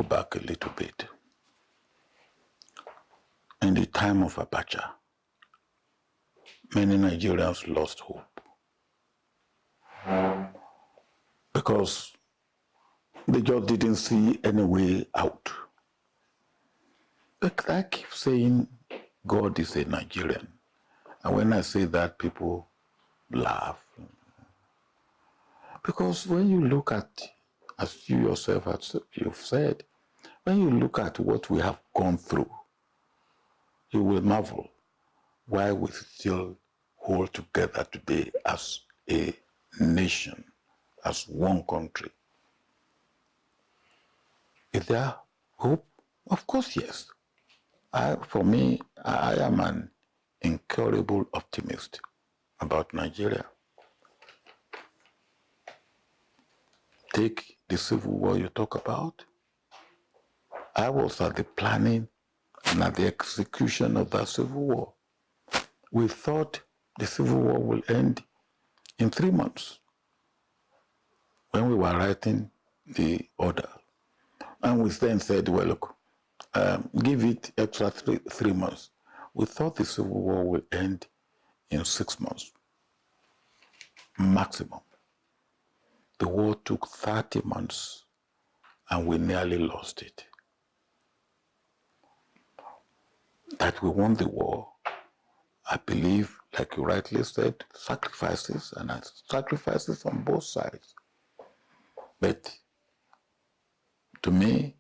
back a little bit. In the time of Abacha, many Nigerians lost hope because they just didn't see any way out. But I keep saying God is a Nigerian. And when I say that, people laugh. Because when you look at, as you yourself you've said, when you look at what we have gone through, you will marvel why we still hold together today as a nation, as one country. Is there hope? Of course, yes. For me, I am an incurable optimist about Nigeria. Take the civil war you talk about. I was at the planning and at the execution of that civil war. We thought the civil war will end in 3 months when we were writing the order. And we then said, well, look, give it extra three months. We thought the civil war will end in 6 months, maximum. The war took 30 months and we nearly lost it. That we won the war, I believe, like you rightly said, sacrifices, and sacrifices on both sides. But to me,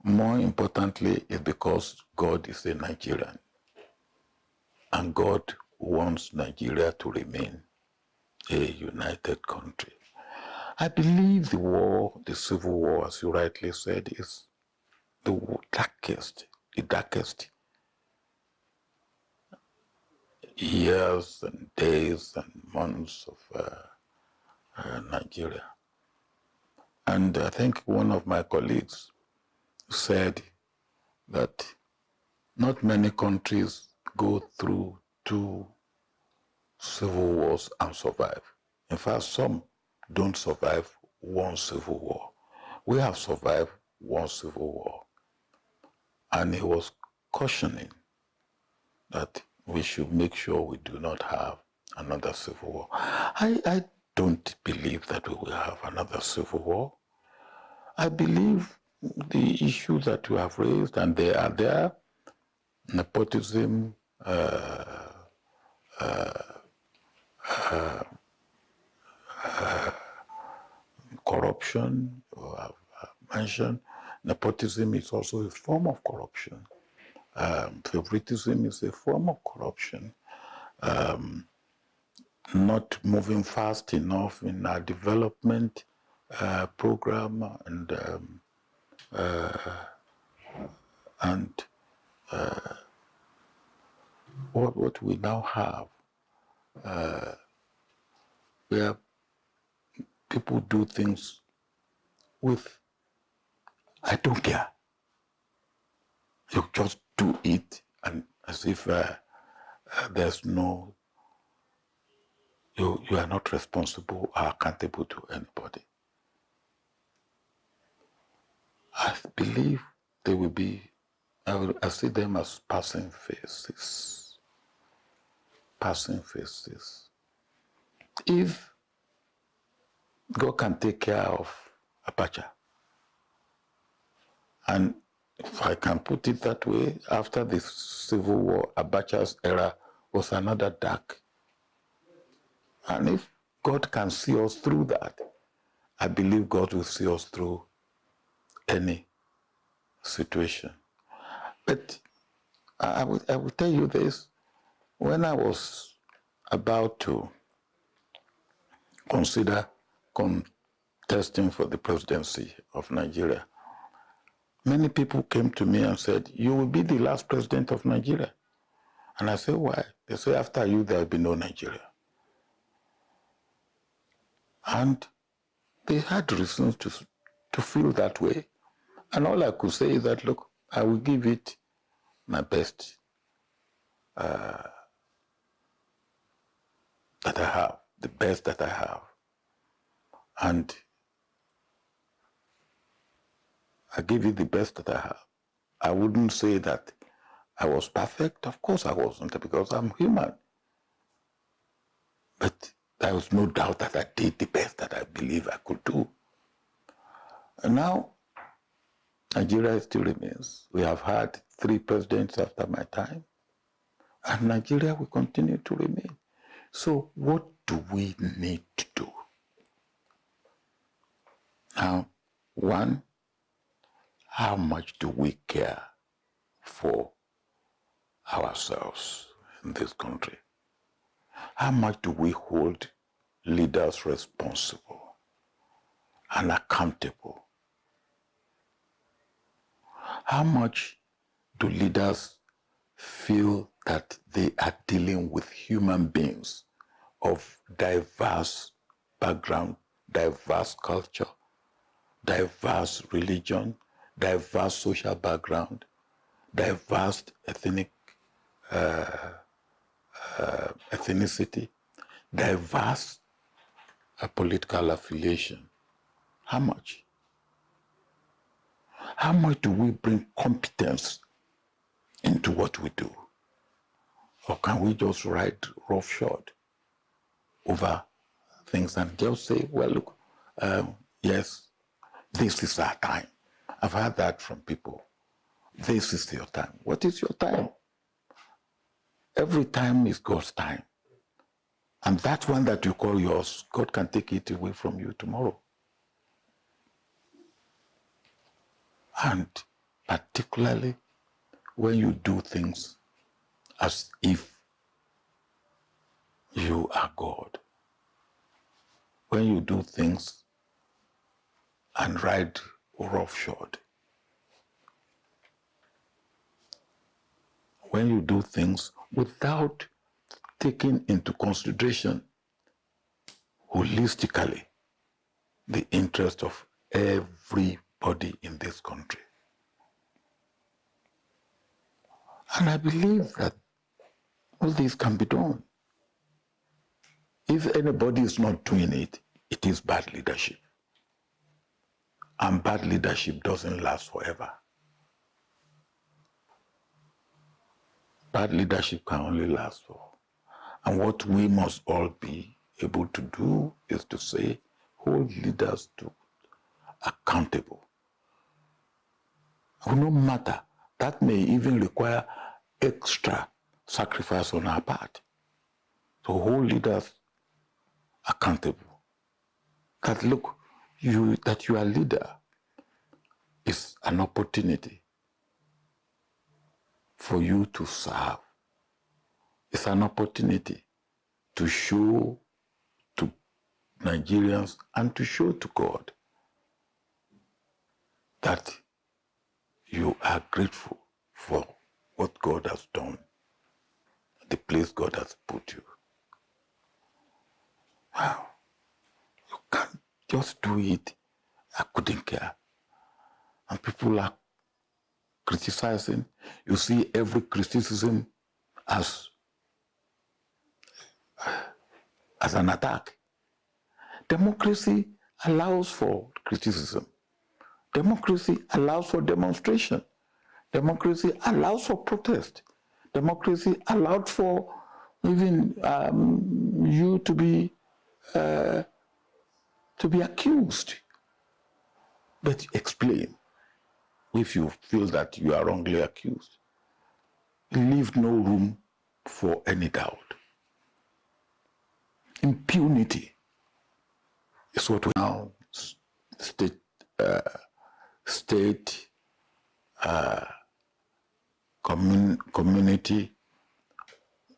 more importantly, is because God is a Nigerian. And God wants Nigeria to remain a united country. I believe the war, the civil war, as you rightly said, is the darkest years and days and months of Nigeria. And I think one of my colleagues said that not many countries go through 2 civil wars and survive. In fact, some don't survive 1 civil war. We have survived 1 civil war. And he was cautioning that we should make sure we do not have another civil war. I don't believe that we will have another civil war. I believe the issues that you have raised, and they are there, nepotism, corruption, I've mentioned. Nepotism is also a form of corruption. Favoritism is a form of corruption. Not moving fast enough in our development program and what we now have, where people do things with, I don't care. You just do it, and as if there's no, you are not responsible or accountable to anybody. I believe they will be, I see them as passing phases. Passing phases. If God can take care of Abacha, and if I can put it that way, after the Civil War, Abacha's era was another dark. And if God can see us through that, I believe God will see us through any situation. But I will tell you this, when I was about to consider contesting for the presidency of Nigeria, many people came to me and said, you will be the last president of Nigeria. And I said, why? They say, after you, there will be no Nigeria. And they had reasons to feel that way. And all I could say is that, look, I will give it my best that I have, the best that I have. And I give you the best that I have. I wouldn't say that I was perfect. Of course I wasn't, because I'm human. But there was no doubt that I did the best that I believe I could do. And now, Nigeria still remains. We have had 3 presidents after my time, and Nigeria will continue to remain. So what do we need to do? Now, one, how much do we care for ourselves in this country? How much do we hold leaders responsible and accountable? How much do leaders feel that they are dealing with human beings of diverse background, diverse culture, diverse religion, diverse social background, diverse ethnicity, diverse political affiliation? How much? How much do we bring competence into what we do? Or can we just ride roughshod over things and just say, well, look, yes, this is our time. I've heard that from people. This is your time. What is your time? Every time is God's time. And that one that you call yours, God can take it away from you tomorrow. And particularly when you do things as if you are God. When you do things and ride roughshod. When you do things without taking into consideration holistically the interest of everybody in this country. And I believe that all this can be done. If anybody is not doing it, it is bad leadership. And bad leadership doesn't last forever. Bad leadership can only last for. And what we must all be able to do is to say, hold leaders to accountable. No matter, that may even require extra sacrifice on our part. To hold leaders accountable. That look, that you are a leader is an opportunity for you to serve. It's an opportunity to show to Nigerians and to show to God that you are grateful for what God has done, the place God has put you. Wow. You can't just do it. I couldn't care. And people are criticizing. You see every criticism as an attack. Democracy allows for criticism. Democracy allows for demonstration. Democracy allows for protest. Democracy allowed for even you to be accused. But explain if you feel that you are wrongly accused. Leave no room for any doubt. Impunity is what we now state, community,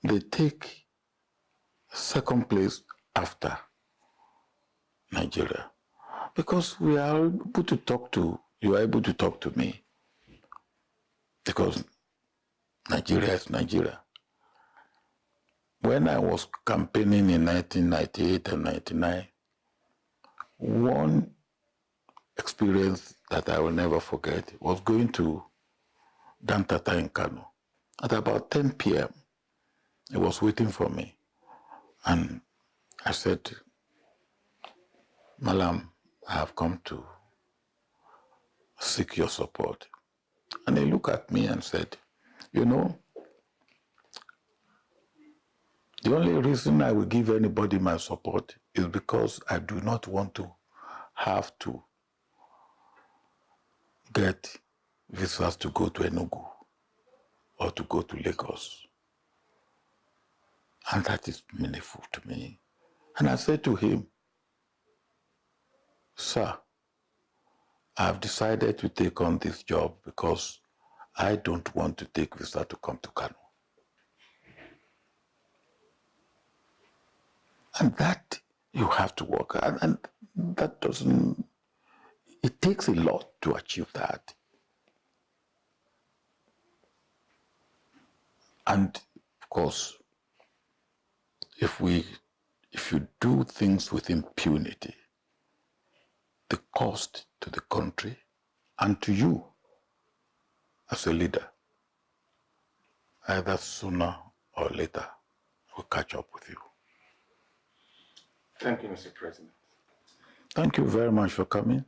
they take second place after Nigeria. Because we are able to talk to, you are able to talk to me. Because Nigeria is Nigeria. When I was campaigning in 1998 and 99, one experience that I will never forget was going to Dantata in Kano. At about 10 p.m., he was waiting for me. And I said, Malam, I have come to seek your support. And he looked at me and said, you know, the only reason I will give anybody my support is because I do not want to have to get visas to go to ENUGU or to go to Lagos. And that is meaningful to me. And I said to him, sir, I've decided to take on this job because I don't want to take visa to come to Kano. And that you have to work. And that doesn't, it takes a lot to achieve that. And of course, if you do things with impunity, the cost to the country and to you as a leader, either sooner or later, will catch up with you. Thank you, Mr. President. Thank you very much for coming.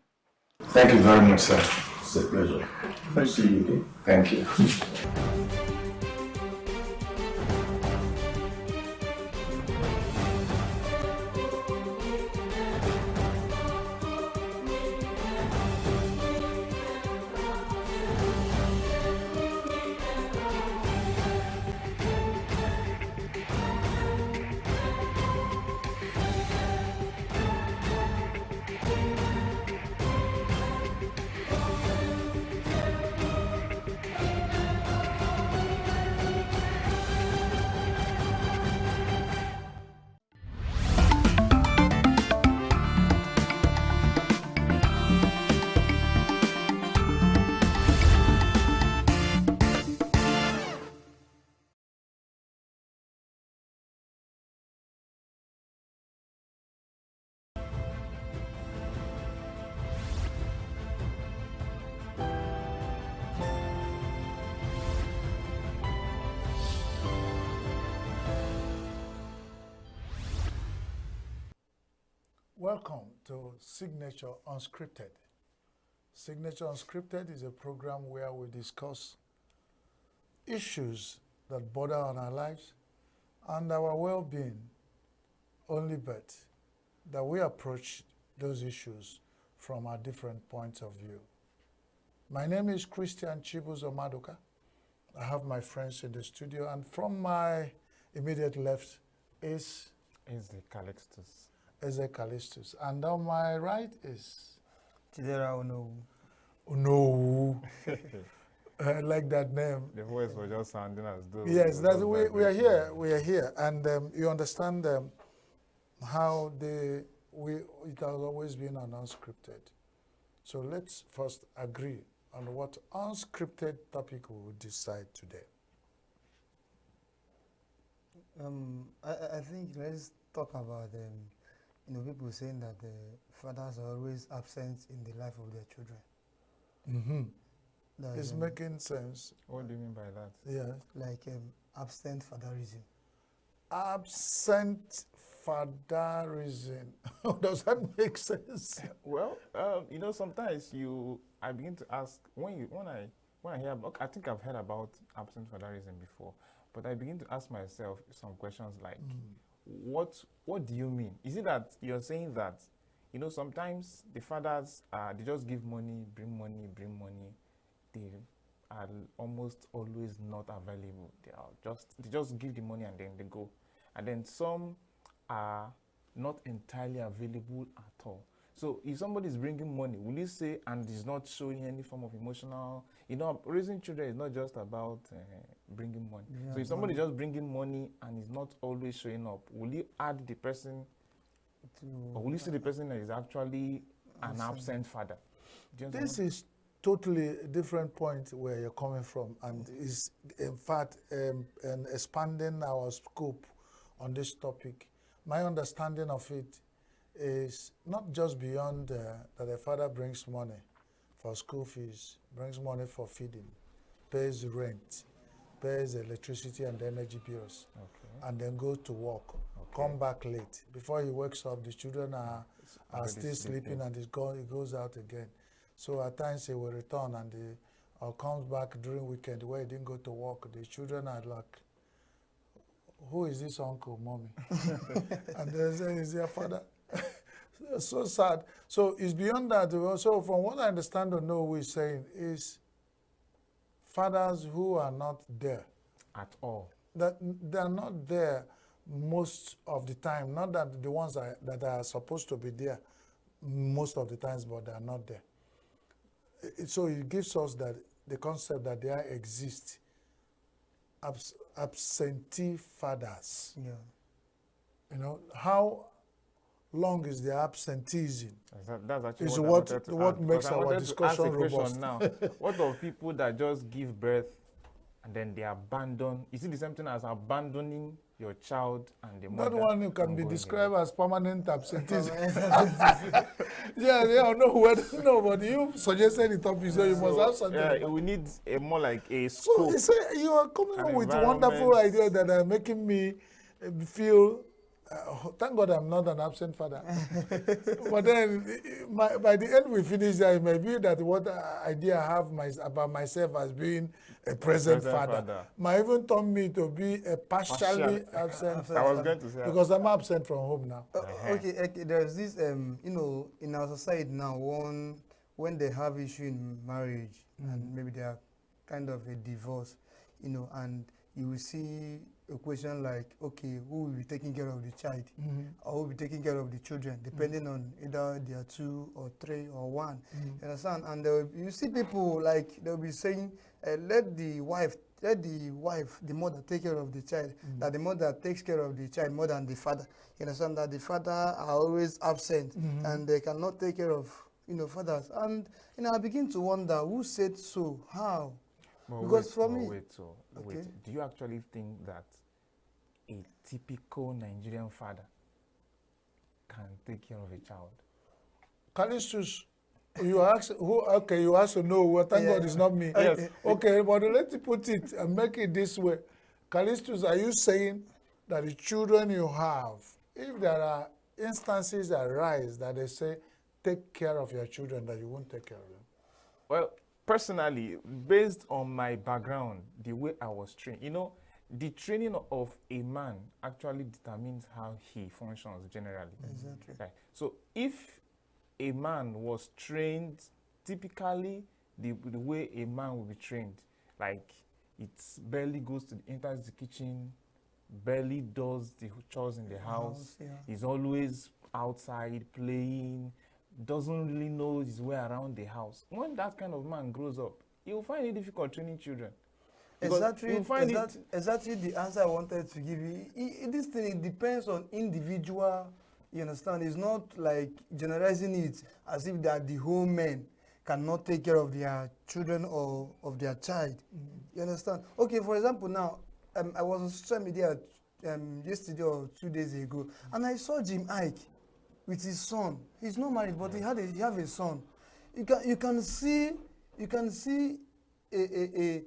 Thank you very much, sir. It's a pleasure. Thank you. Thank you. Welcome to Signature Unscripted. Signature Unscripted is a program where we discuss issues that border on our lives and our well-being, only but that we approach those issues from our different points of view. My name is Christian Chibuzo Maduka. I have my friends in the studio, and from my immediate left is Eze Calixtus. Eze Calixtus, and on my right is Chidera Onowu. Onowu. I like that name. The voice was just sounding as though. Yes, that's we are here. We are here, and you understand how it has always been an unscripted. So let's first agree on what unscripted topic we will decide today. I think let's talk about people saying that the fathers are always absent in the life of their children. Mm-hmm. It's making sense. What do you mean by that? Yeah. Like absent fatherism. Absent fatherism. Does that make sense? Well, sometimes I begin to ask when I hear about, I think I've heard about absent fatherism before, but I begin to ask myself some questions like, what do you mean? Is it that you're saying that, sometimes the fathers, they just give money, bring money, they are almost always not available. They just give the money and then they go. And then some are not entirely available at all. So if somebody is bringing money, will you say, and is not showing any form of emotional, raising children is not just about bringing money. Yeah, so if somebody is just bringing money and is not always showing up, will you add the person, or will you see the person that is actually an absent father? This is totally a different point where you're coming from, and is in fact expanding our scope on this topic. My understanding of it is not just beyond that the father brings money for school fees, brings money for feeding, pays rent, pays electricity and energy bills, and then goes to work, come back late. Before he wakes up, the children are still sleeping, and he goes out again. So at times he will return and or comes back during weekend where he didn't go to work. The children are like, who is this uncle, mommy? And they say, is your father? So sad. So it's beyond that. So from what I understand or know, we're saying is fathers who are not there. At all. That they're not there most of the time. Not that the ones that are supposed to be there most of the times, but they are not there. So it gives us that the concept that there exist absentee fathers. Yeah. You know, how long is the absenteeism? That's actually Is what what makes our discussion robust. Now, what of people that just give birth and then they abandon? Is it the same thing as abandoning your child and the mother? That one can be described as permanent absenteeism. Yeah, No, but you suggested the topic, so you must have something. Yeah, we need a more like a So scope. you are coming up with wonderful environment. ideas that are making me feel. Thank God I'm not an absent father. But then, by the end we finish that, it may be that what idea I have about myself as being a present father might even turn me to be a partially absent father. I was going to say because I'm absent from home now. Okay, there's this, you know, in our society now, when they have issue in marriage and maybe they are kind of a divorce, you know, and you will see a question like, okay, who will be taking care of the child? Or who will be taking care of the children, depending on either they are 2 or 3 or 1. You understand? And you see people like, they'll be saying, let the mother take care of the child, that the mother takes care of the child more than the father. You understand? That the father are always absent and they cannot take care of, you know, fathers. And, you know, I begin to wonder, who said so? How? But Because for me... Wait, do you actually think that a typical Nigerian father can take care of a child? Callistus, you ask who? Okay, you ask to know. Well, thank God it's not me. Yes. Okay, but let's put it and make it this way. Callistus, are you saying that the children you have, if there are instances that arise that they say, take care of your children, that you won't take care of them? Well, personally, based on my background, the way I was trained, you know, the training of a man actually determines how he functions generally. Exactly. Right. So if a man was trained typically the way a man will be trained, like it barely goes to enters the kitchen, barely does the chores in the house, is always outside playing, doesn't really know his way around the house. When that kind of man grows up, he will find it difficult training children. Exactly the answer I wanted to give you. This thing, it depends on individual, you understand? It's not like generalizing it as if that the whole men cannot take care of their children or of their child. You understand? Okay, for example, now, I was on social media yesterday or 2 days ago, and I saw Jim Ike with his son. He's not married, but he have a son. You can see a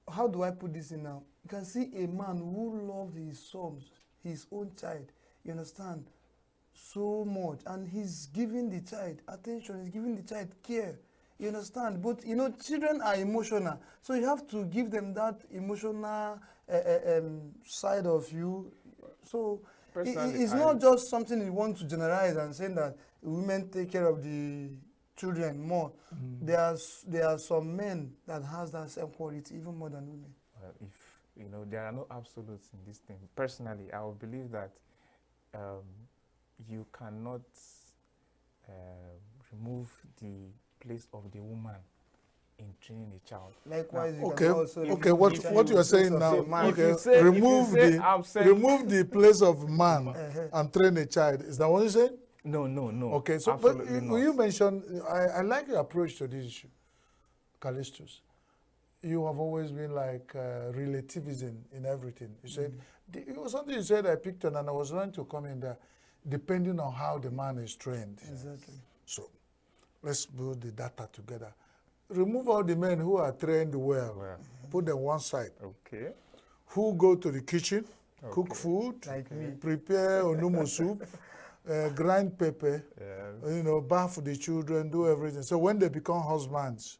how do I put this in now? You can see a man who loved his son, his own child, you understand, so much. And he's giving the child attention, he's giving the child care, you understand. But, you know, children are emotional. So you have to give them that emotional side of you. So it's not just something you want to generalize and saying that women take care of the children more. There are some men that has that same quality even more than women. Well, if you know, there are no absolutes in this thing. Personally, I would believe that you cannot remove the place of the woman in training a child. Likewise, now, Okay, you can also okay. What you are saying now? Okay, remove the place of man and train a child. Is that what you said? No. Okay, so but you mentioned, I like your approach to this issue, Callistus. You have always been like relativism in everything. You said, it was something you said I picked on, and I was going to come in there, depending on how the man is trained. Exactly. So let's build the data together. Remove all the men who are trained well, put them one side. Okay. Who go to the kitchen, cook food, like me, prepare onumu soup, grind pepper, Yes. bath the children, do everything. So when they become husbands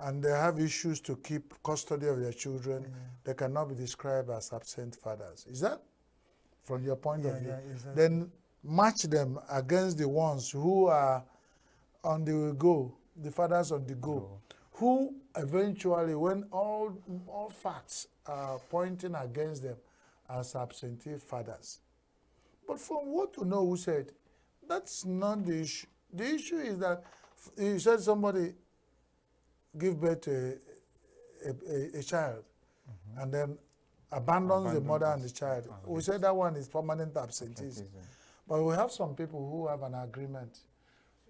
and they have issues to keep custody of their children, they cannot be described as absent fathers. Is that from your point of view? Yeah, exactly. Then match them against the ones who are on the go, the fathers on the go, who eventually, when all facts are pointing against them as absentee fathers. But from what you know, who said, that's not the issue. The issue is that you said somebody give birth to a child and then abandons the mother and the child. We said that one is permanent absenteeism. But we have some people who have an agreement.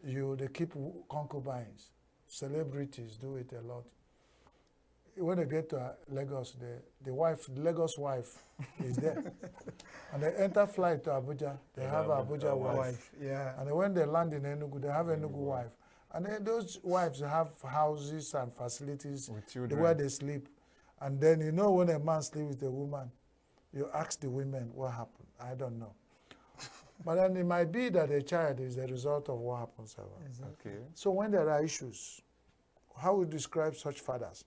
They keep concubines. Celebrities do it a lot. When they get to Lagos, the Lagos wife is there. And they enter flight to Abuja, they have Abuja wife. Yeah. And when they land in Enugu, they have Enugu wife. And then those wives have houses and facilities where they sleep. And then when a man sleeps with a woman, you ask the women what happened. I don't know. But then it might be that a child is the result of what happens. Exactly. Okay. So when there are issues, how we describe such fathers?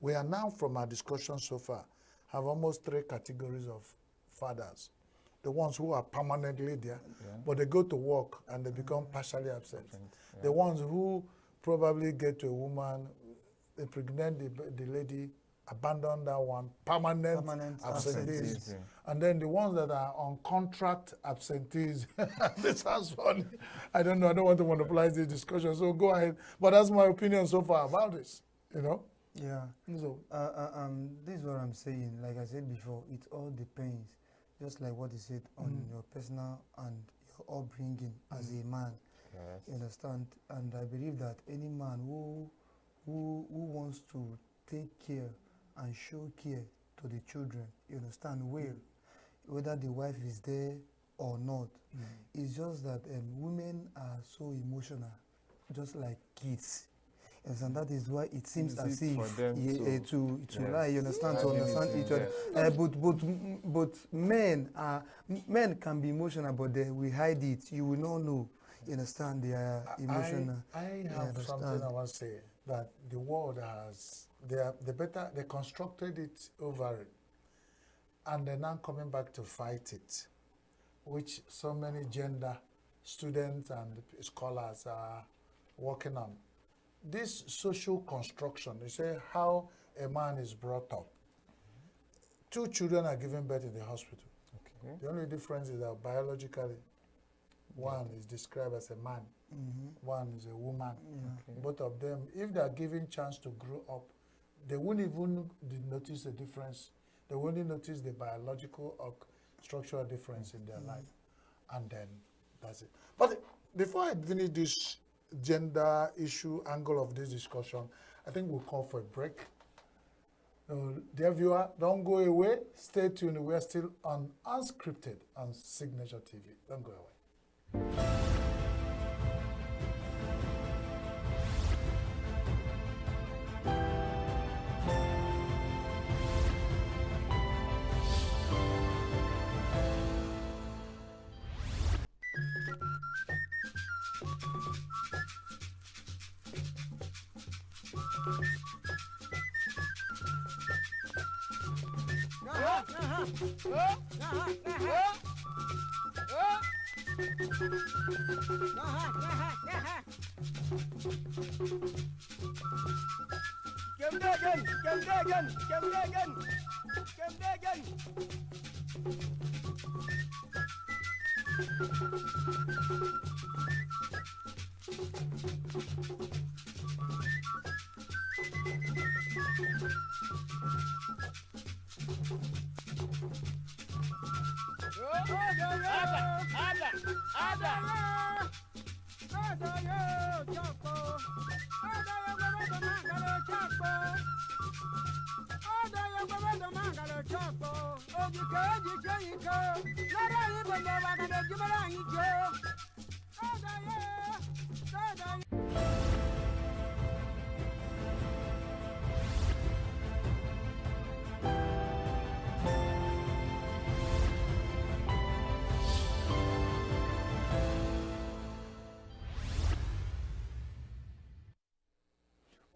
We are now, from our discussion so far, have almost 3 categories of fathers. The ones who are permanently there, but they go to work and they become partially absent. The ones who probably get to a woman, they pregnant the lady, abandon that one, permanent absentees. And then the ones that are on contract absentees. This sounds funny. I don't know, I don't want to monopolize this discussion, so go ahead. But that's my opinion so far about this, Yeah. So, this is what I'm saying. Like I said before, it all depends, just like what you said, on your personal and your upbringing as a man. Yes. You understand? And I believe that any man who wants to take care and show care to the children, you understand, well, whether the wife is there or not. It's just that women are so emotional, just like kids. Yes, and that is why it seems as if for them to lie, you understand, to understand each other. But men can be emotional, but they will hide it. You will not know. You understand? They are emotional. I have something I want to say, that the world has, they constructed it over it, and they're now coming back to fight it, which so many gender students and scholars are working on. This social construction, you say how a man is brought up. 2 children are given birth in the hospital. Okay. The only difference is that biologically, one is described as a man, one is a woman. Both of them, if they are given chance to grow up, they won't even notice the difference. They won't notice the biological or structural difference in their life. And then that's it. But before I finish this gender issue angle of this discussion, I think we'll call for a break. Dear viewer, don't go away. Stay tuned. We're still on Unscripted on Signature TV. Don't go away.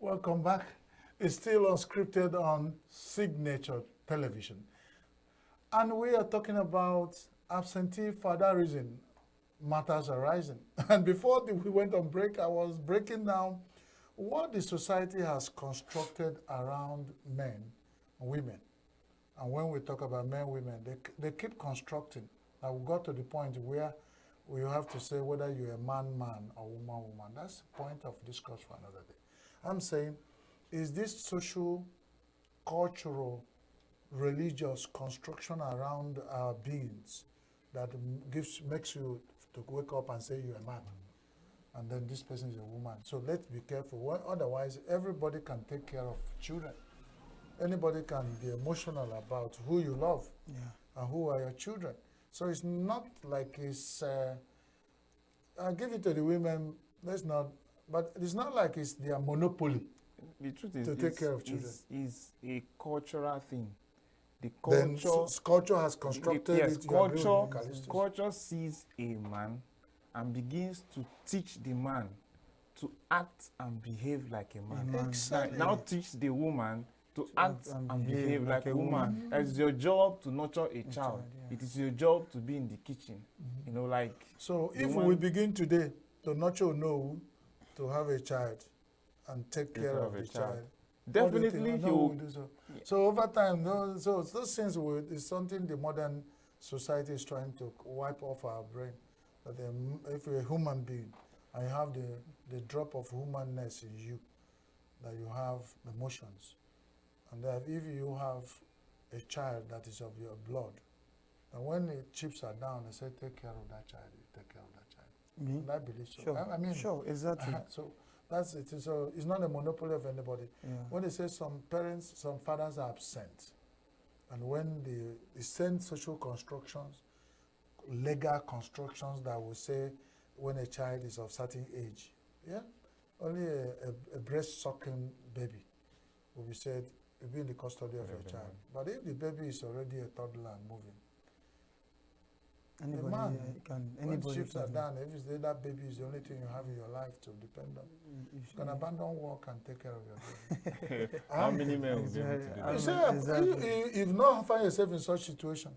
Welcome back. It's still unscripted on Signature Television. And we are talking about absentee fatherism, matters arising. And before we went on break, I was breaking down what the society has constructed around men and women. And when we talk about men, women, they keep constructing. Now we got to the point where we have to say whether you're a man, man, or woman, woman. That's the point of discourse for another day. I'm saying, is this social, cultural, religious construction around our beings that makes you to wake up and say you're a man, and then this person is a woman? So let's be careful. Well, otherwise, everybody can take care of children. Anybody can be emotional about who you love and who are your children. So it's not like it's, I'll give it to the women, let's not, but it's not like it's their monopoly. The truth is, to take care of children. Is a cultural thing. The Then culture, culture has constructed yes, it. You agree with me, culture, Callistus? culture sees a man and begins to teach the man to act and behave like a man. Exactly. Now teach the woman to act and behave like a woman. Mm-hmm. It's your job to nurture a child. Yeah. It is your job to be in the kitchen. Mm-hmm. You know, like. So the if one- we begin today to nurture no, to have a child and take care of the child, what do you think? Definitely, I he know will. we'll do so. So over time, no, so those things is something the modern society is trying to wipe off our brain. That if you're a human being and you have the drop of humanness in you, that you have emotions, and that if you have a child that is of your blood, and when the chips are down, they say, take care of that child, you take care of that child. Me? And I believe so. Sure. I mean, Sure, exactly. so that's it. So it's not a monopoly of anybody. Yeah. When they say some parents, some fathers are absent, and when they send social constructions, legal constructions that will say when a child is of certain age, yeah, only a breast-sucking baby will be said will be in the custody of your child. But if the baby is already a toddler and moving, Anybody man, can. when Anybody chips are can. down, if it's that baby is the only thing you have in your life to depend on, you can abandon work and take care of your baby. How many men will be able to do You that? say, Exactly. if you not find yourself in such situation,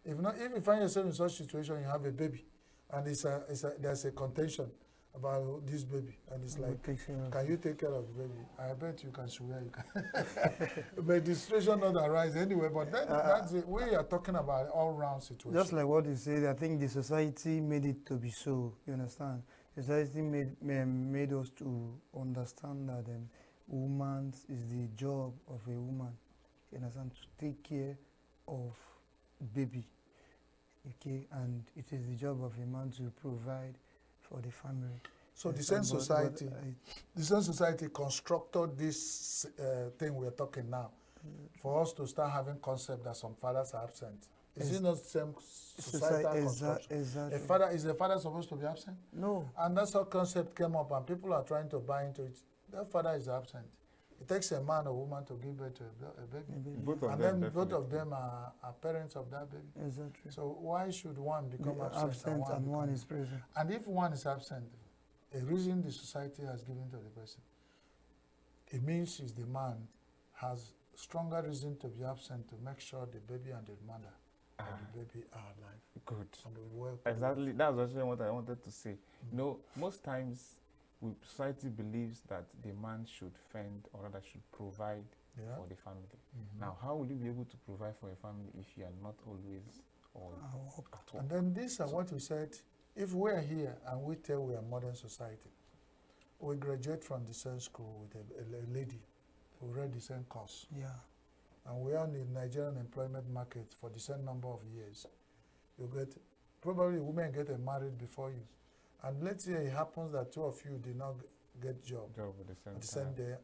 if you find yourself in such situation, you have a baby, and there's a contention about this baby, and it's like, can you take care of the baby? I bet you can swear you can. But the situation not arise anyway. But that's it. We are talking about all-round situation. Just like what you said, I think the society made it to be so. You understand? Society made us to understand that woman is the job of a woman. You understand? To take care of baby. Okay, and it is the job of a man to provide for the family. So the same society, the same society constructed this thing we're talking now, for us to start having concept that some fathers are absent. Is it not the same societal construction? Exactly. Is the father supposed to be absent? No. And that's how concept came up, and people are trying to buy into it. That father is absent. It takes a man or woman to give birth to a baby. Both of And them, then both definitely. of them are parents of that baby. Exactly. So why should one become absent, and one become- is present. And if one is absent, a reason the society has given to the person, it means is the man has stronger reason to be absent to make sure the baby and the mother and the baby are alive. Good. And will work. Exactly. That's actually what I wanted to say. You know, most times society believes that the man should fend, or rather should provide Yeah. for the family. Mhm. Now, how will you be able to provide for a family if you are not always or at work? And then these are what we said, if we're here and we tell we are modern society, we graduate from the same school with a lady who read the same course, Yeah. and we are in the Nigerian employment market for the same number of years. You get, probably women get married before you. And let's say it happens that two of you did not get job Job at the same at the time. same day,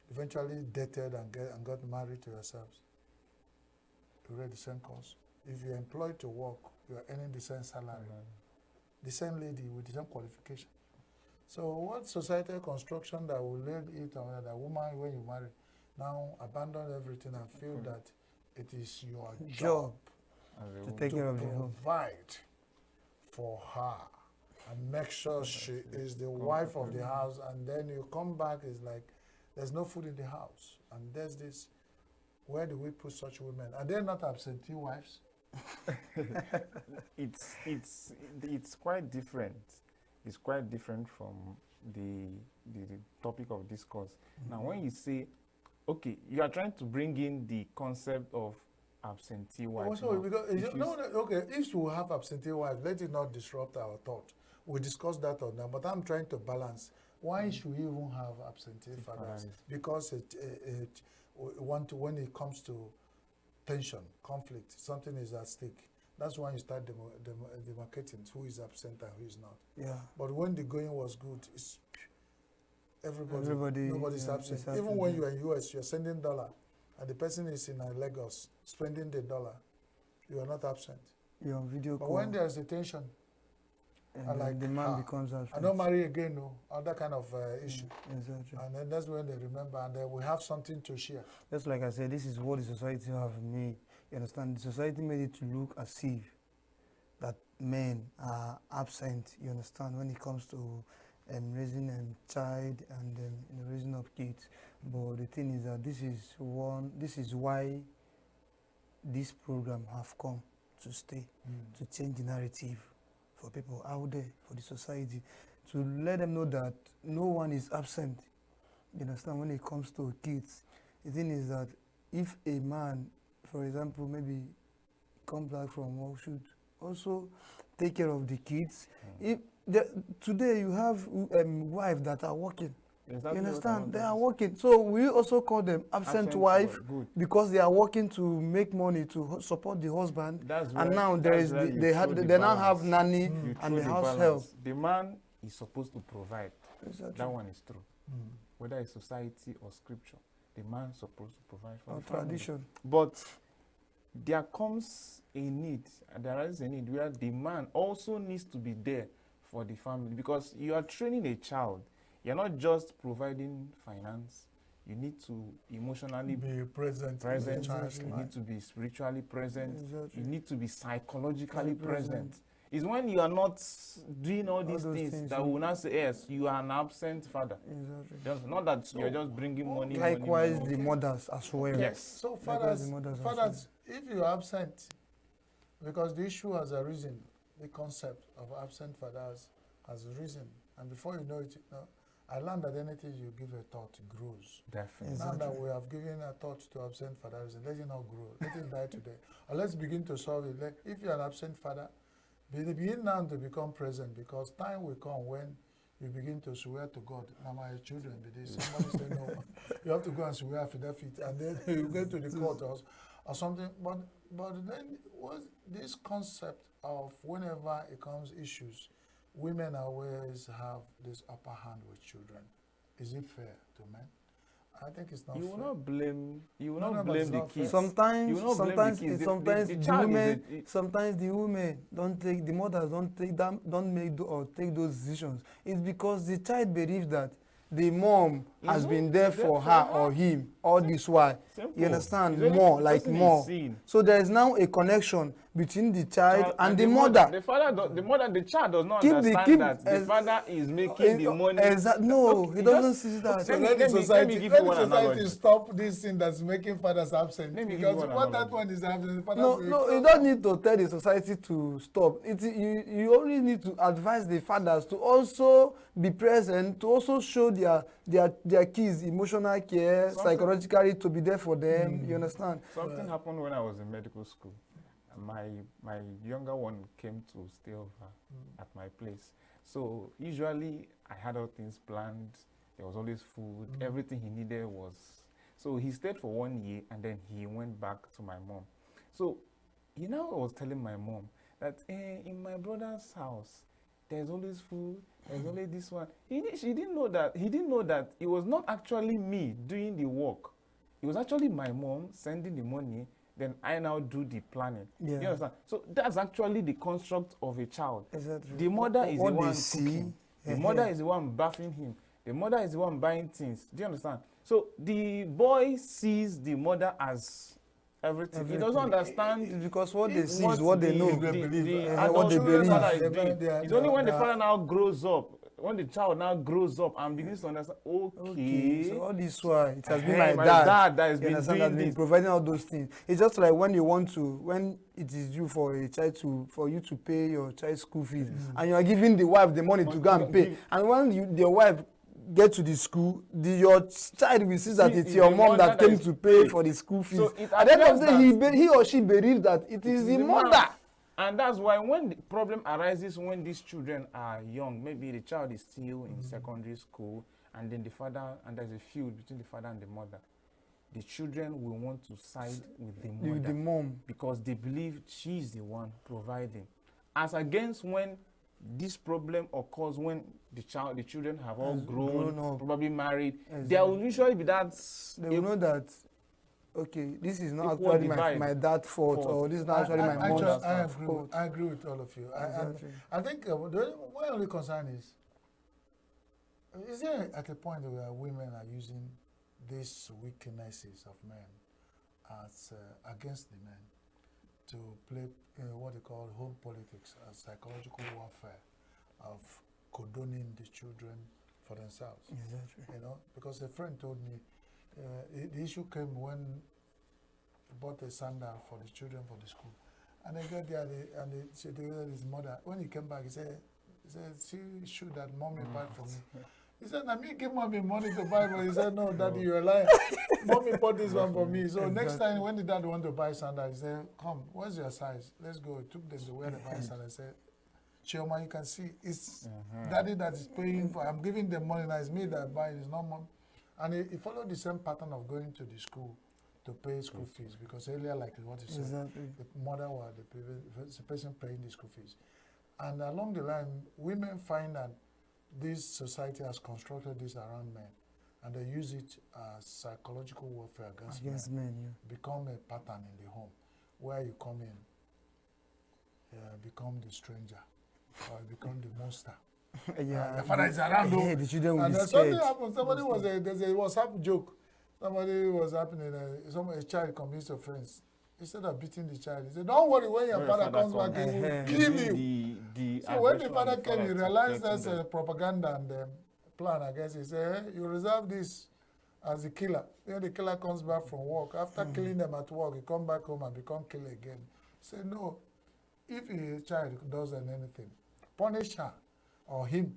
eventually dated and got married to yourselves. You read the same course. If you're employed to work, you're earning the same salary. The same lady with the same qualification. So what societal construction that will lead it on that woman, when you marry, now abandon everything and feel that it is your job As a To woman. take care of the home. provide for her and make sure she is the wife of the house, and then you come back, it's like there's no food in the house, and there's this, where do we put such women? Are they not absentee wives? It's quite different. It's quite different from the topic of discourse. Now, when you say, okay, you are trying to bring in the concept of absentee wives. Also, now. because, If you okay, if we have absentee wives, let it not disrupt our thought. We discussed that on now, but I'm trying to balance. Why should we even have absentee fathers? Because when it comes to tension, conflict, something is at stake. That's when you start demarcating who is absent and who is not. Yeah. But when the going was good, it's nobody's absent. Even when you're in US, you're sending dollar, and the person is in Lagos spending the dollar, you are not absent. You're on video But call. when there's a tension, and like, the man becomes absent. I don't marry again, no, other kind of issue. Exactly. And then that's when they remember, and then we have something to share. Just like I said, this is what the society have made. You understand? The society made it to look as if that men are absent. You understand? When it comes to raising a child and raising up kids. But the thing is that this is why this program have come to stay, to change the narrative for people out there, for the society, to let them know that no one is absent. You understand? When it comes to kids, the thing is that if a man, for example, maybe come back from work, should also take care of the kids. If today you have wives that are working, Exactly, you understand? They are working. So we also call them absent wife because they are working to make money to support the husband. And now they now have nanny and the house help. The man is supposed to provide. Exactly. That one is true. Whether it's society or scripture, the man is supposed to provide for the family. Tradition. But there comes a need, and there is a need where the man also needs to be there for the family, because you are training a child. You're not just providing finance. You need to emotionally be present. You need to be spiritually present. Exactly. You need to be psychologically present. It's when you are not doing all these things that we will not say, yes, you are an absent father. Exactly. Just not that you're just bringing money. Likewise, money. the mothers as well. Yes. So fathers, if you're absent, because the issue has arisen, the concept of absent fathers has arisen, and before you know it, I learned that anything you give a thought grows. Definitely. Now that we have given a thought to absent fathers, let it not grow. Let it die today. Or let's begin to solve it. If you're an absent father, begin now to become present, because time will come when you begin to swear to God, now my children be this. Somebody say no. You have to go and swear after that feet, and then you go to the court or something. But then this concept of whenever it comes issues, women always have this upper hand with children. Is it fair to men? I think it's not fair. You will not blame the kids. Sometimes the women don't take, the mothers don't take those decisions. It's because the child believes that the mom has been there for her or him all this while. Simple. You understand? More, like more. So there is now a connection between the child and the mother. The child does not understand that the father is making the money. No, he doesn't see that. So let the society stop this thing that's making fathers absent. Because what that one is absent, no, you don't need to tell the society to stop. You only need to advise the fathers to also be present, to also show their kids emotional care, psychologically, to be there for them. You understand? Something happened when I was in medical school. My younger one came to stay over at my place. So usually I had all things planned. There was always food. Everything he needed was. So he stayed for 1 year, and then he went back to my mom. So he now was telling my mom that in my brother's house, there's always food. There's only this one. He didn't know that it was not actually me doing the work. It was actually my mom sending the money. Then I now do the planning. Yeah. You understand? So that's actually the construct of a child. Exactly. The mother is the one cooking. The mother is the one bathing him. The mother is the one buying things. Do you understand? So the boy sees the mother as everything. He doesn't understand. Because what they see is what they know. What they believe. It's only when the father now grows up when the child now grows up and begins to understand, okay, So all this why it has been eh, my my dad. dad that has You been understand, doing that's been this. providing all those things. It's just like when when it is due for a child for you to pay your child's school fees, and you are giving the wife the money to go and pay, and when your wife get to the school, your child will see that it's your mom that came to pay for the school fees. So it At the end of appears the day, that he or she believes that it is the man. mother. And that's why when the problem arises when these children are young, maybe the child is still in secondary school, and then the father, and there's a feud between the father and the mother, the children will want to side with the mother, With the mom. because they believe she's the one providing. As against when this problem occurs when the children have all grown up. probably married, Exactly. there will usually be that They will know that, okay, this is not equal actually divide. my dad's fault, or this is not actually my Actually, mother's fault. I agree with all of you. Exactly. I think my only concern is there at a point where women are using these weaknesses of men as against the men to play what they call home politics, psychological warfare of condoning the children for themselves. Exactly. You know, because a friend told me the issue came when he bought a sandal for the children for the school, and they got there and they said his mother. When he came back, he said, "See shoe that mommy bought for me." He said, "Now me give mommy money to buy," but he said, "No, daddy, you're lying. Mommy bought this one for me." So next time when the dad want to buy sandal, he said, "Come, what's your size? Let's go." He took them to where they buy sandal. He said, "Chioma, you can see it's daddy that is paying for. I'm giving them money. Now it's me that buy. It's not mom." And he followed the same pattern of going to the school to pay school fees, because earlier, like what you said, Exactly. the mother was the person paying the school fees. And along the line, women find that this society has constructed this around men, and they use it as psychological warfare against men. Become a pattern in the home, where you come in, become the stranger, or become the monster. The father is around, yeah, the children will and be then scared. something happened. Somebody there's a WhatsApp joke. Somebody was happening. A child convinced your friends. Instead of beating the child, he said, "Don't worry, when your father comes back, he will kill you." So when the father came, he realized that's a propaganda and plan against it. He said, "Hey, you reserve this as the killer. When the killer comes back from work, after killing them at work, he come back home and become killer again." He said, "No, if a child does anything, punish her or him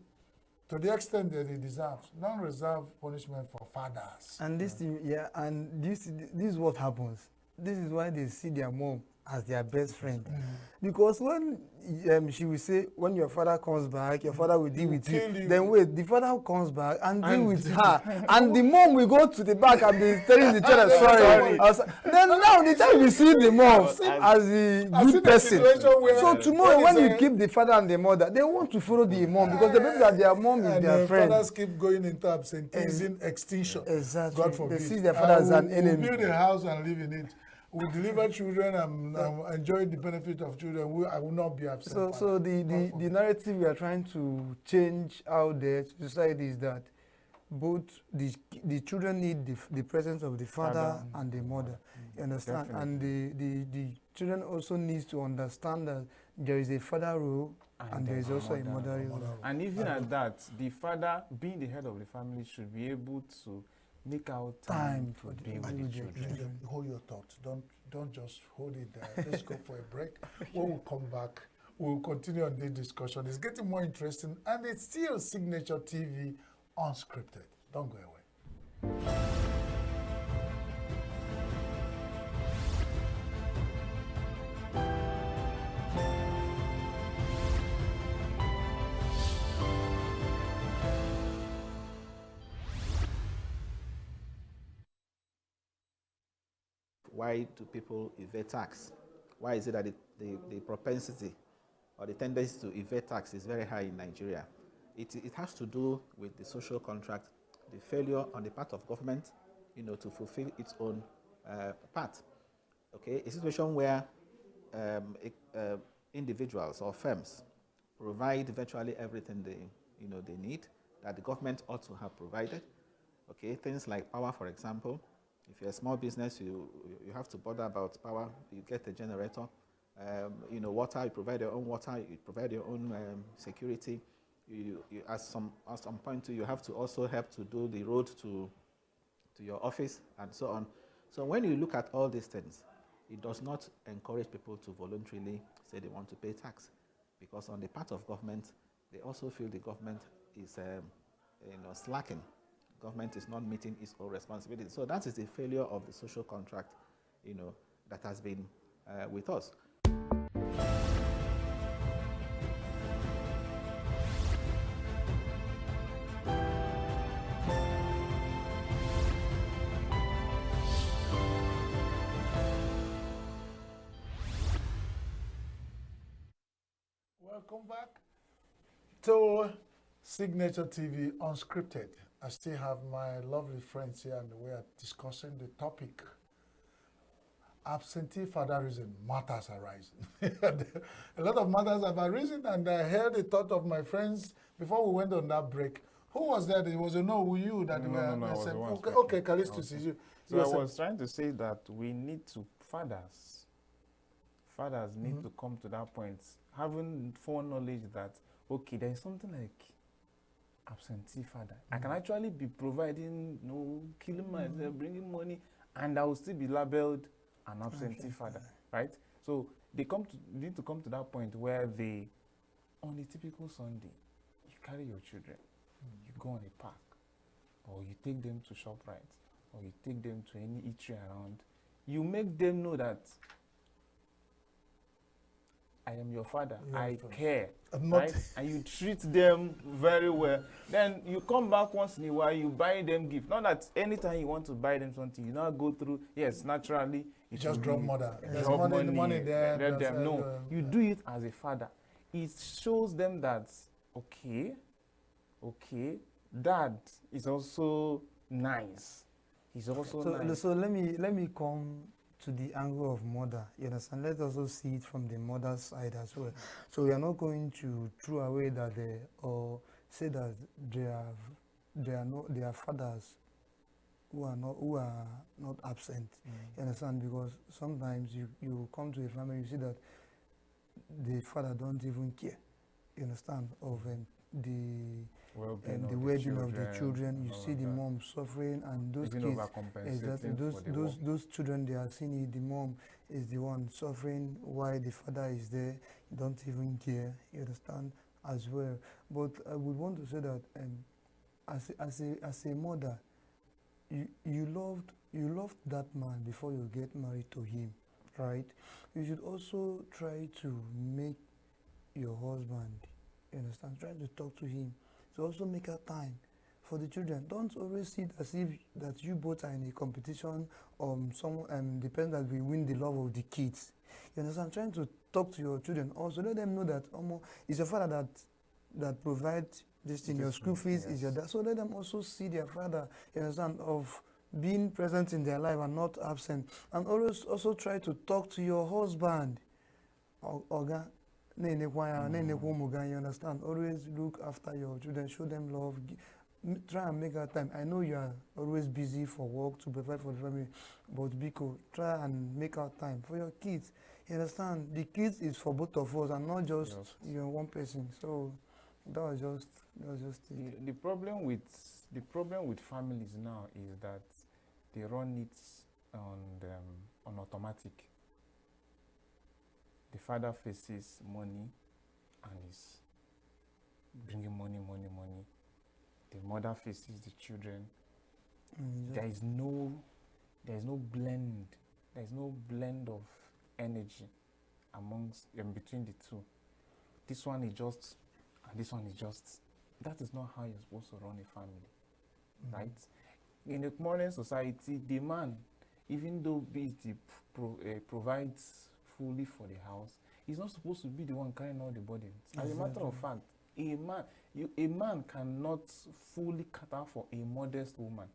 to the extent that he deserves. Don't reserve punishment for fathers." And this thing, and this is what happens. This is why they see their mom as their best friend. Because when she will say, when your father comes back, your father will deal with you. Then wait, the father comes back and deal with her. And the mom will go to the back and be telling the child, sorry. Then now the child will see the mom as a good person. So tomorrow when you keep the father and the mother, they want to follow the mom, because they believe that their mom is their friend. Fathers keep going into absenteeism, extinction. Exactly. God forbid. They see their father as an enemy. We build a house and live in it. We deliver children and enjoy the benefit of children. I will not be absent. So the narrative we are trying to change out there to society is that both the children need the presence of the father and the mother. You understand? Definitely. And the children also need to understand that there is a father role and there is also a mother role. And even at that, the father, being the head of the family, should be able to make out time to be with the children. Hold your thoughts. Don't just hold it there. Let's go for a break. When we come back, we'll continue on this discussion. It's getting more interesting, and it's still Signature TV unscripted. Don't go away. Why do people evade tax? Why is it that the propensity or the tendency to evade tax is very high in Nigeria? It has to do with the social contract, the failure on the part of government, to fulfill its own part. Okay, a situation where individuals or firms provide virtually everything they need that the government ought to have provided. Okay, things like power, for example. If you're a small business, you have to bother about power. You get a generator. Water, you provide your own water. You provide your own security. you at some point too, you have to also help to do the road to your office and so on. So when you look at all these things, it does not encourage people to voluntarily say they want to pay tax, because on the part of government, they also feel the government is slacking. Government is not meeting its own responsibility. So that is the failure of the social contract, that has been with us. Welcome back to Signature TV Unscripted. I still have my lovely friends here, and we are discussing the topic: absentee fatherism, matters arising. A lot of matters have arisen, and I heard the thought of my friends before we went on that break. Who was that? It was you that No, I was said, the one okay, speaking. okay, Callistus, is you. So I was trying to say that we need to, fathers need to come to that point, having foreknowledge that, okay, there is something like absentee father. I can actually be providing, killing myself, bringing money, and I will still be labeled an absentee father, right? So they need to come to that point where on a typical Sunday, you carry your children, you go on a park, or you take them to ShopRite, or you take them to any eatery around. You make them know that I am your father, I care, right? And you treat them very well. Then you come back once in a while, you buy them gifts. Not that anytime you want to buy them something, you now go through, yes, naturally. You just drop mother. There's drop money there. No, you do it as a father. It shows them that, okay, dad is also nice. He's also nice. So let me come to the angle of mother. You understand? Let's also see it from the mother's side as well. So we are not going to throw away that or say that they are fathers who are not absent. You understand? Because sometimes you come to a family, you see that the father don't even care. You understand? Of the well-being of the children. You see the mom suffering, and those kids, exactly, those children, they are seeing it. The mom is the one suffering while the father is there. Don't even care. You understand as well. But I would want to say that as a mother, you loved that man before you get married to him, right? You should also try to make your husband, you understand, try to talk to him, to also make a time for the children. Don't always see it as if that you both are in a competition, someone depends that we win the love of the kids. You understand? Trying to talk to your children also, let them know that it's your father that provides this in your school fees, yes. Is your dad. So let them also see their father, you understand, of being present in their life and not absent. And always also try to talk to your husband. Oga, you understand? Always look after your children, show them love, try and make that time. I know you are always busy for work to provide for the family, but Biko, try and make out time for your kids. You understand? The kids is for both of us and not just one person. So that was just it. The problem with families now is that they run it on automatic. The father faces money and is bringing money. The mother faces the children. There is no blend. There is no blend of energy between the two. This one is just, and this one is just. That is not how you're supposed to run a family, right? In a modern society, the man, even though he provides fully for the house, he's not supposed to be the one carrying all the burdens. As a matter of fact, a man cannot fully cater for a modest woman.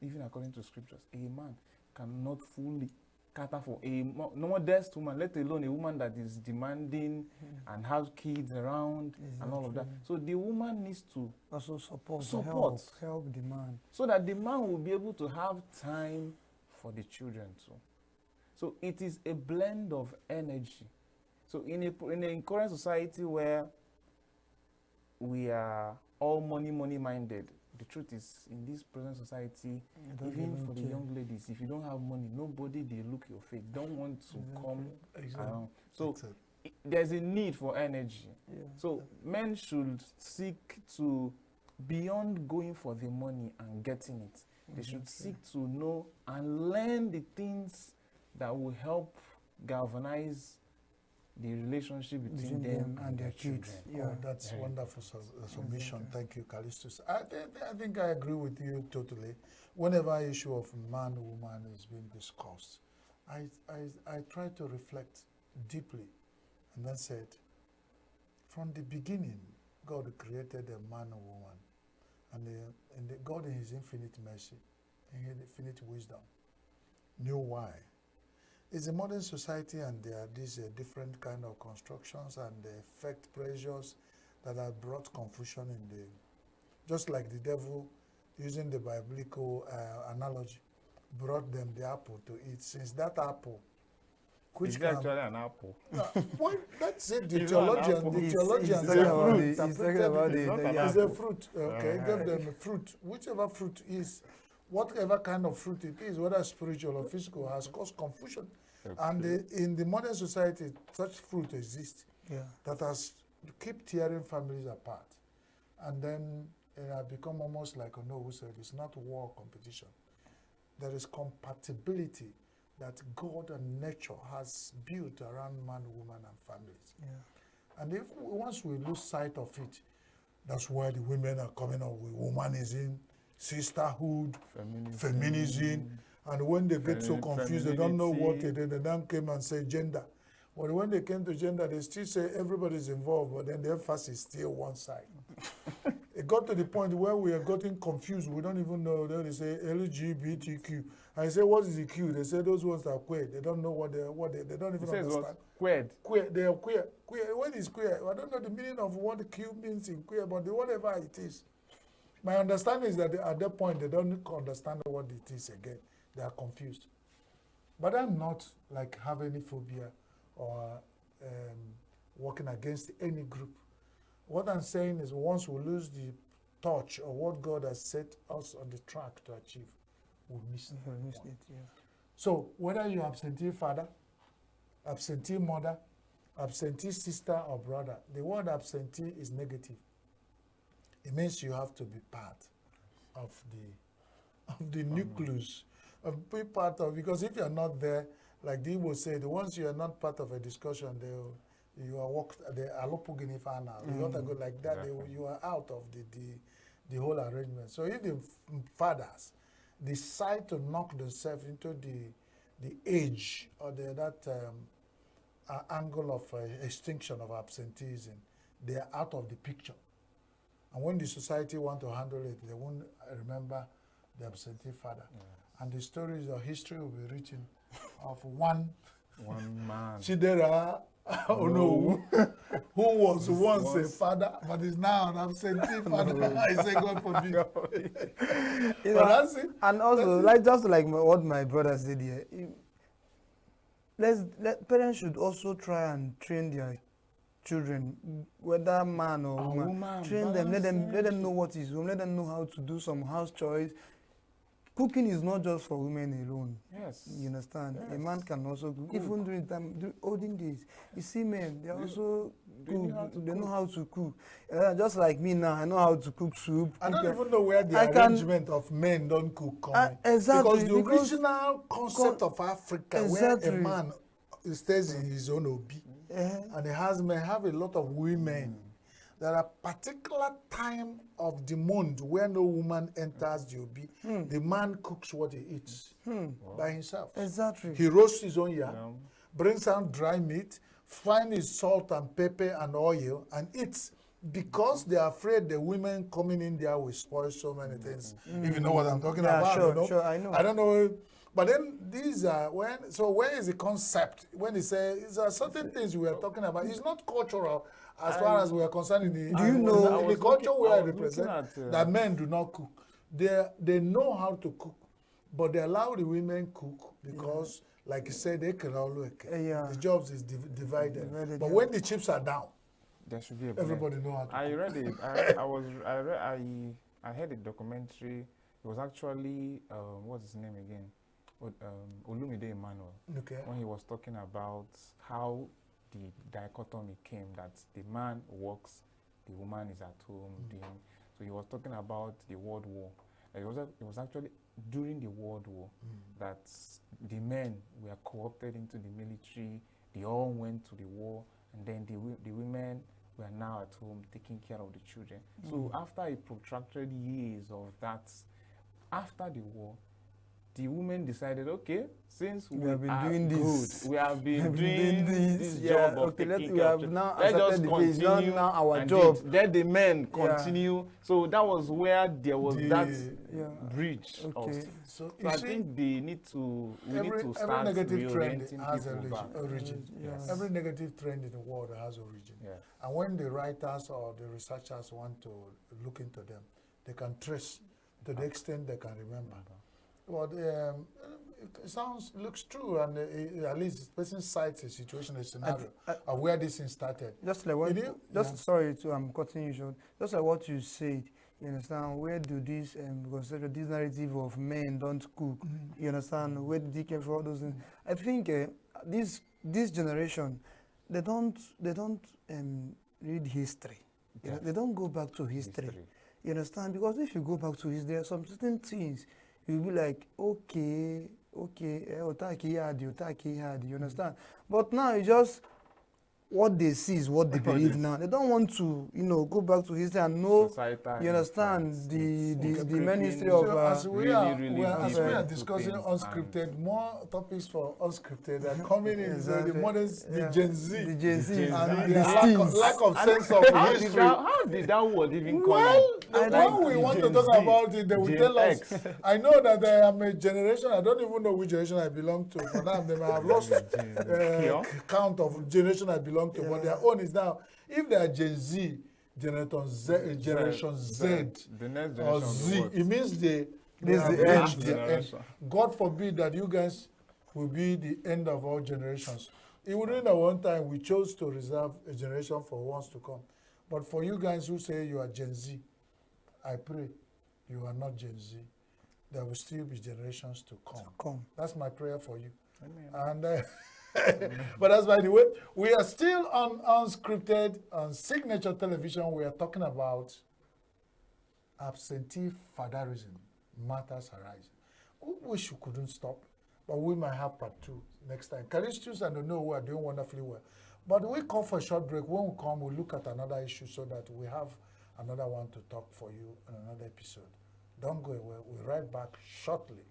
Even according to scriptures, a man cannot fully cater for a modest woman, let alone a woman that is demanding and has kids around and all of that. So the woman needs to also support help the man, so that the man will be able to have time for the children too. So it is a blend of energy. So in a current society where we are all money minded. The truth is, in this present society, even for the young ladies, if you don't have money, nobody they look your face, don't want to come around. So there's a need for energy. So men should seek to, beyond going for the money and getting it, they should seek to know and learn the things that will help galvanize the relationship between them and their children. Yeah, that's wonderful submission. Thank you, Callistus. I think I agree with you totally. Whenever issue of man-woman is being discussed, I try to reflect deeply and then said, from the beginning, God created a man and woman, and God in his infinite mercy, in his infinite wisdom, knew why. It's a modern society, and there are these different kind of constructions and the effect pressures that have brought confusion in the, just like the devil, using the biblical analogy, brought them the apple to eat. Since that apple, which is actually an apple? Well, that's it. The It's not an theologians it's a fruit. Okay, give them a fruit. Whichever fruit is, whatever kind of fruit it is, whether spiritual or physical, has caused confusion. Okay. And in the modern society, such fruit exists that has keep tearing families apart. And then it has become almost like Onowu said, it's not war competition. There is compatibility that God and nature has built around man, woman, and families. Yeah. And if once we lose sight of it, that's why the women are coming up with womanism, sisterhood, feminism, and when they get so confused, they don't know what it is, they then came and say gender. But when they came to gender, they still say everybody's involved, but then the emphasis is still one side. It got to the point where we are getting confused. We don't even know. They say LGBTQ. I say, what is the Q? They say those ones are queer. They don't know what they don't even understand. Queer. Queer. They are queer. Queer. What is queer? I don't know the meaning of what the Q means in queer, but whatever it is. My understanding is that at that point they don't understand what it is again. They are confused. But I'm not like have any phobia or working against any group. What I'm saying is once we lose the touch of what God has set us on the track to achieve, we'll miss it. Yeah. So whether you're absentee father, absentee mother, absentee sister or brother, the word absentee is negative. It means you have to be part of the nucleus, be part of, because if you're not there, like the Igbo said, once you are not part of a discussion, you are walked. They are you got to go like that. You are out of the whole arrangement. So if the fathers decide to knock themselves into the age or that angle of extinction of absenteeism, they are out of the picture. And when the society want to handle it, they won't remember the absentee father. Yes. And the stories of history will be written of one man. Chidera Onowu, who was once a father, but is now an absentee father. I say God forbid. But that's it. And also, like what my brother said here, parents should also try and train their children, whether man or woman, train them, let them know what is home, let them know how to do some house chores. Cooking is not just for women alone. Yes. You understand? Yes. A man can also cook. Even during olden days, you see men, they also cook. They know how to cook. Just like me now, I know how to cook soup. I don't even know where the arrangement of men don't cook come. Exactly. Because the original concept of Africa, where a man stays in his own obi, and may have a lot of women. There are particular time of the month where no woman enters the obi. The man cooks what he eats by himself. Exactly. He roasts his own yam, brings out dry meat, finds his salt and pepper and oil, and eats. Because they are afraid the women coming in there will spoil so many things. If you know what I'm talking about, sure, you know? Sure, I know. I don't know. But then these are where is the concept? When they say there are certain things we are talking about, it's not cultural as far as we are concerned. Do you know the culture where I represent that men do not cook? They know how to cook, but they allow the women cook because, like you said, they can always the jobs is divided. But when the chips are down, There should be a blend. Everybody know how to I cook. read it. I heard a documentary. It was actually what's his name again? Olumide Emmanuel. Okay. When he was talking about how the dichotomy came, that the man works, the woman is at home doing. So he was talking about the World War. It was actually during the World War that the men were co-opted into the military. They all went to the war, and then the women were now at home taking care of the children. So after a protracted years of that, after the war, the women decided, okay, since we have been are doing good, this. we have been We've doing been this yeah, job of okay, taking we care have of now let's just accepted the phase, continue now our and job. let the men Yeah. continue. So that was where there was that Yeah. bridge. Okay. So So you I see, think we need to every start negative trend reorienting has a people back. origin. Yes. Every negative trend in the world has origin. Yes. And when the writers or the researchers want to look into them, they can trace to the extent they can remember. But it looks true, and at least the person cites a situation, a scenario of where this thing started. Just like what, Yeah. sorry to cutting you short. Just like what you said, you understand? Where do this this narrative of men don't cook? You understand? Where did it came from? All those things. I think this generation, they don't read history. You know, they don't go back to history. You understand? Because if you go back to history, there are some certain things you'll be like, okay, Otaki had, you understand? But now you just, what they see is what they believe now. They don't want to, go back to history and know, Societal you understand, influence. the main history So of... as we really are deep we are into discussing things unscripted, more topics for unscripted are coming in. Exactly. The moderns, Yeah. the Gen Z, The Gen Z. and The their teens. lack of sense of history. How did that word even come Well, in? when we want to talk about it, they will Gen tell us. X. I know that I am a generation. I don't even know which generation I belong to. For now, they may have lost count of generation I belong to. But their own is now. If they are Gen Z, Generation Z, The next or generation Z, of it means they This have is the reached end. their end. Generation. God forbid that you guys will be the end of all generations. It wouldn't at one time we chose to reserve a generation for ones to come. But for you guys who say you are Gen Z, I pray you are not Gen Z. There will still be generations to come. That's my prayer for you. Amen. And but that's by the way, we are still on unscripted on Signature Television. We are talking about absentee fatherism, matters arising. We wish we couldn't stop, but we might have part 2 next time. Callistus and Ono are doing wonderfully well. But we call for a short break. When we come, we'll look at another issue so that we have another one to talk for you in another episode. Don't go away. We'll be right back shortly.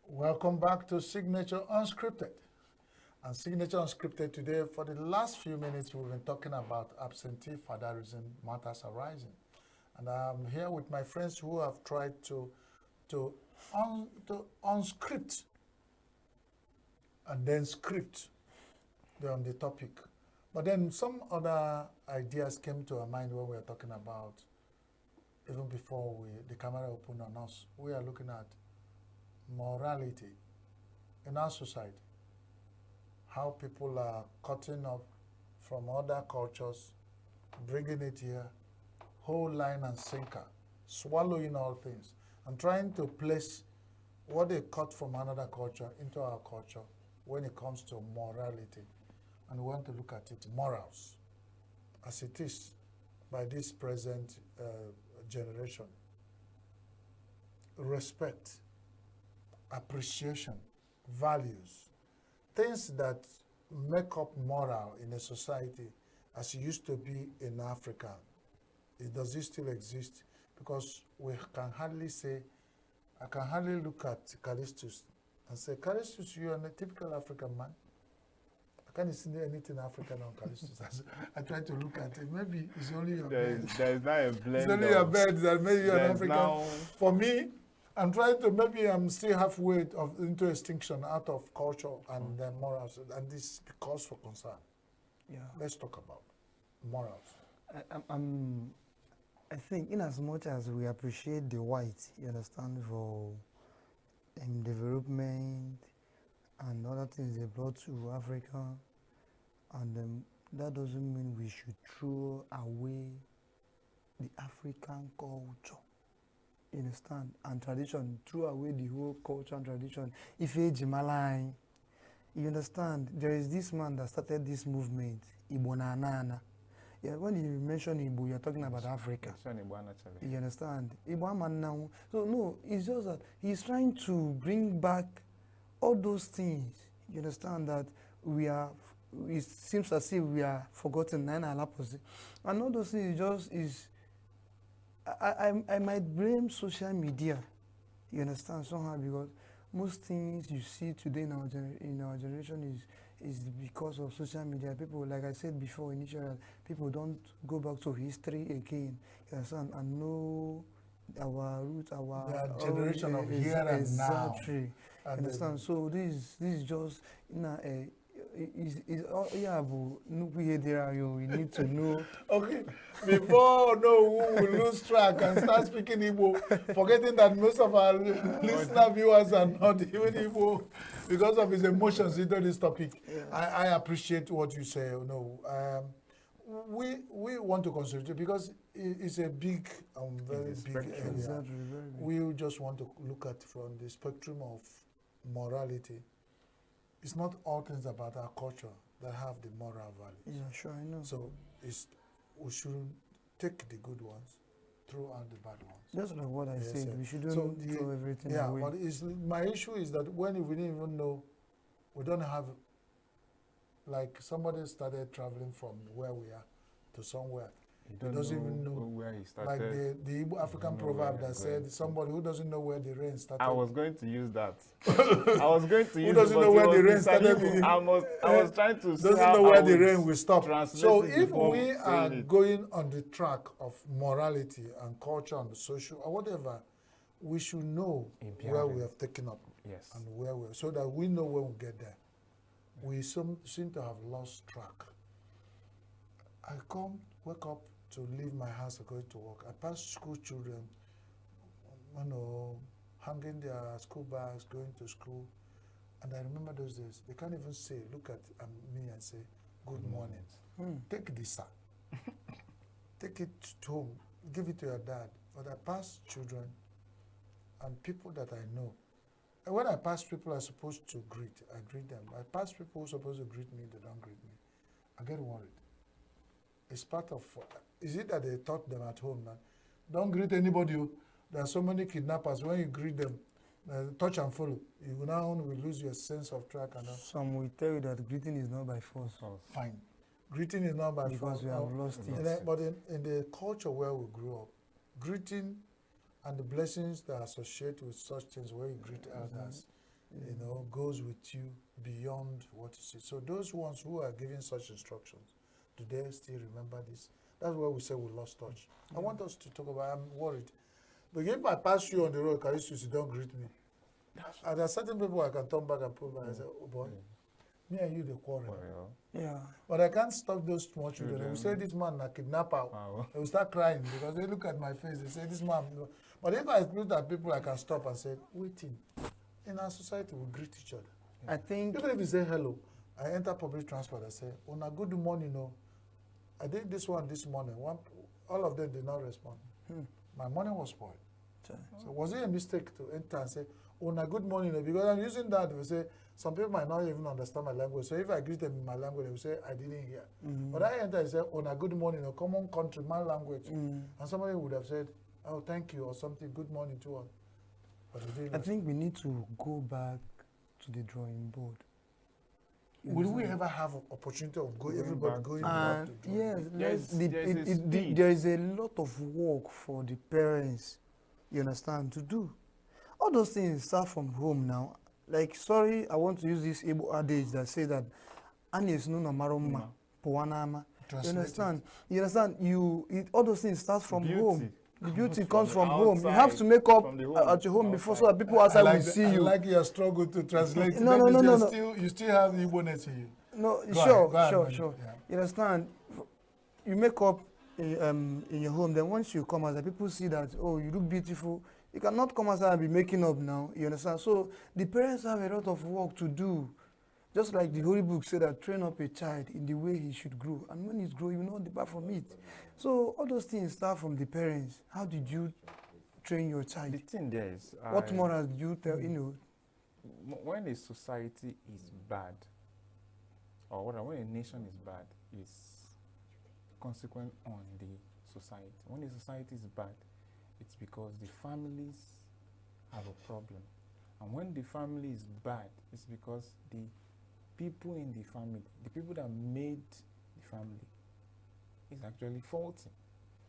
Welcome back to Signature Unscripted. And Signature Unscripted today, for the last few minutes, we've been talking about absentee fatherism, matters arising. And I'm here with my friends who have tried to unscript and then script on the topic. But then some other ideas came to our mind when we were talking about, even before the camera opened on us, we are looking at morality in our society, how people are cutting up from other cultures, bringing it here, whole line and sinker, swallowing all things, and trying to place what they cut from another culture into our culture when it comes to morality. And we want to look at it, morals, as it is, by this present generation. Respect, appreciation, values, things that make up moral in a society as it used to be in Africa. Does it still exist? Because we can hardly say, I can hardly look at Callistus and say, Callistus, you are a typical African man. I can't see anything African on Callistus. I try to look at it. Maybe it's only your bed. There is now a blend. It's only your bed that maybe you're an African. Now, for me, I'm trying to, maybe I'm still halfway into extinction out of culture and morals, and this is cause for concern. Yeah. Let's talk about morals. I think in as much as we appreciate the white, you understand, for development and other things they brought to Africa, and that doesn't mean we should throw away the African culture. You understand? And tradition, throw away the whole culture and tradition. If you understand, there is this man that started this movement, Igbo Nanana. Yeah, when you mention Igbo, you're talking about Africa. You understand? Igbo man now. So no, it's just that he's trying to bring back all those things. You understand that we are, it seems as if we are forgotten. And all those things just is, I might blame social media, you understand, somehow, because most things you see today in our generation is because of social media. People, like I said before initially, people don't go back to history again, you understand, and know our roots, our generation of here and now. You understand? So this is just yeah, but you need to know. Okay, before no, we will lose track and start speaking Igbo, forgetting that most of our listener viewers are not even Igbo because of his emotions into this topic. Yeah. I appreciate what you say. You know, we want to concentrate because it's a big, very big area. Exactly, very big. We just want to look at from the spectrum of morality. It's not all things about our culture that have the moral values. Yeah, sure, I know. So we shouldn't take the good ones, throw out the bad ones. That's like what I said. We shouldn't throw everything away. Yeah, but my issue is that when we didn't even know, we don't have, like somebody started traveling from where we are to somewhere. He doesn't even know where he started. Like the Igbo African proverb that said, somebody who doesn't know where the rain started. I was going to use that. I was going to use. Who doesn't know where the rain started? I was trying to. Doesn't know where the rain will stop. So if we are it. going on the track of morality and culture and social or whatever, we should know where we have taken up. Yes. And where we are, so that we know when we get there. We seem to have lost track. I wake up to leave my house and go to work. I pass school children, you know, hanging their school bags, going to school. And I remember those days, they can't even say, look at me and say, good morning. Take this, sir. Take it home, give it to your dad. But I pass children and people that I know. And when I pass people I'm supposed to greet, I greet them. I pass people who are supposed to greet me, they don't greet me. I get worried. It's part of, is it that they taught them at home that don't greet anybody? There are so many kidnappers. When you greet them, touch and follow. You now will lose your sense of track. And some will tell you that greeting is not by force. Fine. Greeting is not by force. Because we have lost it. But in the culture where we grew up, greeting and the blessings that are associated with such things where you greet elders, you know, goes with you beyond what you see. So those ones who are giving such instructions, do they still remember this? That's why we say we lost touch. I want us to talk about, I'm worried. But if I pass you on the road, Callistus, you don't greet me. And there are certain people I can turn back and prove and I say, oh boy, me and you, they quarrel. Yeah. But I can't stop those small children. They will say, this man a kidnapper. They will start crying because they look at my face. They say, this man. But if I look at people, I can stop and say, waiting. In our society, we greet each other. I think. Even if you say hello, I enter public transport, I say, on a good morning, no. I did this one this morning. All of them did not respond. My morning was spoiled. So was it a mistake to enter and say, "Oh, na good morning"? Because I'm using that to say some people might not even understand my language. So if I greet them in my language, they will say, "I didn't hear." But I enter and say, "Oh, na good morning," a common countryman language, and somebody would have said, "Oh, thank you," or something, "Good morning" to all. But they didn't. I think we need to go back to the drawing board. Will we ever have an opportunity of everybody going back to drawing yes, board? there is a lot of work for the parents, you understand, to do. All those things start from home now. Like, sorry, I want to use this Igbo adage that says that Anis no maroma puanama. You understand? You understand? All those things start from home. The beauty comes from home. You have to make up at your home before, so that people outside will see you. I like your struggle to translate. No. You still have Igbo-ness in you. No, Go ahead. Sure. Yeah. You understand? You make up in your home. Then once you come outside, people see that, oh, you look beautiful. You cannot come outside and be making up now. You understand? So the parents have a lot of work to do. Just like the Holy Book said that train up a child in the way he should grow. And when he's growing, he will not depart from it. So all those things start from the parents. How did you train your child? The thing there is... What morals do you tell, you know? When a society is bad, or when a nation is bad, it's consequent on the society. When the society is bad, it's because the families have a problem. And when the family is bad, it's because the people in the family, the people that made the family, is actually faulty.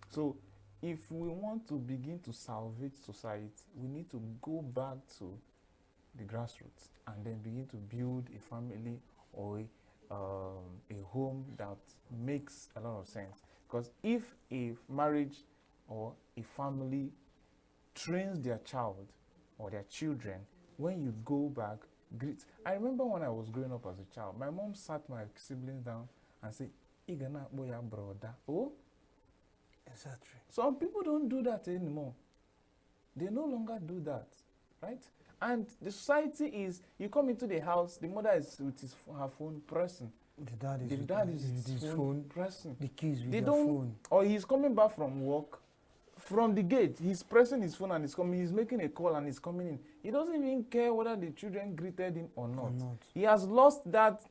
So if we want to begin to salvage society, we need to go back to the grassroots and then begin to build a family or a home that makes a lot of sense. Because if a marriage or a family trains their child or their children, when you go back, greet. I remember when I was growing up as a child, my mom sat my siblings down and said, "Igana boya brother." Oh, Exactly. some people don't do that anymore. They no longer do that, right? And the society is, you come into the house, the mother is with her phone pressing. The dad is with his his phone pressing. the keys with They their don't, phone. or he's coming back from work. From the gate, he's pressing his phone and he's coming. He's making a call and he's coming in. He doesn't even care whether the children greeted him or not. He has lost that.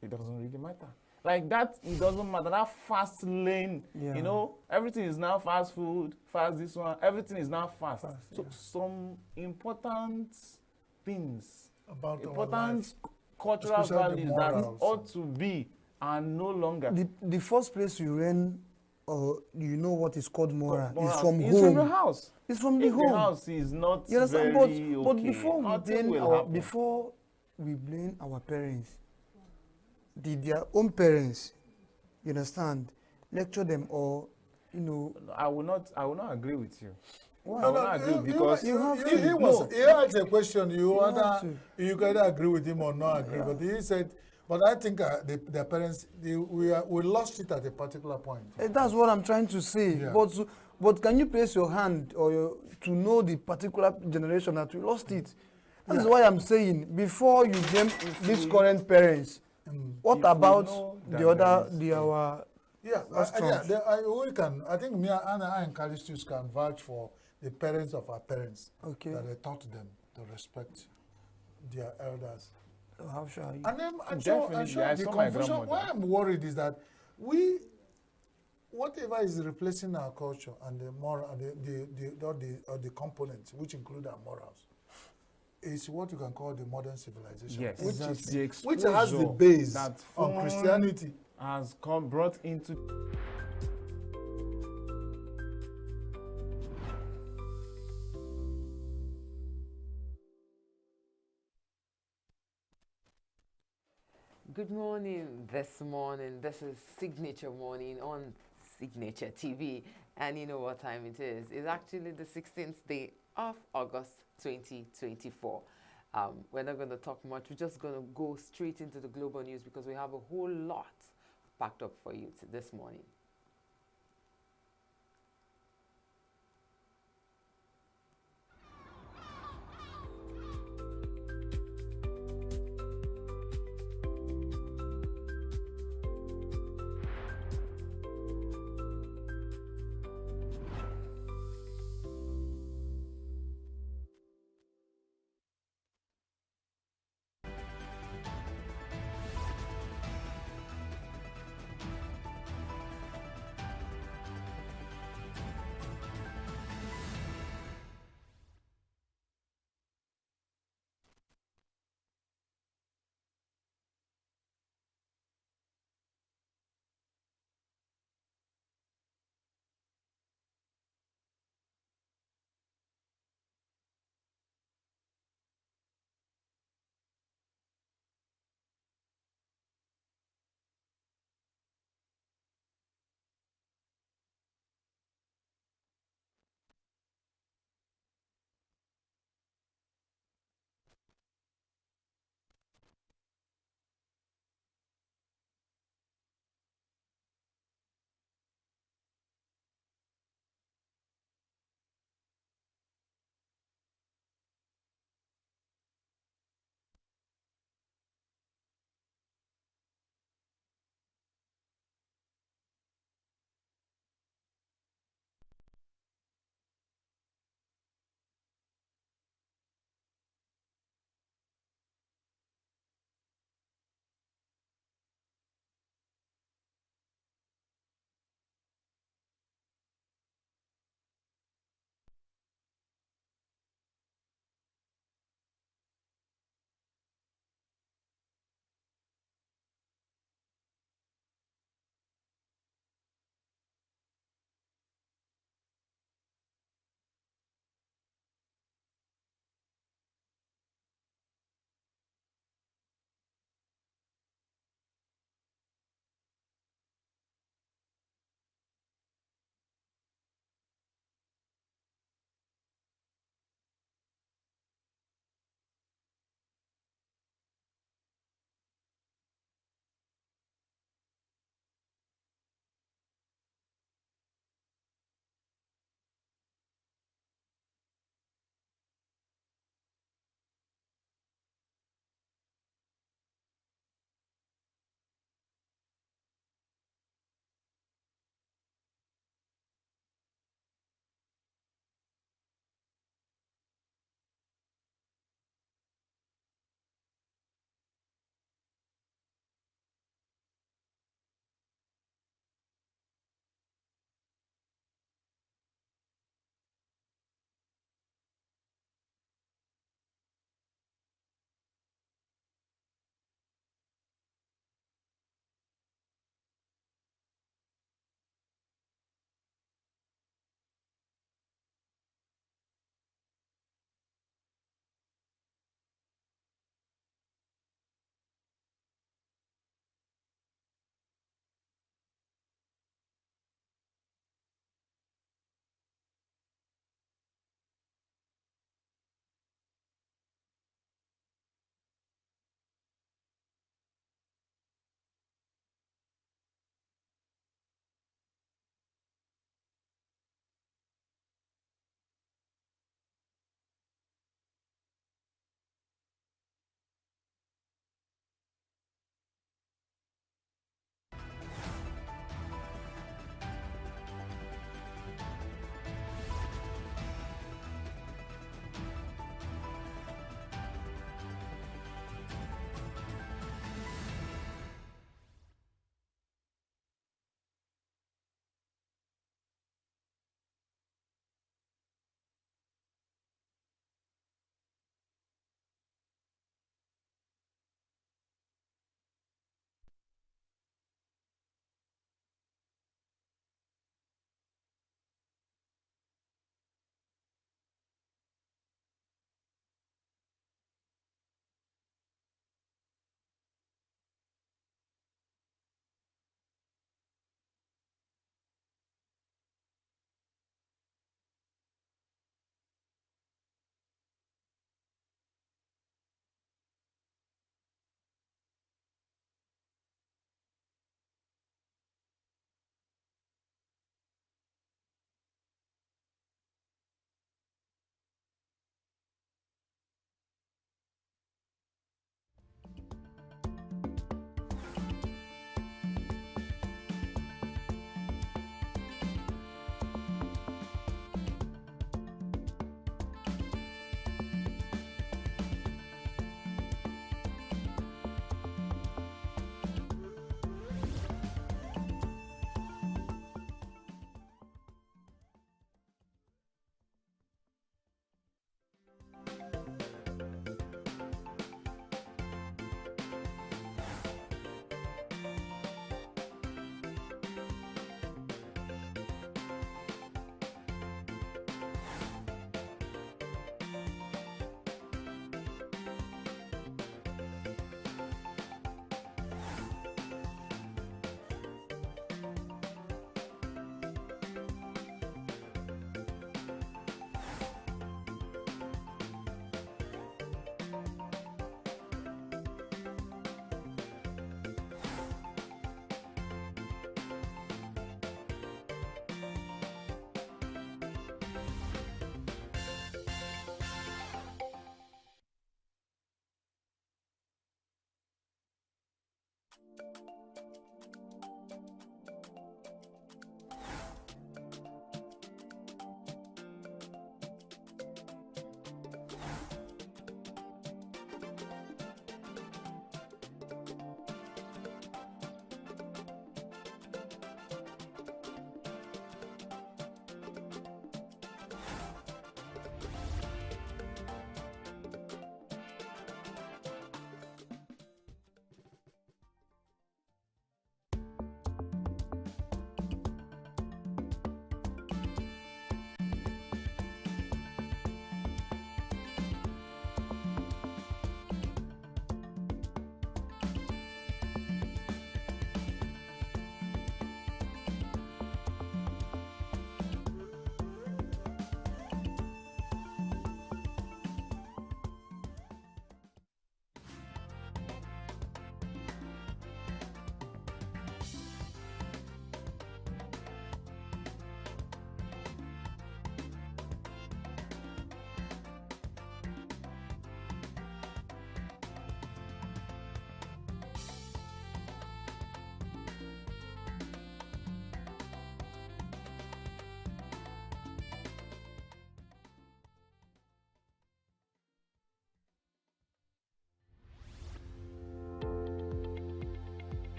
It doesn't really matter. Like that, it doesn't matter. That fast lane, you know, everything is now fast food, fast this one. Everything is now fast. So some important things, About important cultural values that ought to be are no longer. The first place you learn, you know what is called moral, is from it's home. From the house. It's from the if home. The house is not you understand? very But okay. before we blame our parents, their own parents, you understand, lecture them or, you know. I will not agree with you. Why? I will not agree because he asked a question. You can either agree with him or not agree. But he said, but I think their parents, we lost it at a particular point. That's what I'm trying to say. Yeah. But can you place your hand or to know the particular generation that we lost it? That's why I'm saying, before you blame these current parents, what about our I think me and I and Callistus can vouch for the parents of our parents. Okay. That they taught them to respect their elders. So how shall you? And then Definitely, the confusion, why I'm worried is that whatever is replacing our culture and the moral the components which include our morals is what you can call the modern civilization. Yes, which has the base that on Christianity. Has brought into. Good morning this morning. This is Signature Morning on Signature TV. And you know what time it is. It's actually the 16th day of August 2024. We're not going to talk much. We're just going to go straight into the global news because we have a whole lot packed up for you this morning.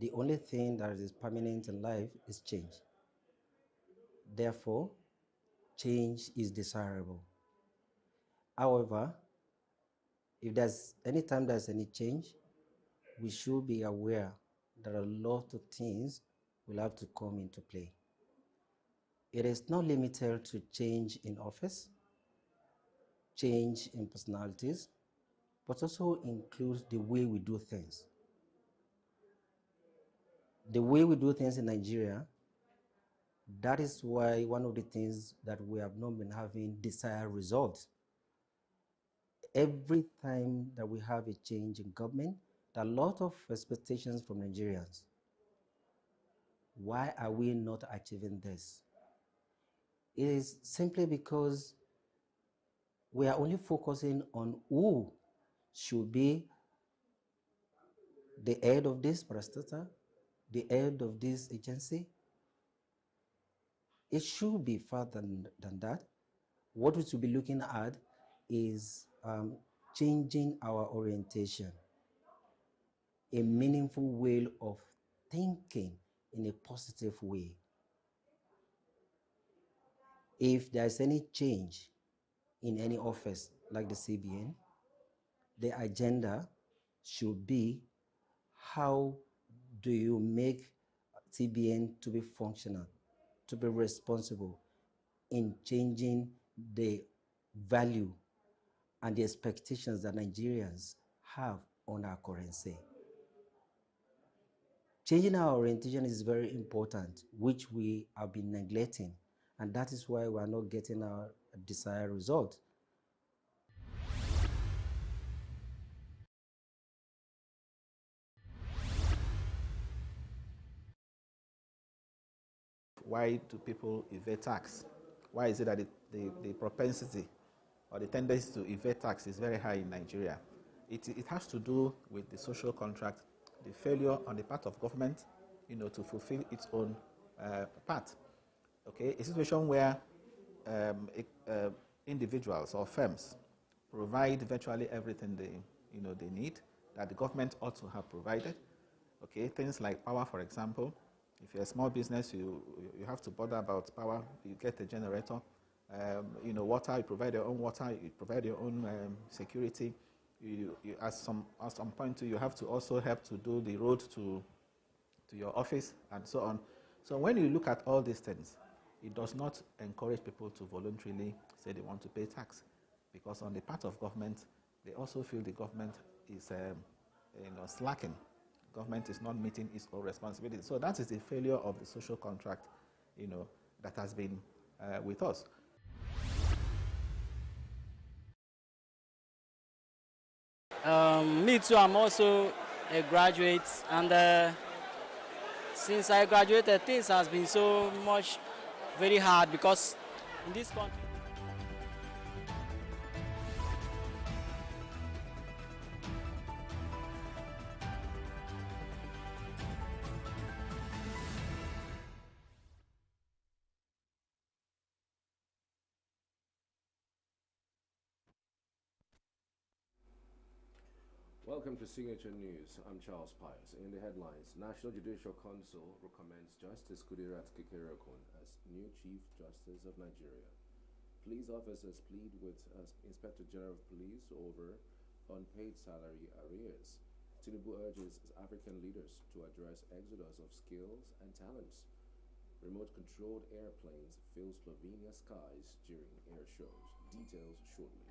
The only thing that is permanent in life is change. Therefore, change is desirable. However, if there's any time there's any change, we should be aware that a lot of things will have to come into play. It is not limited to change in office, change in personalities, but also includes the way we do things. The way we do things in Nigeria, that is why one of the things that we have not been having desired results. Every time that we have a change in government, there are a lot of expectations from Nigerians. Why are we not achieving this? It is simply because we are only focusing on who should be the head of this parastatal, the head of this agency. It should be further than that. What we should be looking at is changing our orientation, a meaningful way of thinking in a positive way. If there's any change in any office like the CBN, the agenda should be how do you make CBN to be functional, to be responsible in changing the value and the expectations that Nigerians have on our currency. Changing our orientation is very important, which we have been neglecting, and that is why we are not getting our desired result. Why do people evade tax? Why is it that the propensity or the tendency to evade tax is very high in Nigeria? It has to do with the social contract, the failure on the part of government, to fulfill its own part. Okay, a situation where individuals or firms provide virtually everything they need that the government ought to have provided. Okay, things like power, for example. If you're a small business, you have to bother about power. You get a generator. Water. You provide your own water. You provide your own security. You at some point you have to also help to do the road to your office and so on. So when you look at all these things, it does not encourage people to voluntarily say they want to pay tax, because on the part of government, they also feel the government is slacking. Government is not meeting its own responsibility. So that is the failure of the social contract, that has been with us. Me too, I'm also a graduate, and since I graduated, things has been so much very hard, because in this country, Welcome to Signature News. I'm Charles Pius. In the headlines, National Judicial Council recommends Justice Kudirat Kekereekun as new Chief Justice of Nigeria. Police officers plead with Inspector General of Police over unpaid salary arrears. Tinubu urges African leaders to address exodus of skills and talents. Remote-controlled airplanes fill Slovenia skies during air shows. Details shortly.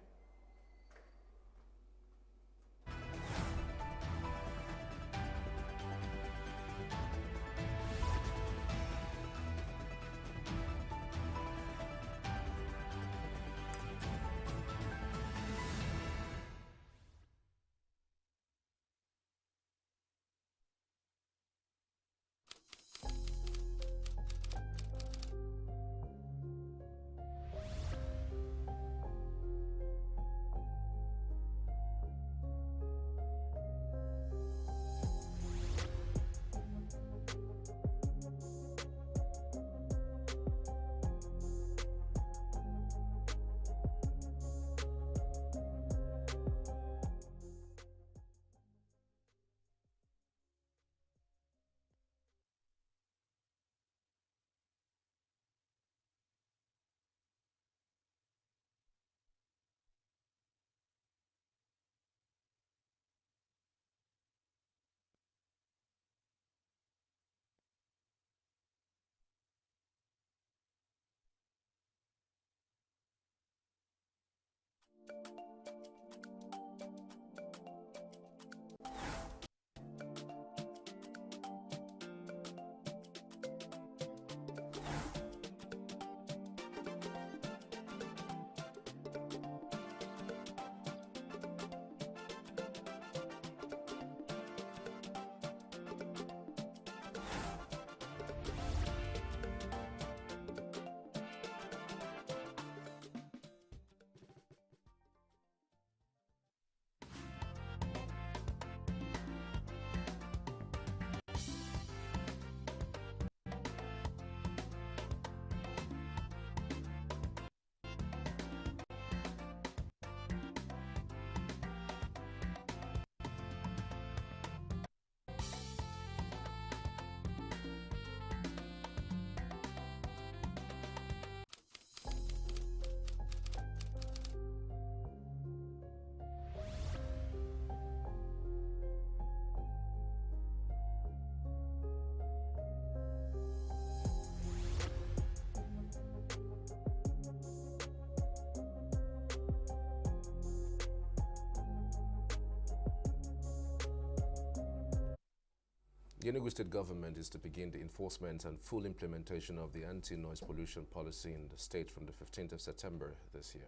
The ENUGU state government is to begin the enforcement and full implementation of the anti-noise pollution policy in the state from the 15th of September this year.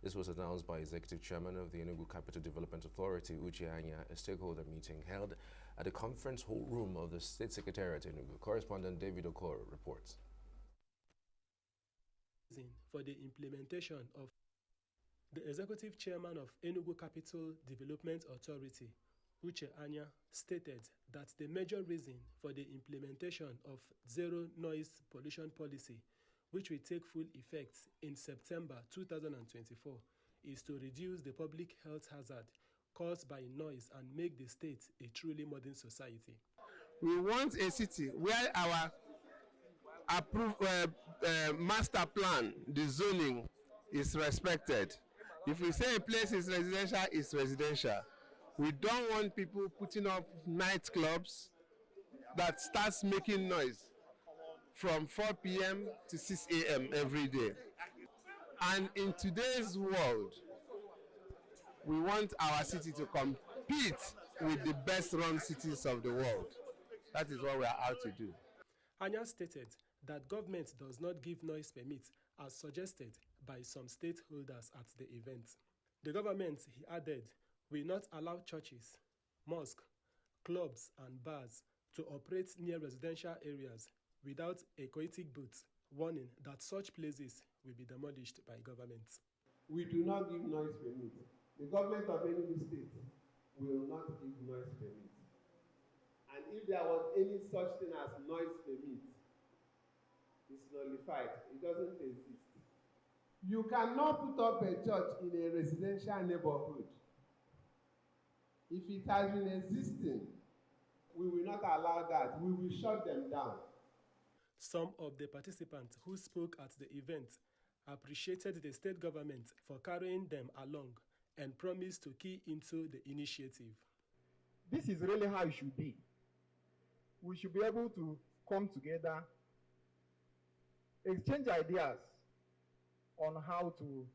This was announced by Executive Chairman of the ENUGU Capital Development Authority, Uche Anya, a stakeholder meeting held at the conference hall room of the State Secretariat ENUGU. Correspondent David Okoro reports. For the implementation of the Executive Chairman of ENUGU Capital Development Authority, Uche Anya, stated that the major reason for the implementation of zero noise pollution policy, which will take full effect in September 2024, is to reduce the public health hazard caused by noise and make the state a truly modern society. We want a city where our master plan, the zoning, is respected. If we say a place is residential, it's residential. We don't want people putting up nightclubs that starts making noise from 4 p.m. to 6 a.m. every day. And in today's world, we want our city to compete with the best run cities of the world. That is what we are out to do. Anya stated that government does not give noise permits as suggested by some stakeholders at the event. The government, he added, will not allow churches, mosques, clubs and bars to operate near residential areas without a coitic booth, warning that such places will be demolished by government. We do not give noise permits. The government of any state will not give noise permits. And if there was any such thing as noise permit, it's nullified. It doesn't exist. You cannot put up a church in a residential neighborhood. If it has been existing, we will not allow that. We will shut them down. Some of the participants who spoke at the event appreciated the state government for carrying them along and promised to key into the initiative. This is really how it should be. We should be able to come together, exchange ideas on how to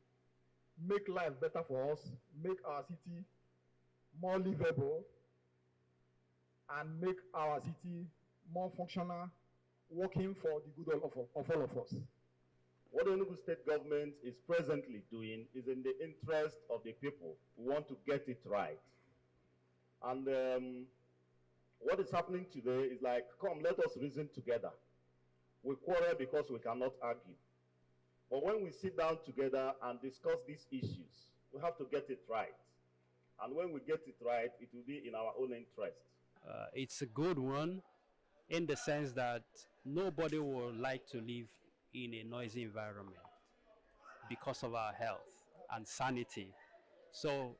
make life better for us, make our city more livable, and make our city more functional, working for the good of all of us. What the Enugu state government is presently doing is in the interest of the people. We want to get it right. And what is happening today is like, come, let us reason together. We quarrel because we cannot argue. But when we sit down together and discuss these issues, we have to get it right. And when we get it right, it will be in our own interest. It's a good one in the sense that nobody would like to live in a noisy environment because of our health and sanity. So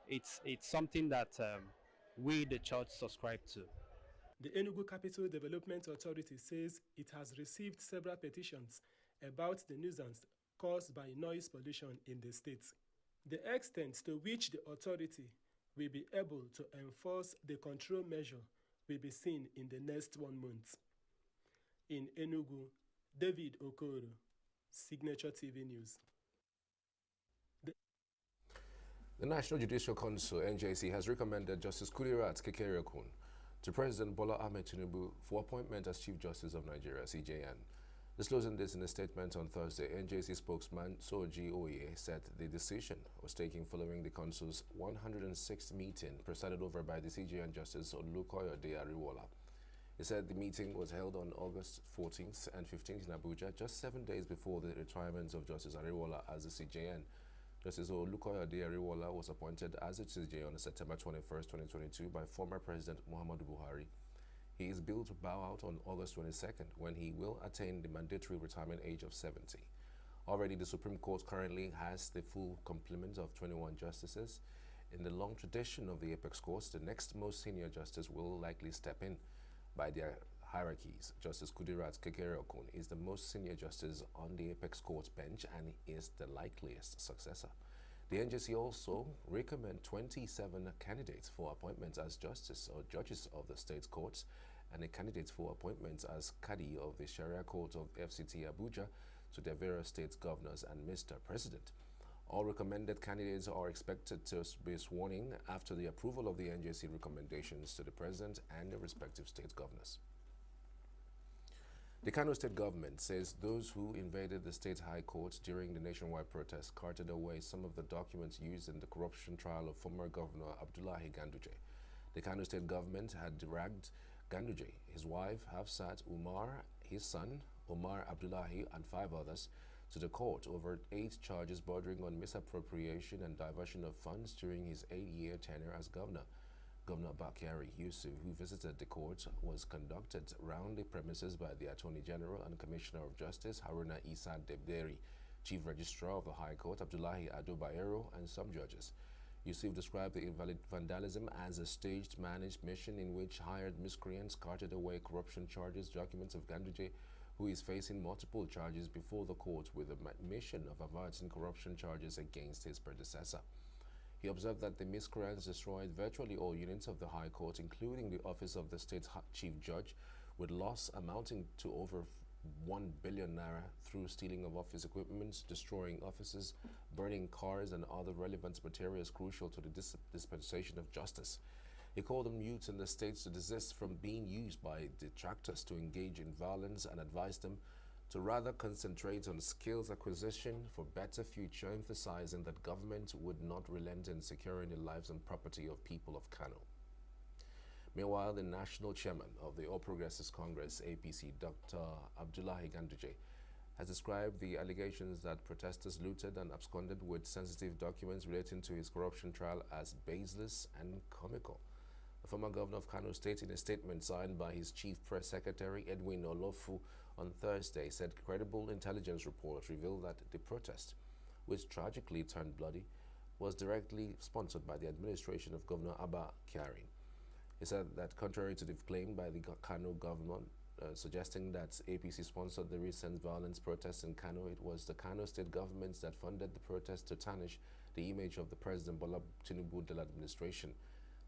it's something that we, the church, subscribe to. The ENUGU Capital Development Authority says it has received several petitions about the nuisance caused by noise pollution in the state. The extent to which the authority will be able to enforce the control measure will be seen in the next 1 month. In Enugu, David Okoro, Signature TV News. The National Judicial Council, NJC, has recommended Justice Kudirat Kekereekun to President Bola Ahmed Tinubu for appointment as Chief Justice of Nigeria, CJN. Disclosing this in a statement on Thursday, NJC spokesman Soji Oye said the decision was taken following the Council's 106th meeting presided over by the CJN Justice Olukoyode Ariwola. He said the meeting was held on August 14th and 15th in Abuja, just 7 days before the retirement of Justice Ariwola as the CJN. Justice Olukoyode Ariwola was appointed as the CJN on September 21st, 2022 by former President Muhammadu Buhari. He is billed to bow out on August 22nd when he will attain the mandatory retirement age of 70. Already, the Supreme Court currently has the full complement of 21 justices. In the long tradition of the apex courts, the next most senior justice will likely step in by their hierarchies. Justice Kudirat Kekereekun is the most senior justice on the apex court bench and is the likeliest successor. The NJC also recommend 27 candidates for appointments as justice or judges of the state courts and a candidate for appointments as Kadi of the Sharia Court of FCT Abuja to their various state governors and Mr. President. All recommended candidates are expected to be sworn in after the approval of the NJC recommendations to the President and the respective state governors. The Kano State government says those who invaded the state high court during the nationwide protest carted away some of the documents used in the corruption trial of former Governor Abdullahi Ganduje. The Kano State government had dragged Ganduje, his wife Hafsat Umar, his son Omar Abdullahi, and 5 others to the court over 8 charges bordering on misappropriation and diversion of funds during his 8-year tenure as governor. Governor Bakari Yusuf, who visited the court, was conducted round the premises by the Attorney General and Commissioner of Justice Haruna Isa Debderi, Chief Registrar of the High Court Abdullahi Ado Bayero, and some judges. Yusuf described the vandalism as a staged, managed mission in which hired miscreants carted away corruption charges, documents of Ganduje, who is facing multiple charges before the court with a mission of averting corruption charges against his predecessor. He observed that the miscreants destroyed virtually all units of the High Court, including the office of the state chief judge, with loss amounting to over 1 billion naira through stealing of office equipment, destroying offices, burning cars, and other relevant materials crucial to the dispensation of justice. He called on youths in the states to desist from being used by detractors to engage in violence and advised them to rather concentrate on skills acquisition for better future, emphasizing that government would not relent in securing the lives and property of people of Kano. Meanwhile, the national chairman of the All Progressives Congress, APC, Dr. Abdullahi Ganduje, has described the allegations that protesters looted and absconded with sensitive documents relating to his corruption trial as baseless and comical. The former governor of Kano State, in a statement signed by his chief press secretary, Edwin Olofu, on Thursday, said credible intelligence reports revealed that the protest, which tragically turned bloody, was directly sponsored by the administration of Governor Abba Kyari. He said that contrary to the claim by the Kano government suggesting that APC sponsored the recent violence protests in Kano, it was the Kano State government that funded the protest to tarnish the image of the President Bola Tinubu administration.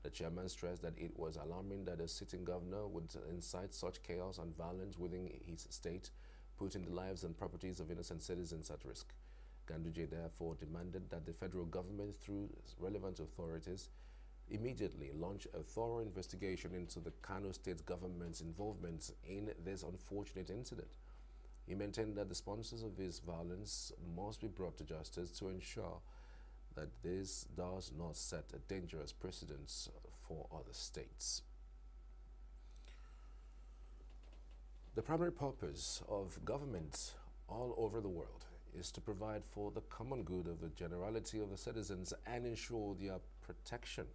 The chairman stressed that it was alarming that a sitting governor would incite such chaos and violence within his state, putting the lives and properties of innocent citizens at risk. Ganduje therefore demanded that the federal government, through relevant authorities, immediately launch a thorough investigation into the Kano State government's involvement in this unfortunate incident. He maintained that the sponsors of this violence must be brought to justice to ensure that this does not set a dangerous precedent for other states. The primary purpose of government all over the world is to provide for the common good of the generality of the citizens and ensure their protection.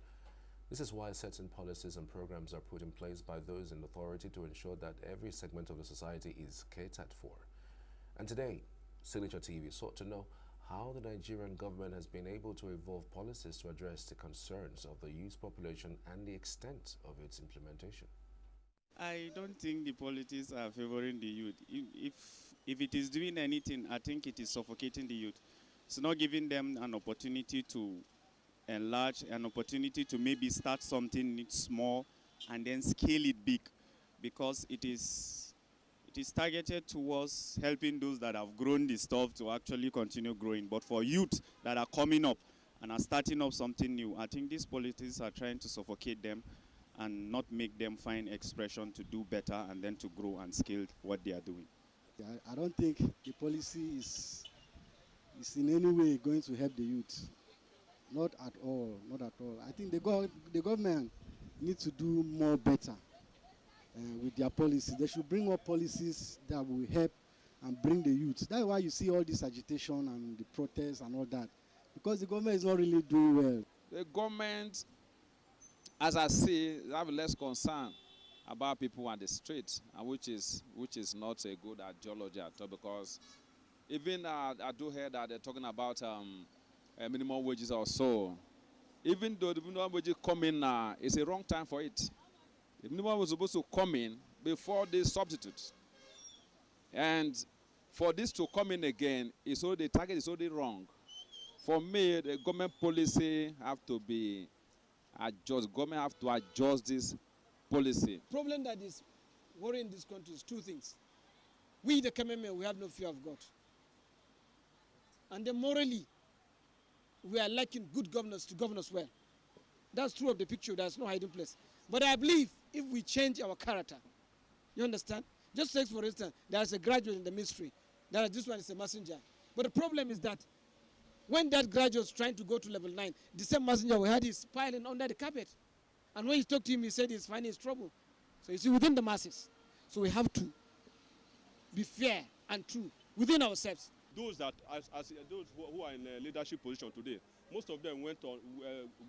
This is why certain policies and programs are put in place by those in authority to ensure that every segment of the society is catered for. And today, Signature TV sought to know how the Nigerian government has been able to evolve policies to address the concerns of the youth population and the extent of its implementation. I don't think the politics are favoring the youth. If it is doing anything, I think it is suffocating the youth. It's not giving them an opportunity to enlarge, an opportunity to maybe start something small and then scale it big, because it is targeted towards helping those that have grown the stuff to actually continue growing. But for youth that are coming up and are starting up something new, I think these politics are trying to suffocate them and not make them find expression to do better and then to grow and scale what they are doing. I don't think the policy is in any way going to help the youth. Not at all, not at all. I think the government needs to do more better with their policies. They should bring more policies that will help and bring the youth. That's why you see all this agitation and the protests and all that, because the government is not really doing well. The government, as I say, have less concern about people on the street, and which is not a good ideology at all, because even I do hear that they're talking about minimum wages or so. Even though the minimum wages come in now, it's a wrong time for it. The minimum was supposed to come in before the substitute. And for this to come in again, the target is already wrong. For me, the government policy have to be adjusted. Government have to adjust this policy. The problem that is worrying this country is two things. We, the Kememen, we have no fear of God. And then morally, we are lacking good governors to govern us well. That's true of the picture. There's no hiding place. But I believe if we change our character, you understand? Just take, for instance, there's a graduate in the ministry. This one is a messenger. But the problem is that when that graduate is trying to go to level 9, the same messenger we had is piling under the carpet. And when you talk to him, he said he's finding his trouble. So you see, within the masses. So we have to be fair and true within ourselves. Those that, those who are in leadership position today, most of them went on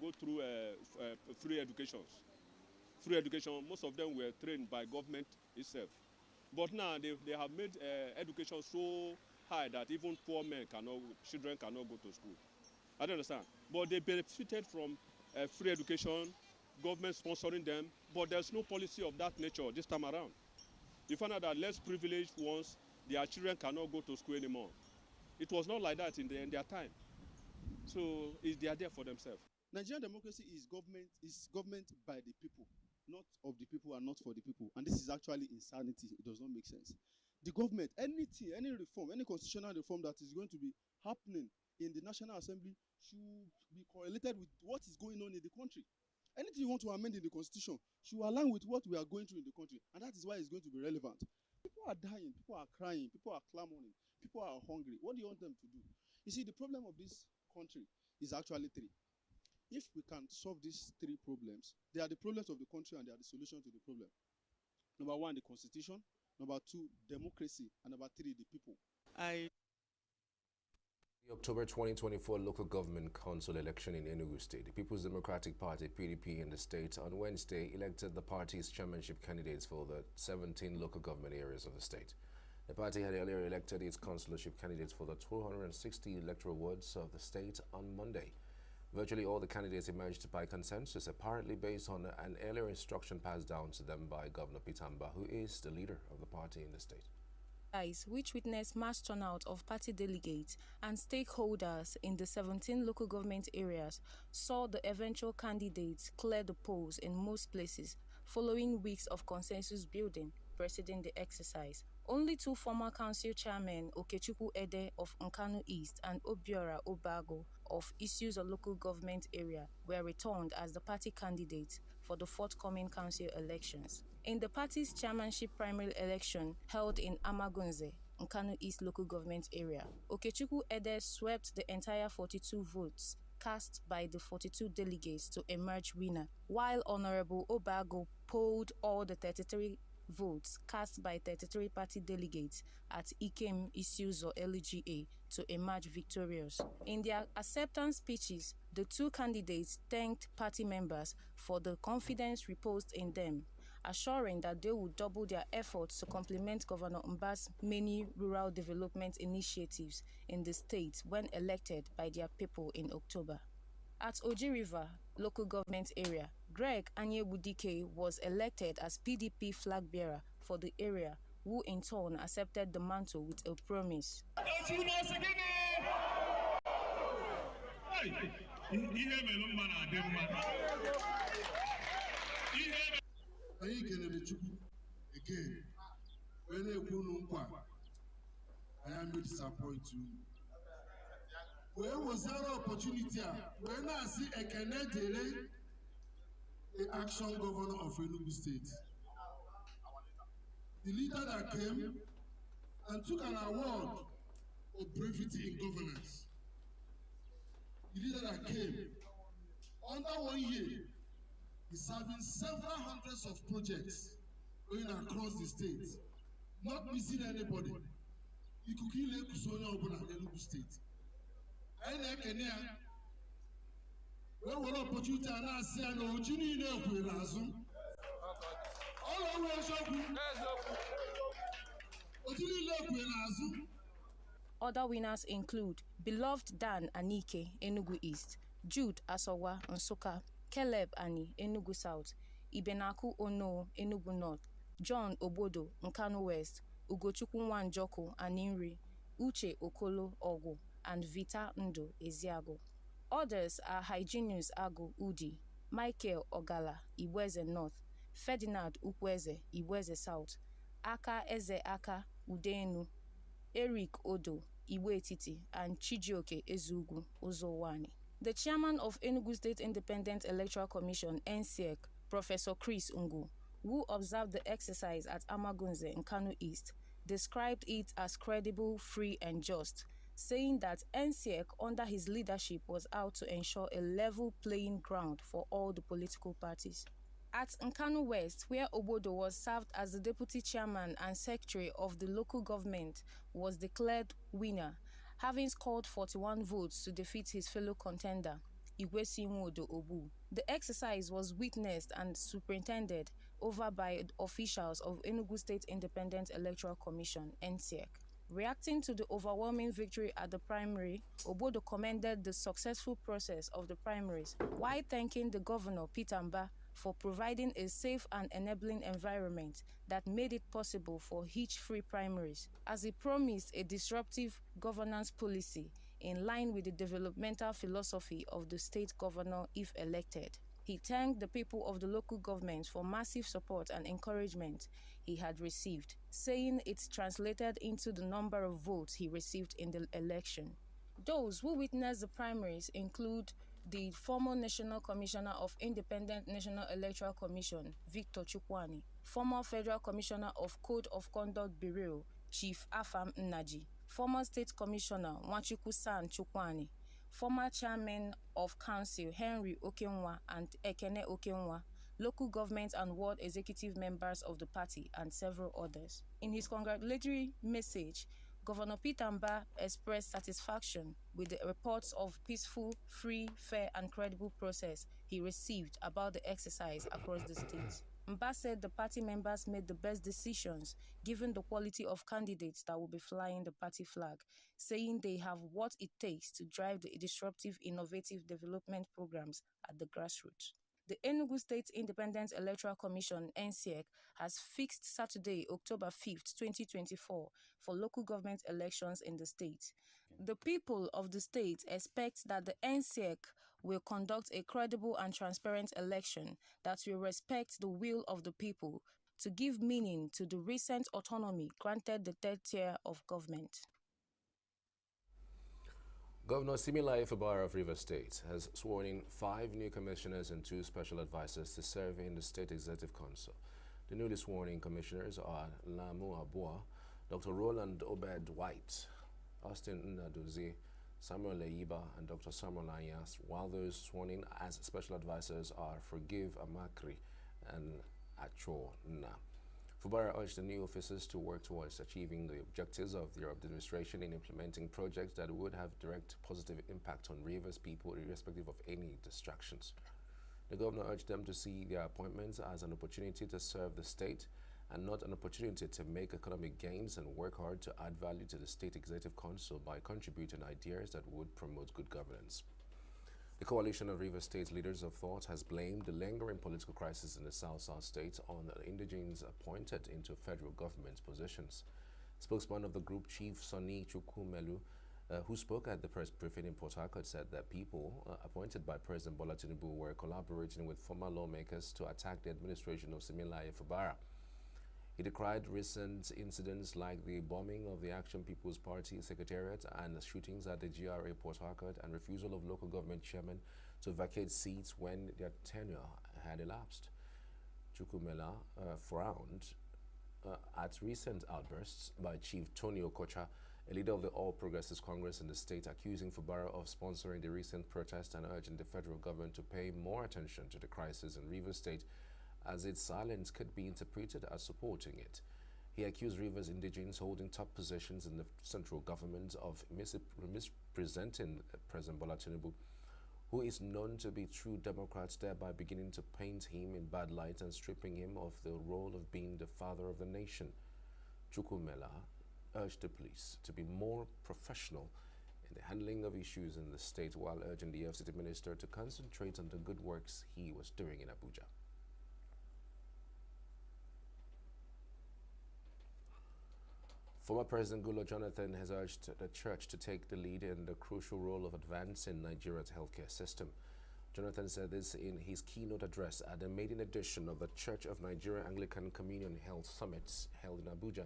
go through free education. Free education. Most of them were trained by government itself. But now they have made education so high that even poor men children cannot go to school. I don't understand. But they benefited from free education, government sponsoring them. But there's no policy of that nature this time around. You find out that less privileged ones, their children cannot go to school anymore. It was not like that in their time. So they are there for themselves. Nigerian democracy is government by the people, not of the people and not for the people. And this is actually insanity. It does not make sense. The government, anything, any reform, any constitutional reform that is going to be happening in the National Assembly should be correlated with what is going on in the country. Anything you want to amend in the constitution should align with what we are going through in the country. And that is why it's going to be relevant. People are dying, people are crying, people are clamoring, people are hungry. What do you want them to do? You see, the problem of this country is actually three. If we can solve these three problems, they are the problems of the country and they are the solution to the problem. Number one, the constitution. Number two, democracy. And number three, the people. The October 2024 local government council election in Enugu State, the People's Democratic Party, PDP, in the state on Wednesday elected the party's chairmanship candidates for the 17 local government areas of the state. The party had earlier elected its councillorship candidates for the 260 electoral wards of the state on Monday. Virtually all the candidates emerged by consensus, apparently based on an earlier instruction passed down to them by Governor Pitamba, who is the leader of the party in the state. Which witnessed mass turnout of party delegates and stakeholders in the 17 local government areas, saw the eventual candidates clear the polls in most places, following weeks of consensus building preceding the exercise. Only two former council chairmen, Okechukwu Ede of Nkanu East and Obiora Obago of Isuzu local government area, were returned as the party candidates for the forthcoming council elections. In the party's chairmanship primary election held in Amagunze, Nkanu East local government area, Okechukwu Ede swept the entire 42 votes cast by the 42 delegates to emerge winner, while Honorable Obago polled all the 33 votes cast by 33 party delegates at Ikem Isuzu LGA to emerge victorious. In their acceptance speeches, the two candidates thanked party members for the confidence reposed in them, assuring that they would double their efforts to complement Governor Mba's many rural development initiatives in the state when elected by their people in October. At Oji River local government area, Greg Anyebudike was elected as PDP flag bearer for the area, who in turn accepted the mantle with a promise. Again, when I am to disappoint you. Where was that opportunity? When I see a Canadian, the action governor of ENUGU State, the leader that came and took an award of brevity in governance. The leader that came under 1 year is serving several hundreds of projects going across the state, not missing anybody. Ikukile Kusonya Obuna ENUGU State. Kenya, where will opportunity and I say no Juni Nazu. All our ways Other winners include beloved Dan Anike, Enugu East, Jude Asowa, Nsukka, Caleb Ani, Enugu South, Ibenaku Ono, Enugu North, John Obodo, Nkanu West, Ugochukwu Nwanjoko, Aninri, Uche Okolo Ogu, and Vita Ndo Eziago. Others are Hyginus Agu Udi, Michael Ogala, Iweze North, Ferdinand Ukweze, Iweze South, Aka Eze Aka, Udenu, Eric Odo, Iwe Etiti, and Chijioke Ezugu, Uzowani. The chairman of Enugu State Independent Electoral Commission, NCEC, Professor Chris Ungu, who observed the exercise at Amagunze in Kano East, described it as credible, free, and just, saying that NCEC under his leadership was out to ensure a level playing ground for all the political parties. At Nkanu West, where Obodo was served as the deputy chairman and secretary of the local government, was declared winner, having scored 41 votes to defeat his fellow contender, Igwesinwodo Obu. The exercise was witnessed and superintended over by officials of Enugu State Independent Electoral Commission, NCEC. Reacting to the overwhelming victory at the primary, Obodo commended the successful process of the primaries, while thanking the governor, Peter Mba, for providing a safe and enabling environment that made it possible for hitch-free primaries, as he promised a disruptive governance policy in line with the developmental philosophy of the state governor if elected. He thanked the people of the local governments for massive support and encouragement he had received, saying it translated into the number of votes he received in the election. Those who witnessed the primaries include the former National Commissioner of Independent National Electoral Commission, Victor Chukwani, former Federal Commissioner of Code of Conduct Bureau, Chief Afam Nnaji, former State Commissioner Nwachukwu San Chukwani, former Chairman of Council Henry Okenwa and Ekene Okenwa, local government and ward executive members of the party, and several others. In his congratulatory message, Governor Peter Mba expressed satisfaction with the reports of peaceful, free, fair, and credible process he received about the exercise across the state. Mba said the party members made the best decisions given the quality of candidates that will be flying the party flag, saying they have what it takes to drive the disruptive, innovative development programs at the grassroots. The Enugu State Independent Electoral Commission, NCEC, has fixed Saturday, October 5th, 2024, for local government elections in the state. The people of the state expect that the NCEC will conduct a credible and transparent election that will respect the will of the people to give meaning to the recent autonomy granted the third tier of government. Governor Similaye Fubara of Rivers State has sworn in 5 new commissioners and 2 special advisors to serve in the State Executive Council. The newly sworn in commissioners are Lamu Abua, Dr. Roland Obed White, Austin Nnadozie, Samuel Leiba, and Dr. Samuel Anyas, while those sworn in as special advisors are Forgive Amakri and Acho Nna. Fubara urged the new officers to work towards achieving the objectives of their administration in implementing projects that would have direct positive impact on Rivers people irrespective of any distractions. The governor urged them to see their appointments as an opportunity to serve the state and not an opportunity to make economic gains, and work hard to add value to the State Executive Council by contributing ideas that would promote good governance. The coalition of Rivers State leaders of thought has blamed the lingering political crisis in the South State on the indigenes appointed into federal government positions. Spokesman of the group, Chief Sonny Chukwumelu, who spoke at the press briefing in Port Harcourt, said that people appointed by President Bola Tinubu were collaborating with former lawmakers to attack the administration of Similaye Fubara. He decried recent incidents like the bombing of the Action People's Party Secretariat and the shootings at the GRA Port Harcourt, and refusal of local government chairmen to vacate seats when their tenure had elapsed. Chukwumela frowned at recent outbursts by Chief Tony Okocha, a leader of the All Progressives Congress in the state, accusing Fubara of sponsoring the recent protest and urging the federal government to pay more attention to the crisis in Rivers State, as its silence could be interpreted as supporting it. He accused Rivers indigenes holding top positions in the central government of misrepresenting President Bola Tinubu, who is known to be true Democrats, thereby beginning to paint him in bad light and stripping him of the role of being the father of the nation. Chukwumela urged the police to be more professional in the handling of issues in the state, while urging the FCT minister to concentrate on the good works he was doing in Abuja. Former President Goodluck Jonathan has urged the church to take the lead in the crucial role of advancing Nigeria's healthcare system. Jonathan said this in his keynote address at the maiden edition of the Church of Nigeria Anglican Communion Health Summit held in Abuja.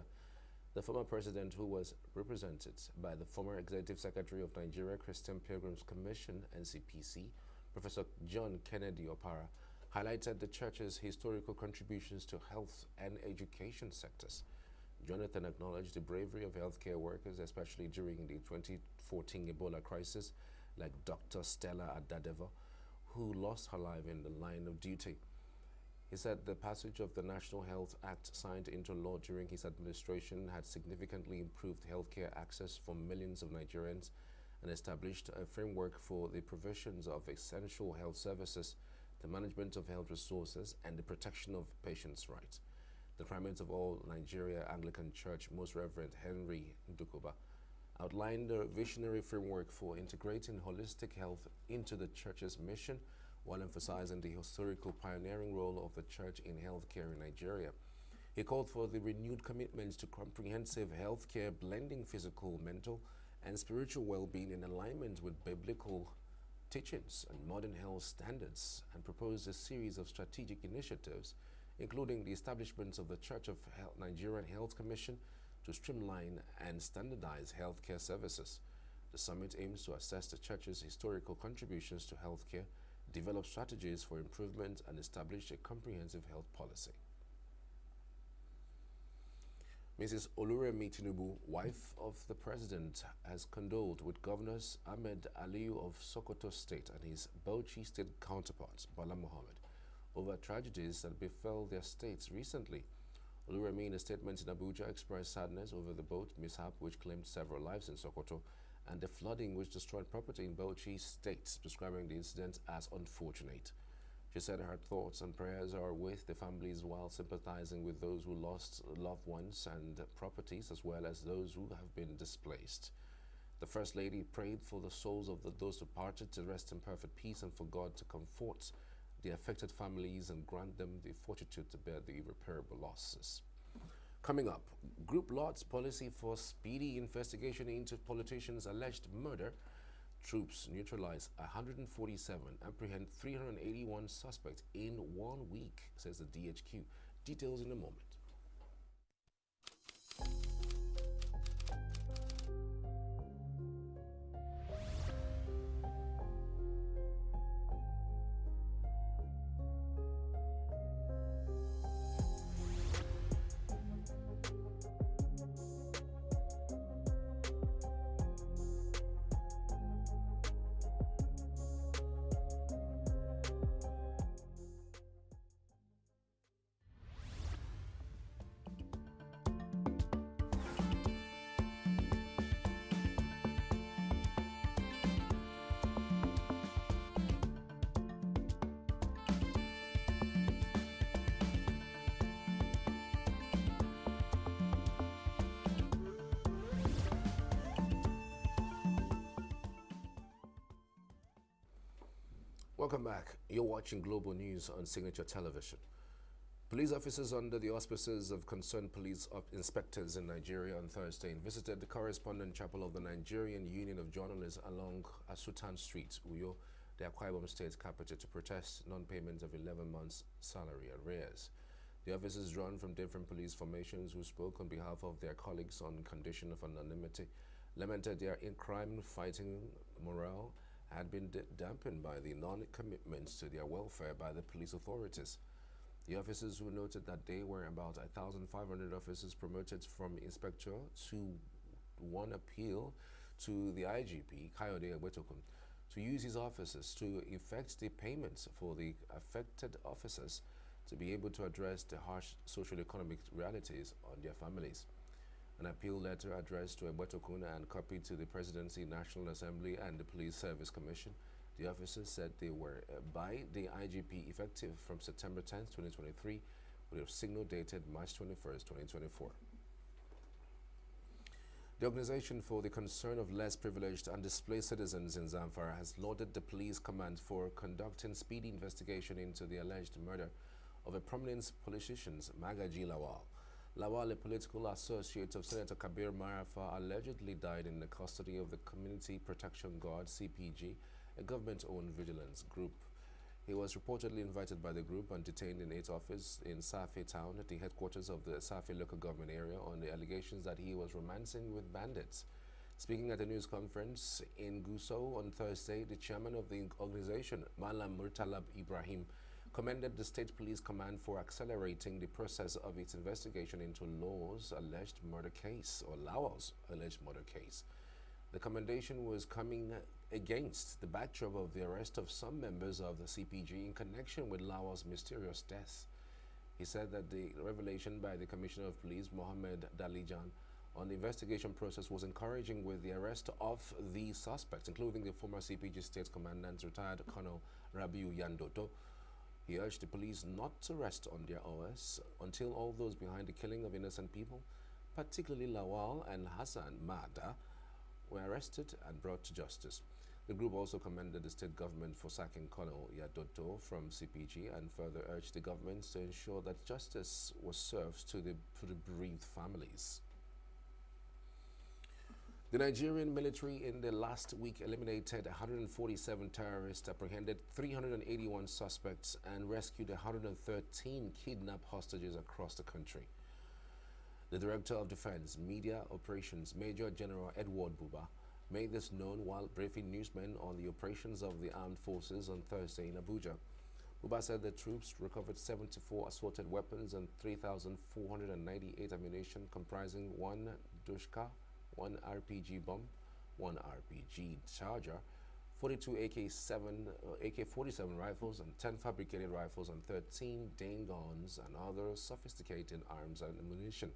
The former president, who was represented by the former Executive Secretary of Nigeria Christian Pilgrims Commission, NCPC, Professor John Kennedy Opara, highlighted the church's historical contributions to health and education sectors. Jonathan acknowledged the bravery of healthcare workers, especially during the 2014 Ebola crisis, like Dr. Stella Adadeva, who lost her life in the line of duty. He said the passage of the National Health Act signed into law during his administration had significantly improved healthcare access for millions of Nigerians and established a framework for the provisions of essential health services, the management of health resources, and the protection of patients' rights. The Primate of all Nigeria Anglican Church, Most Reverend Henry Ndukuba, outlined a visionary framework for integrating holistic health into the church's mission, while emphasizing the historical pioneering role of the church in healthcare in Nigeria. He called for the renewed commitment to comprehensive healthcare, blending physical, mental, and spiritual well-being in alignment with biblical teachings and modern health standards, and proposed a series of strategic initiatives, including the establishment of the Church of Nigerian Health Commission to streamline and standardize healthcare services. The summit aims to assess the church's historical contributions to healthcare, develop strategies for improvement, and establish a comprehensive health policy. Mrs. Oluremi Tinubu, wife of the president, has condoled with Governors Ahmed Aliyu of Sokoto State and his Bauchi State counterpart, Bala Mohammed, over tragedies that befell their states recently. Oluremi, in a statement in Abuja, expressed sadness over the boat mishap which claimed several lives in Sokoto and the flooding which destroyed property in Bauchi State, describing the incident as unfortunate. She said her thoughts and prayers are with the families while sympathizing with those who lost loved ones and properties, as well as those who have been displaced. The First Lady prayed for the souls of those departed to rest in perfect peace and for God to comfort the affected families and grant them the fortitude to bear the irreparable losses. Coming up, Group Lot's policy for speedy investigation into politicians' alleged murder. Troops neutralize 147, apprehend 381 suspects in 1 week, says the DHQ. Details in a moment. Welcome back. You're watching Global News on Signature Television. Police officers under the auspices of concerned police inspectors in Nigeria on Thursday visited the correspondent chapel of the Nigerian Union of Journalists along Asutan Street, Uyo, the Akwa Ibom State capital, to protest non-payment of 11 months' salary arrears. The officers, drawn from different police formations who spoke on behalf of their colleagues on condition of anonymity, lamented their crime-fighting morale had been dampened by the non-commitments to their welfare by the police authorities. The officers, who noted that there were about 1,500 officers promoted from inspector to one appeal to the IGP, Kayode Egbetokun, to use his officers to effect the payments for the affected officers to be able to address the harsh social economic realities on their families. An appeal letter addressed to Egbetokun and copied to the Presidency, National Assembly, and the Police Service Commission. The officers said they were by the IGP effective from September 10, 2023, with a signal dated March 21, 2024. The Organization for the Concern of Less Privileged and Displaced Citizens in Zamfara has lauded the police command for conducting speedy investigation into the alleged murder of a prominent politician, Magaji Lawal. Lawal, a political associate of Senator Kabir Marafa, allegedly died in the custody of the Community Protection Guard, CPG, a government-owned vigilance group. He was reportedly invited by the group and detained in its office in Safi town, the headquarters of the Safi local government area, on the allegations that he was romancing with bandits. Speaking at a news conference in Gusau on Thursday, the chairman of the organization, Malam Murtalab Ibrahim, commended the State Police Command for accelerating the process of its investigation into Law's alleged murder case, or Lawal's alleged murder case. The commendation was coming against the backdrop of the arrest of some members of the CPG in connection with Lawal's mysterious death. He said that the revelation by the Commissioner of Police, Mohammed Dalijan, on the investigation process was encouraging, with the arrest of the suspects, including the former CPG State Commandant, retired Colonel Rabiu Yandoto. He urged the police not to rest on their OS until all those behind the killing of innocent people, particularly Lawal and Hassan Mada, were arrested and brought to justice. The group also commended the state government for sacking Colonel Yadoto from CPG and further urged the government to ensure that justice was served to the bereaved families. The Nigerian military in the last week eliminated 147 terrorists, apprehended 381 suspects, and rescued 113 kidnapped hostages across the country. The Director of Defense Media Operations, Major General Edward Buba, made this known while briefing newsmen on the operations of the armed forces on Thursday in Abuja. Buba said the troops recovered 74 assorted weapons and 3,498 ammunition, comprising 1 Dushka, 1 RPG bomb, 1 RPG charger, 42 AK-47 rifles and 10 fabricated rifles and 13 Dane guns and other sophisticated arms and ammunition.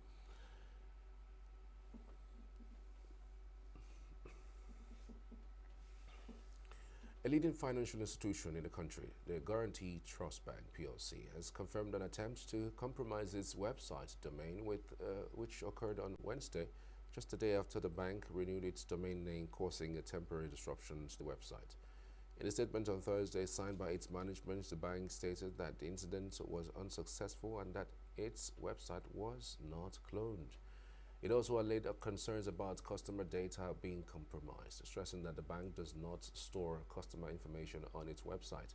A leading financial institution in the country, the Guarantee Trust Bank PLC, has confirmed an attempt to compromise its website domain, which occurred on Wednesday, just a day after the bank renewed its domain name, causing a temporary disruption to the website. In a statement on Thursday signed by its management, the bank stated that the incident was unsuccessful and that its website was not cloned. It also allayed concerns about customer data being compromised, stressing that the bank does not store customer information on its website.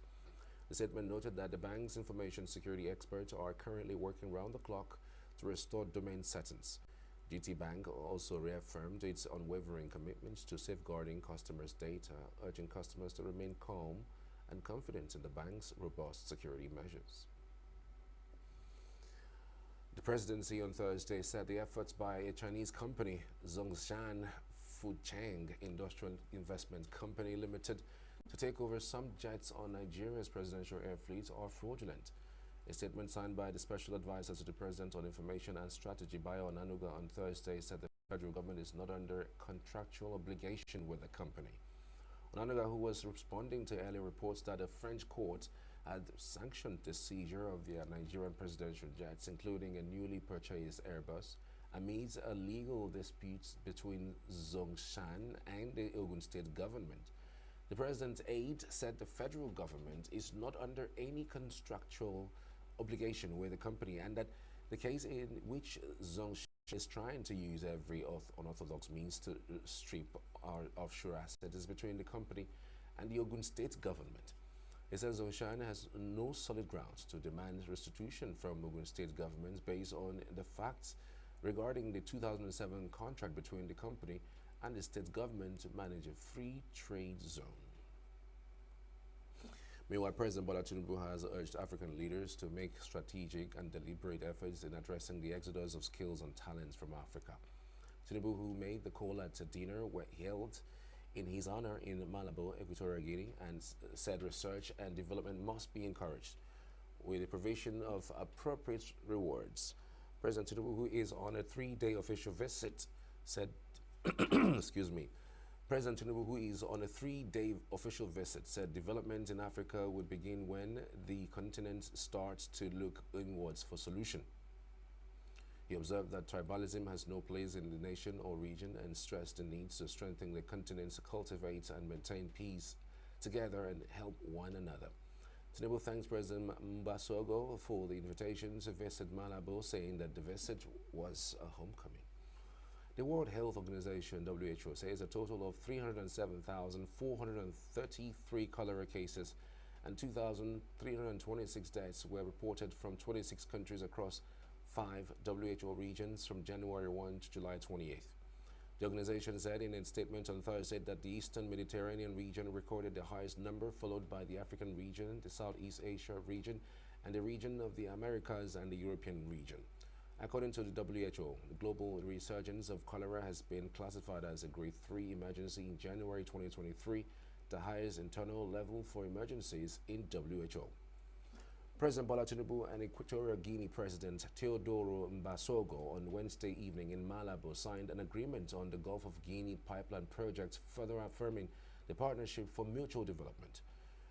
The statement noted that the bank's information security experts are currently working round the clock to restore domain settings. GT Bank also reaffirmed its unwavering commitment to safeguarding customers' data, urging customers to remain calm and confident in the bank's robust security measures. The presidency on Thursday said the efforts by a Chinese company, Zhongshan Fucheng Industrial Investment Company Limited, to take over some jets on Nigeria's presidential air fleet are fraudulent. A statement signed by the Special Advisor to the President on Information and Strategy, Bayo ENUGU, on Thursday said the federal government is not under contractual obligation with the company. ENUGU, who was responding to earlier reports that a French court had sanctioned the seizure of the Nigerian presidential jets, including a newly purchased Airbus, amidst a legal dispute between Zhongshan and the Ogun State government. The president's aide said the federal government is not under any contractual obligation with the company, and that the case in which Zhongshan is trying to use every unorthodox means to strip our offshore assets is between the company and the Ogun State government. It says Zhongshan has no solid grounds to demand restitution from Ogun State government based on the facts regarding the 2007 contract between the company and the state government to manage a free trade zone. Meanwhile, President Bola Tinubu has urged African leaders to make strategic and deliberate efforts in addressing the exodus of skills and talents from Africa. Tinubu, who made the call at a dinner held in his honor in Malabo, Equatorial Guinea, and said research and development must be encouraged with the provision of appropriate rewards. President Tinubu, who is on a 3-day official visit, said, excuse me, President Tinubu, who is on a 3-day official visit, said development in Africa would begin when the continent starts to look inwards for solution. He observed that tribalism has no place in the nation or region and stressed the need to strengthen the continent to cultivate and maintain peace together and help one another. Tinubu thanks President Mbasogo for the invitation to visit Malabo, saying that the visit was a homecoming. The World Health Organization, WHO, says a total of 307,433 cholera cases and 2,326 deaths were reported from 26 countries across 5 WHO regions from January 1 to July 28th. The organization said in its statement on Thursday that the Eastern Mediterranean region recorded the highest number, followed by the African region, the Southeast Asia region, and the region of the Americas and the European region. According to the WHO, the global resurgence of cholera has been classified as a Grade 3 emergency in January 2023, the highest internal level for emergencies in WHO. President Bola Tinubu and Equatorial Guinea President Teodoro Mbasogo on Wednesday evening in Malabo signed an agreement on the Gulf of Guinea pipeline project, further affirming the partnership for mutual development.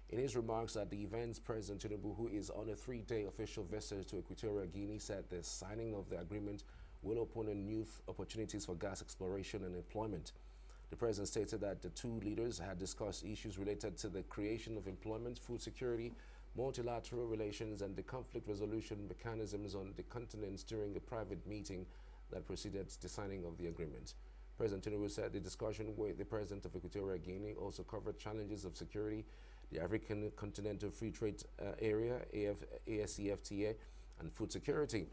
In his remarks at the events, President Tinubu, who is on a 3-day official visit to Equatorial Guinea, said the signing of the agreement will open new opportunities for gas exploration and employment. The president stated that the two leaders had discussed issues related to the creation of employment, food security, multilateral relations, and the conflict resolution mechanisms on the continent during a private meeting that preceded the signing of the agreement. President Tinubu said the discussion with the president of Equatorial Guinea also covered challenges of security, the African Continental Free Trade Area, ASEFTA, and food security.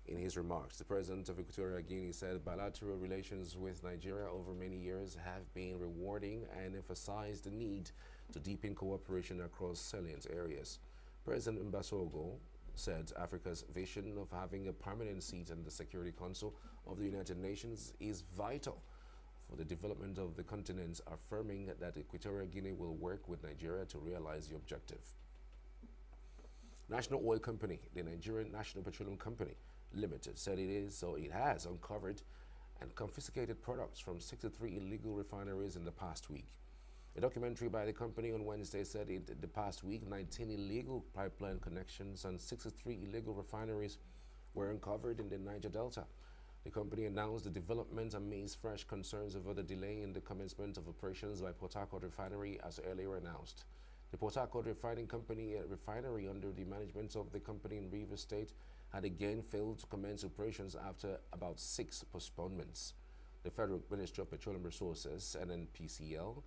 In his remarks, the president of Equatorial Guinea said bilateral relations with Nigeria over many years have been rewarding and emphasized the need to deepen cooperation across salient areas. President Mbasogo said Africa's vision of having a permanent seat in the Security Council of the United Nations is vital for the development of the continent, affirming that Equatorial Guinea will work with Nigeria to realize the objective. National Oil Company, the Nigerian National Petroleum Company Limited, said it has uncovered and confiscated products from 63 illegal refineries in the past week. A documentary by the company on Wednesday said in the past week, 19 illegal pipeline connections and 63 illegal refineries were uncovered in the Niger Delta. The company announced the development amidst fresh concerns over the delay in the commencement of operations by Port Harcourt Refinery as earlier announced. The Port Harcourt Refining Company, a refinery under the management of the company in Rivers State, had again failed to commence operations after about 6 postponements. The Federal Ministry of Petroleum Resources, NNPCL,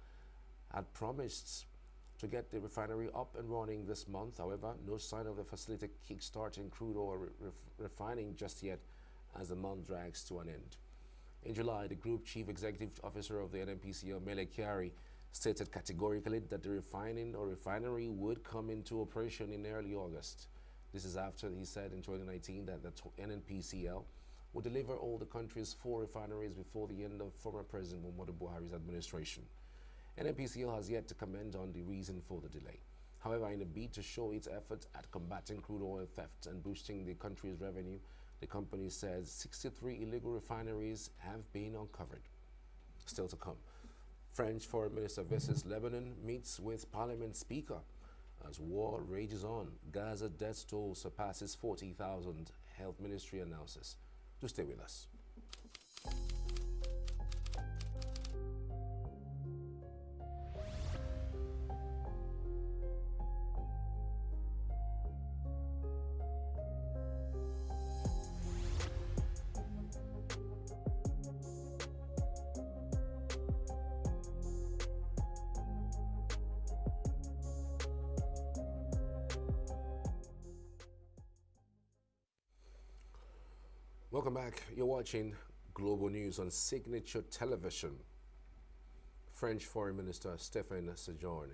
had promised to get the refinery up and running this month. However, no sign of the facility kickstarting crude oil refining just yet as the month drags to an end. In July, the Group Chief Executive Officer of the NNPCL, Mele Kyari, stated categorically that the refinery would come into operation in early August. This is after he said in 2019 that the NNPCL would deliver all the country's 4 refineries before the end of former President Muhammadu Buhari's administration. NNPCL has yet to comment on the reason for the delay. However, in a bid to show its efforts at combating crude oil theft and boosting the country's revenue, the company says 63 illegal refineries have been uncovered. Still to come, French Foreign Minister visits Lebanon, meets with Parliament Speaker. As war rages on, Gaza death toll surpasses 40,000, Health Ministry announces. Do stay with us. Welcome back. You're watching Global News on Signature Television. French Foreign Minister Stéphane Séjourné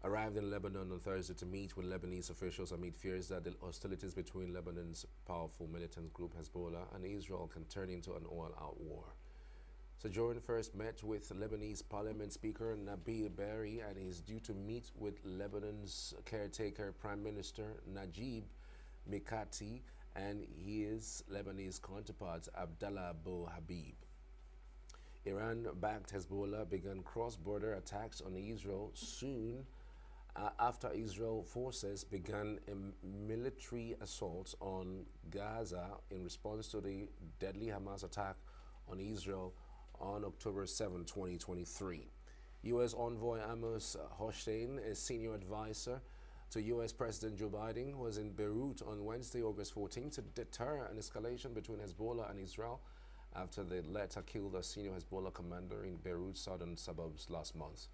arrived in Lebanon on Thursday to meet with Lebanese officials amid fears that the hostilities between Lebanon's powerful militant group Hezbollah and Israel can turn into an all-out war. Séjourné first met with Lebanese Parliament Speaker Nabil Berri and is due to meet with Lebanon's caretaker Prime Minister Najib Mikati and his Lebanese counterpart Abdallah Abu Habib. Iran-backed Hezbollah began cross-border attacks on Israel soon after Israel forces began a military assault on Gaza in response to the deadly Hamas attack on Israel on October 7, 2023. U.S. envoy Amos Hochstein, a senior advisor to U.S. President Joe Biden, was in Beirut on Wednesday, August 14, to deter an escalation between Hezbollah and Israel after the latter killed a senior Hezbollah commander in Beirut's southern suburbs last month.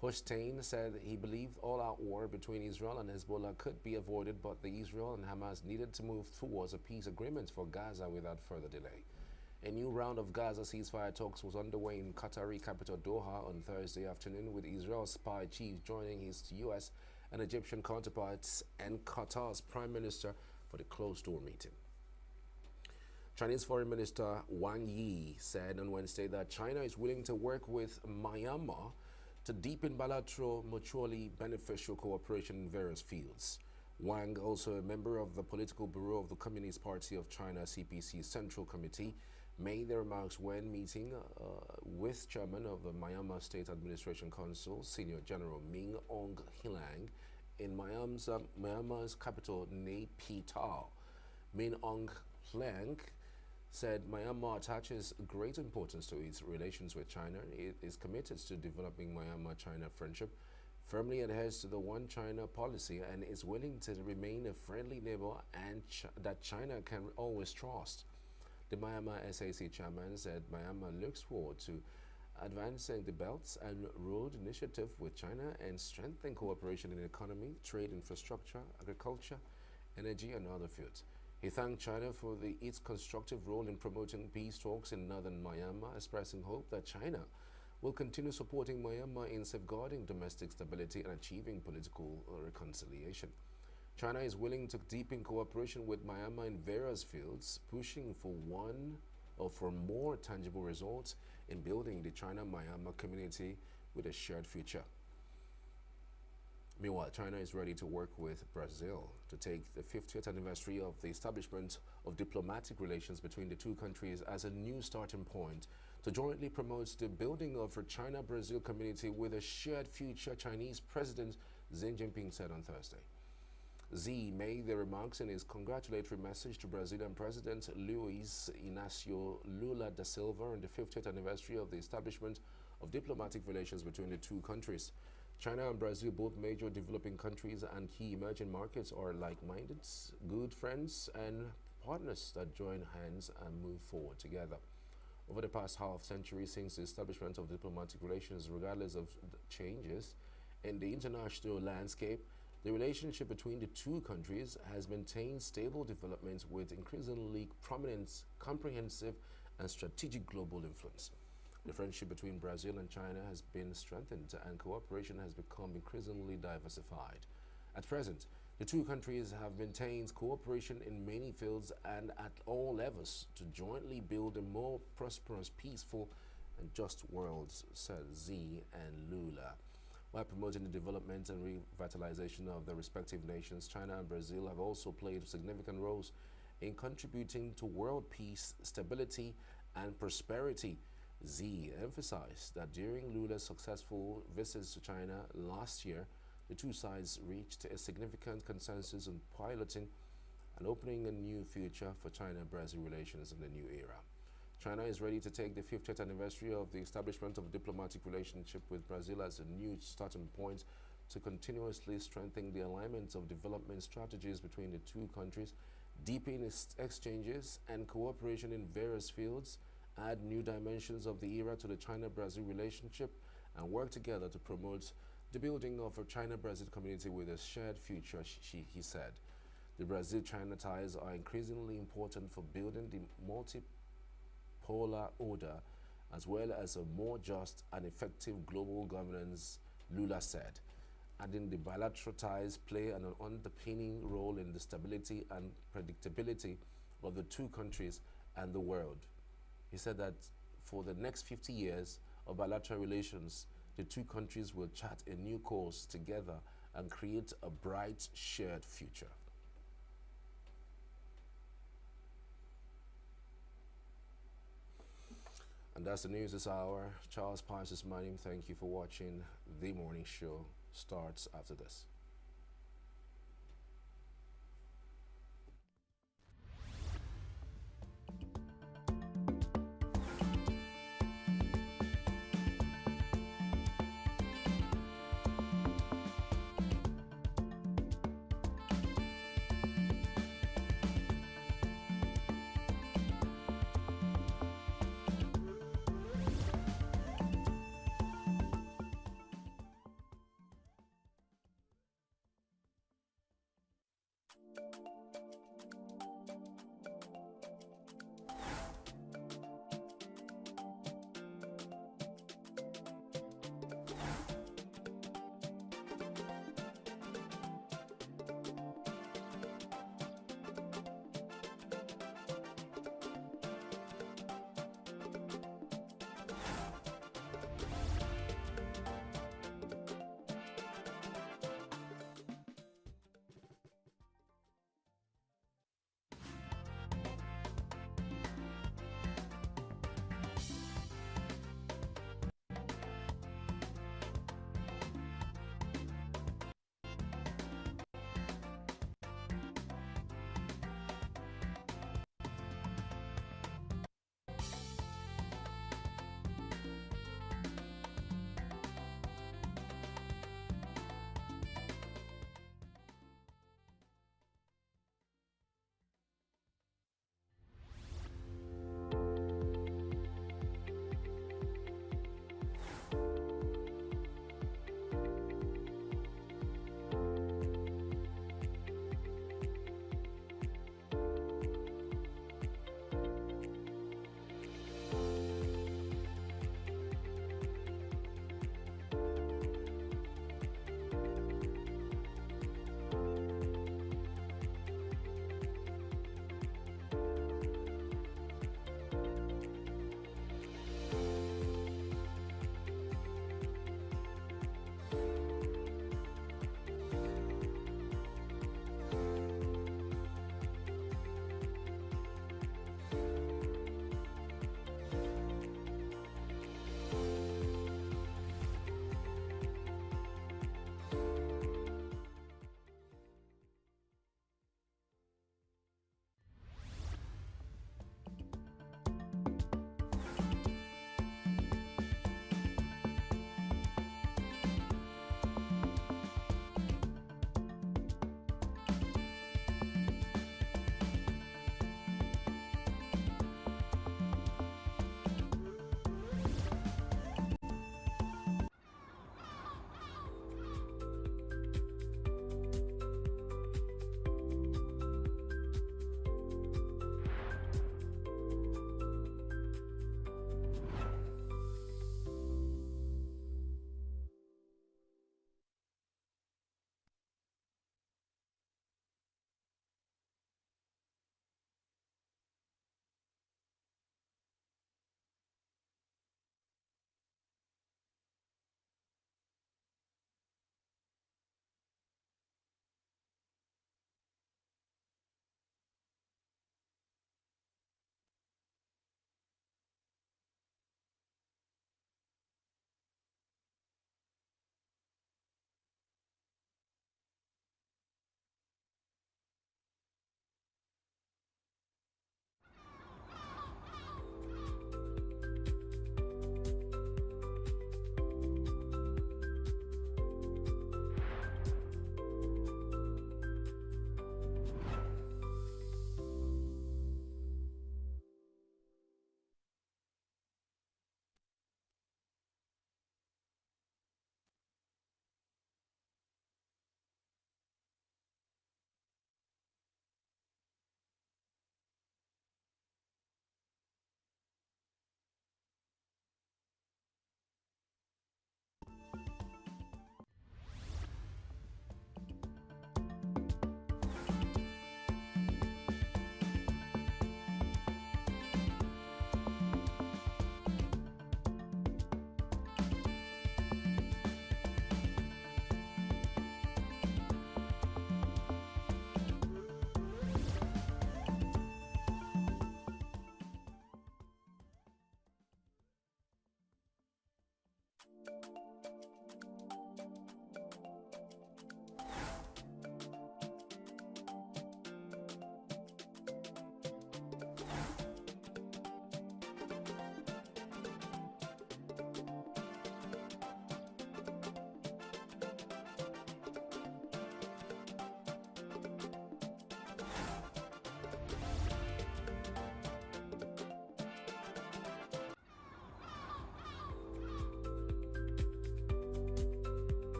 Hossein said he believed all-out war between Israel and Hezbollah could be avoided, but the Israel and Hamas needed to move towards a peace agreement for Gaza without further delay. A new round of Gaza ceasefire talks was underway in Qatari capital Doha on Thursday afternoon, with Israel's spy chief joining his U.S. and Egyptian counterparts and Qatar's prime minister for the closed-door meeting. Chinese Foreign Minister Wang Yi said on Wednesday that China is willing to work with Myanmar to deepen bilateral, mutually beneficial cooperation in various fields. Wang, also a member of the Political Bureau of the Communist Party of China CPC Central Committee, made the remarks when meeting with chairman of the Myanmar State Administration Council, Senior General Min Aung Hlaing, in Myanmar's capital, Naypyidaw. Min Aung Hlaing said Myanmar attaches great importance to its relations with China. It is committed to developing Myanmar-China friendship, firmly adheres to the One China policy, and is willing to remain a friendly neighbor and that China can always trust. The Myanmar SAC chairman said Myanmar looks forward to advancing the Belt and Road Initiative with China and strengthening cooperation in economy, trade, infrastructure, agriculture, energy, and other fields. He thanked China for its constructive role in promoting peace talks in northern Myanmar, expressing hope that China will continue supporting Myanmar in safeguarding domestic stability and achieving political reconciliation. China is willing to deepen cooperation with Myanmar in various fields, pushing for more tangible results in building the China-Myanmar community with a shared future. Meanwhile, China is ready to work with Brazil to take the 50th anniversary of the establishment of diplomatic relations between the two countries as a new starting point to jointly promote the building of a China-Brazil community with a shared future, Chinese President Xi Jinping said on Thursday. Xi made the remarks in his congratulatory message to Brazilian President Luiz Inácio Lula da Silva on the 50th anniversary of the establishment of diplomatic relations between the two countries. China and Brazil, both major developing countries and key emerging markets, are like-minded, good friends and partners that join hands and move forward together. Over the past half-century since the establishment of diplomatic relations, regardless of changes in the international landscape, the relationship between the two countries has maintained stable development with increasingly prominent, comprehensive, and strategic global influence. The friendship between Brazil and China has been strengthened and cooperation has become increasingly diversified. At present, the two countries have maintained cooperation in many fields and at all levels to jointly build a more prosperous, peaceful, and just world, said Xi and Lula. While promoting the development and revitalization of their respective nations, China and Brazil have also played significant roles in contributing to world peace, stability, and prosperity. Xi emphasized that during Lula's successful visits to China last year, the two sides reached a significant consensus on piloting and opening a new future for China-Brazil relations in the new era. China is ready to take the 50th anniversary of the establishment of a diplomatic relationship with Brazil as a new starting point to continuously strengthen the alignment of development strategies between the two countries, deepen exchanges and cooperation in various fields, add new dimensions of the era to the China-Brazil relationship, and work together to promote the building of a China-Brazil community with a shared future, he said. The Brazil-China ties are increasingly important for building the multipolar order as well as a more just and effective global governance, Lula said, adding the bilateral ties play an underpinning role in the stability and predictability of the two countries and the world. He said that for the next 50 years of bilateral relations, the two countries will chart a new course together and create a bright shared future. And that's the news this hour. Charles Pius is my name. Thank you for watching. The morning show starts after this.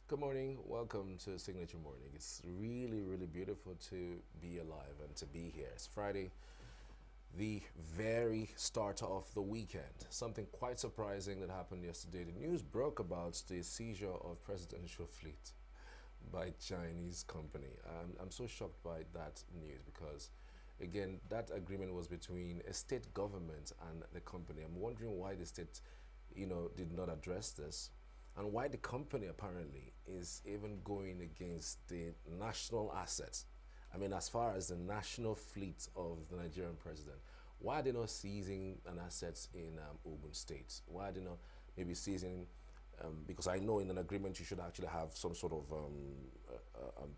Good morning. Welcome to Signature Morning. It's really, really beautiful to be alive and to be here. It's Friday, the very start of the weekend. Something quite surprising that happened yesterday. The news broke about the seizure of presidential fleet by Chinese company. I'm so shocked by that news because, again, that agreement was between a state government and the company. I'm wondering why the state, did not address this, and why the company apparently is even going against the national assets. I mean, as far as the national fleet of the Nigerian president, why are they not seizing an asset in Ogun State? Why are they not maybe seizing, because I know in an agreement you should actually have some sort of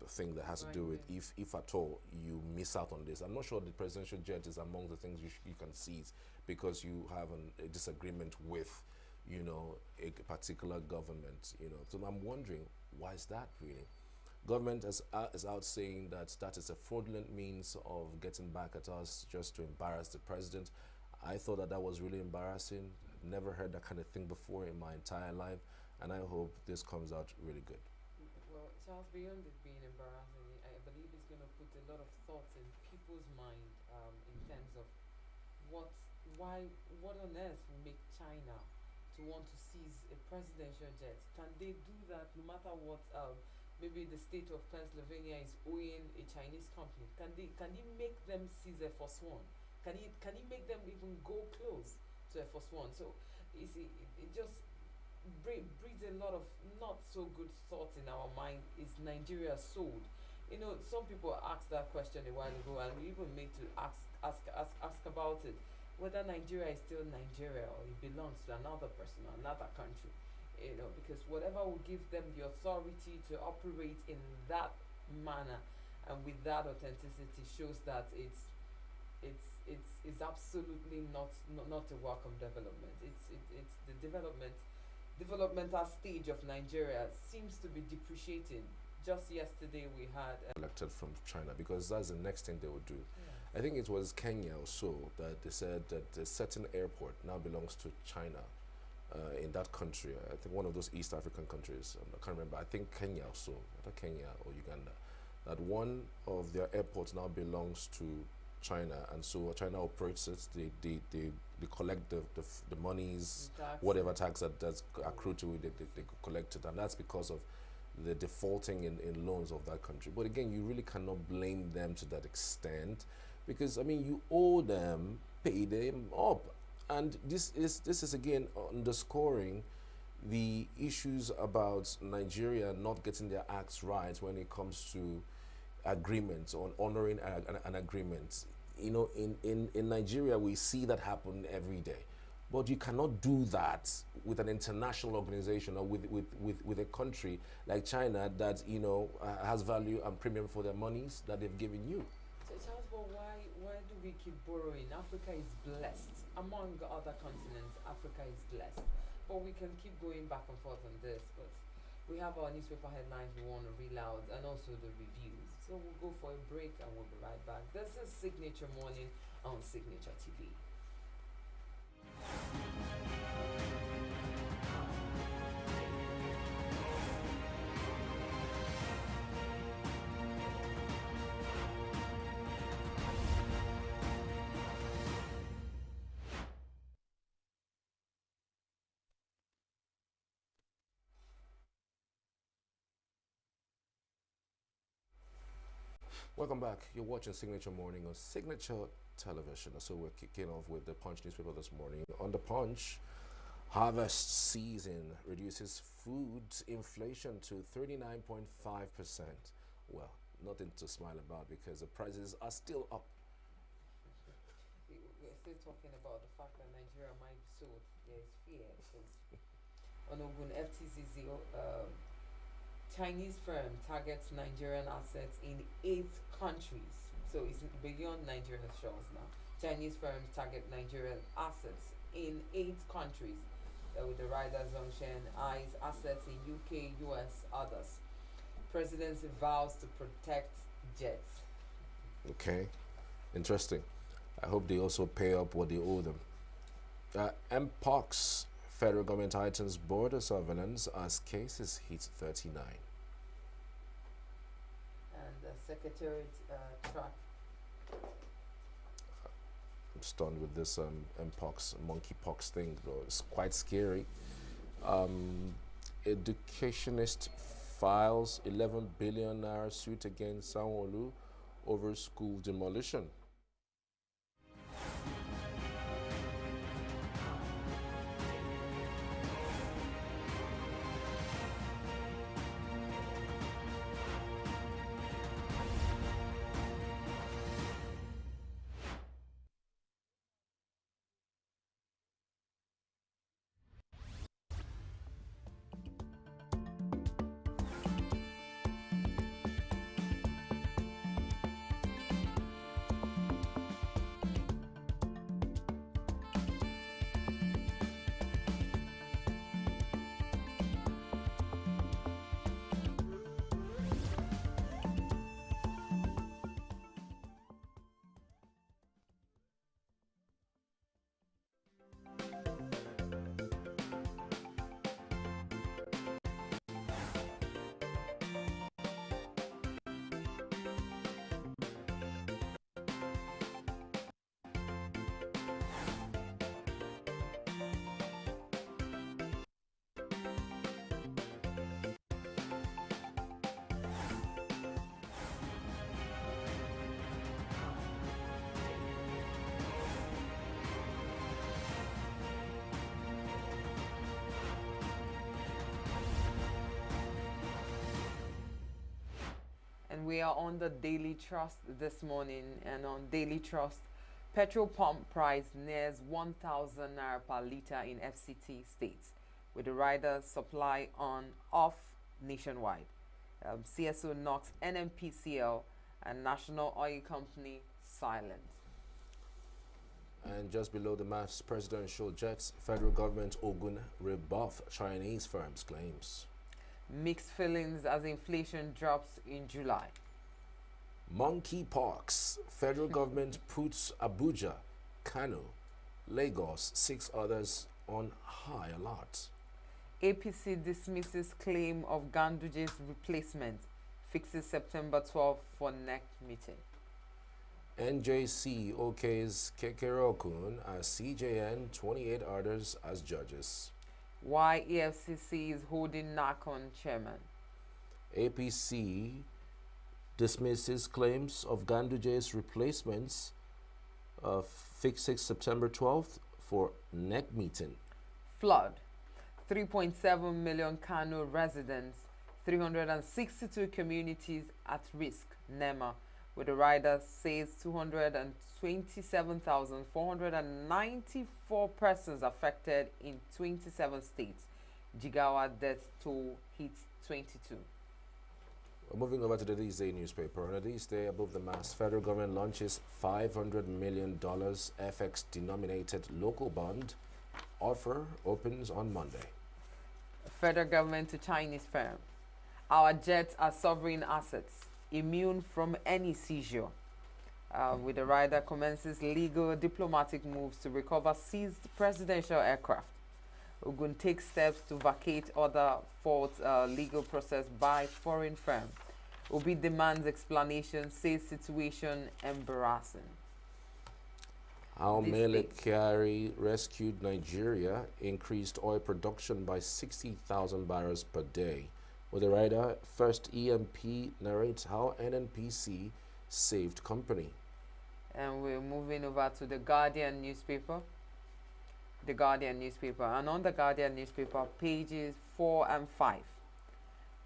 thing that has to do with if at all you miss out on this. I'm not sure the presidential jet is among the things you can seize because you have a disagreement with a particular government, So I'm wondering, why is that really? Government is out saying that is a fraudulent means of getting back at us just to embarrass the president. I thought that was really embarrassing. I've never heard that kind of thing before in my entire life, and I hope this comes out really good. Well, Charles, beyond it being embarrassing, I believe it's going to put a lot of thoughts in people's mind in terms of what on earth will make China to want to seize a presidential jet. Can they do that no matter what maybe the state of Pennsylvania is owing a Chinese company? Can he make them seize Air Force One? Can he make them even go close to Air Force One? So you see, it just breeds a lot of not so good thoughts in our mind. Is Nigeria sold? Some people asked that question a while ago, and we even made to ask about it, whether Nigeria is still Nigeria or it belongs to another person or another country. Because whatever will give them the authority to operate in that manner and with that authenticity shows that it's absolutely not a welcome development. It's the developmental stage of Nigeria seems to be depreciating. Just yesterday we had Elected from China, because that's the next thing they would do. I think it was Kenya or so that they said that a certain airport now belongs to China in that country. I think one of those East African countries. I can't remember. I think Kenya or so, either Kenya or Uganda. That one of their airports now belongs to China, and so China operates it. They collect the monies, whatever tax that's accrued to it, they collect it, and that's because of the defaulting in loans of that country. But again, you really cannot blame them to that extent, because I mean, you owe them, pay them up, and this is again underscoring the issues about Nigeria not getting their acts right when it comes to agreements, on honoring an agreement. In Nigeria, we see that happen every day. But you cannot do that with an international organization or with a country like China that has value and premium for their monies that they've given you. So Charles, but why do we keep borrowing? Africa is blessed. Among other continents, Africa is blessed. But we can keep going back and forth on this. But we have our newspaper headlines we want to read out, and also the reviews. So we'll go for a break and we'll be right back. This is Signature Morning on Signature TV. Welcome back. You're watching Signature Morning on Signature Television. So we're kicking off with the Punch newspaper this morning. On the Punch, harvest season reduces food inflation to 39.5%. Well, nothing to smile about because the prices are still up. We're still talking about the fact that Nigeria might be sold. There's fear because on Ogun FTCC, Chinese firm targets Nigerian assets in 8 countries. So it's beyond Nigerian shores now. Chinese firms target Nigerian assets in 8 countries with the Riders Junction, eyes assets in UK, US, others. Presidency vows to protect jets. Okay, interesting. I hope they also pay up what they owe them. MPOX, federal government tightens border surveillance as cases hit 39. Secretariat track. I'm stunned with this mpox, monkeypox thing, though. It's quite scary. Educationist files 11 billion naira suit against Sanwo-Olu over school demolition. And we are on the Daily Trust this morning. And on Daily Trust, petrol pump price nears 1,000 naira per litre in FCT states, with the rider supply on off nationwide. CSO knocks NNPCL and National Oil Company silent. And just below the mass presidential jets, federal government Ogun rebuff Chinese firms' claims. Mixed feelings as inflation drops in July. Monkeypox. Federal government puts Abuja, Kano, Lagos, 6 others on high alert. APC dismisses claim of Ganduje's replacement. Fixes September 12 for next meeting. NJC OK's Kekerokun as CJN, 28 others as judges. Why EFCC is holding knock on chairman. APC dismisses claims of Ganduje's replacements. Fixes September 12th for next meeting. Flood. 3.7 million Kano residents, 362 communities at risk, NEMA, with the rider says 227,494 persons affected in 27 states. Jigawa death toll hits 22. Moving over to the These Day newspaper. On a These Day, above the mass, federal government launches $500 million FX-denominated local bond. Offer opens on Monday. Federal government to Chinese firm. Our jets are sovereign assets, immune from any seizure. With the rider commences legal diplomatic moves to recover seized presidential aircraft. Ogun takes steps to vacate other fault legal process by foreign firm. Obi demands explanation, says situation embarrassing. How Mele Kyari rescued Nigeria, increased oil production by 60,000 barrels per day. With the rider, First EMP narrates how NNPC saved company. And we're moving over to the Guardian newspaper. The Guardian newspaper. And on the Guardian newspaper, pages 4 and 5.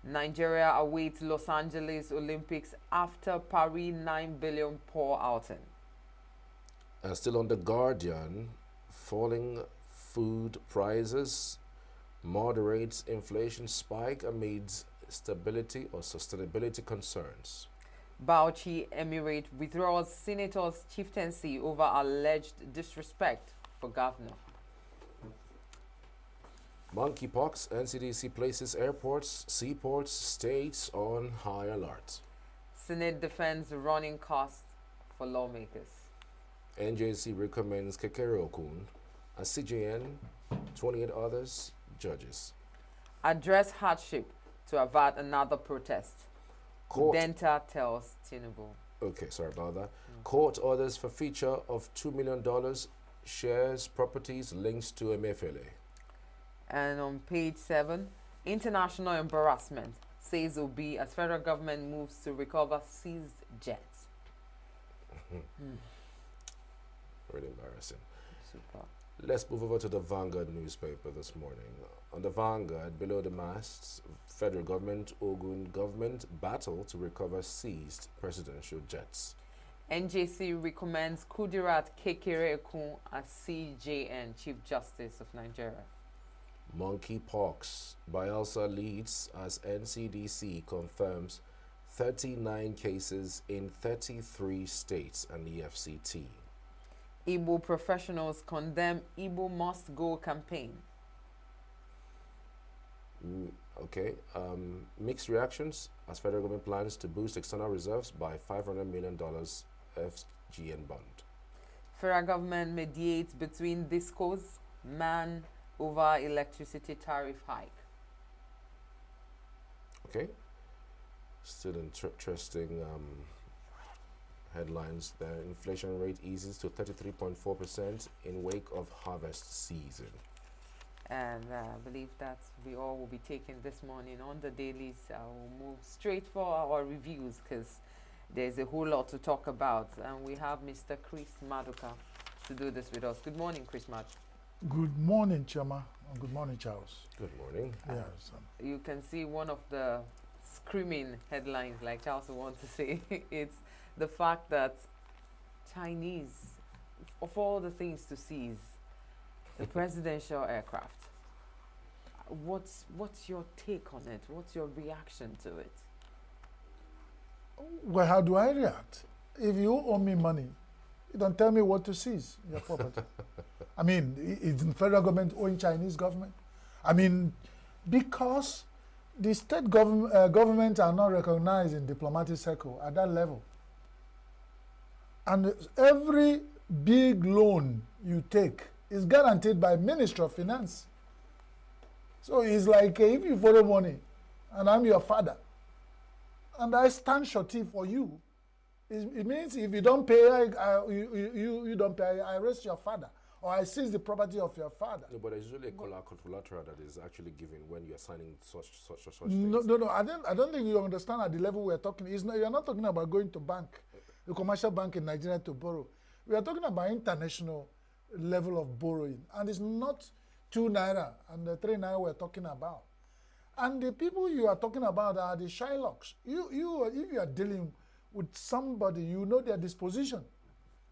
Nigeria awaits Los Angeles Olympics after Paris 9 billion pour outing. And still on the Guardian, falling food prices moderates inflation spike amid stability or sustainability concerns. Bauchi Emirate withdraws senator's chieftaincy over alleged disrespect for governor. Monkeypox, NCDC places airports, seaports, states on high alert. Senate defends running costs for lawmakers. NJC recommends Kekerokun as CJN, 28 others judges. Address hardship to avert another protest. Denta tells Tinubu. Okay, sorry about that. Court orders for feature of $2 million shares, properties, links to Emefiele. And on page 7, international embarrassment, says Obi as federal government moves to recover seized jets. Really embarrassing. Super. Let's move over to the Vanguard newspaper this morning. On the Vanguard, below the masts, federal government, Ogun government battle to recover seized presidential jets. NJC recommends Kudirat Kekereekun as CJN, Chief Justice of Nigeria. Monkeypox. Bielsa leads as NCDC confirms 39 cases in 33 states and the FCT. Igbo professionals condemn Igbo Must Go campaign. Okay. Mixed reactions as federal government plans to boost external reserves by $500 million FGN bond. Federal government mediates between discos, man over electricity tariff hike. Okay. Still interesting headlines there. Inflation rate eases to 33.4% in wake of harvest season. And I believe that we all will be taking this morning on the dailies. I will move straight for our reviews because there's a whole lot to talk about. And we have Mr. Chris Maduka to do this with us. Good morning, Chris Mad. Good morning, Chama. And good morning, Charles. Good morning. Yes. You can see one of the screaming headlines, like Charles wants to say. It's the fact that Chinese, of all the things to seize, the presidential aircraft. What's your take on it? What's your reaction to it? Well, how do I react? If you owe me money, you don't tell me what to seize your property. I mean, is the federal government owing Chinese government? I mean, because the state government are not recognized in diplomatic circle at that level. And every big loan you take is guaranteed by Ministry of Finance. So it's like if you borrow money and I'm your father and I stand surety for you, it means if you don't pay, you don't pay, I arrest your father or I seize the property of your father. No, but there's usually a collateral that is actually given when you're signing such No, things. no, I don't think you understand at the level we're talking. You're not talking about going to bank, the commercial bank in Nigeria to borrow. We are talking about international level of borrowing. And it's not 2 naira and the 3 naira we're talking about. And the people you are talking about are the Shylocks. If you are dealing with somebody, you know their disposition.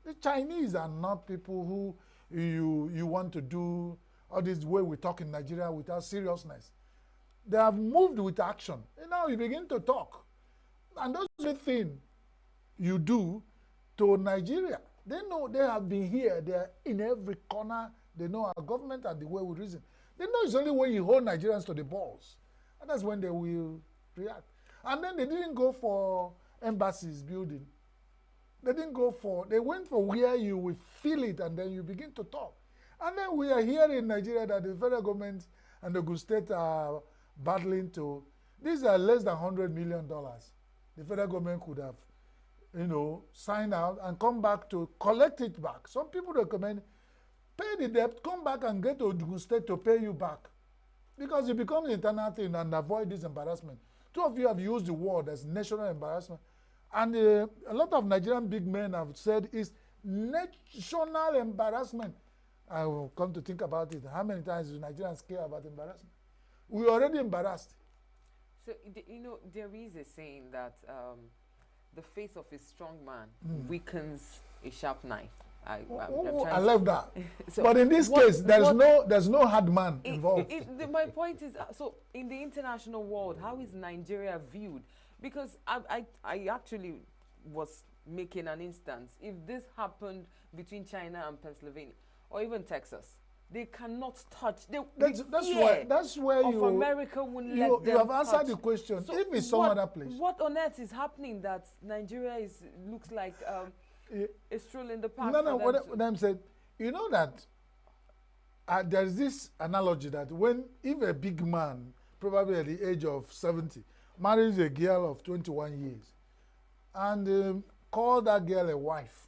The Chinese are not people who you want to do all this way we talk in Nigeria without seriousness. They have moved with action. And now you begin to talk. And those are the things you do to Nigeria. They know they have been here. They are in every corner. They know our government and the way we reason. They know it's only when you hold Nigerians to the balls. And that's when they will react. And then they didn't go for embassies building. They didn't go for, they went for where you will feel it and then you begin to talk. And then we are here in Nigeria that the federal government and the good state are battling to, these are less than $100 million. The federal government could have, sign out and come back to collect it back. Some people recommend pay the debt, come back and get Ogun State to pay you back. Because it becomes internal thing and avoid this embarrassment. 2 of you have used the word as national embarrassment. And a lot of Nigerian big men have said it's national embarrassment. I will come to think about it. How many times do Nigerians care about embarrassment? We're already embarrassed. So, there is a saying that the face of a strong man weakens a sharp knife. I love that. So but in this case, there's no hard man involved. My point is, so in the international world, how is Nigeria viewed? Because I actually was making an instance. If this happened between China and Pennsylvania, or even Texas, they cannot touch. That's where America wouldn't let them you have answered touch. the question. So if it's some other place, what on earth is happening that Nigeria looks like a stroll in the park? No. What I'm saying, you know that there's this analogy that if a big man, probably at the age of 70, marries a girl of 21 years and call that girl a wife.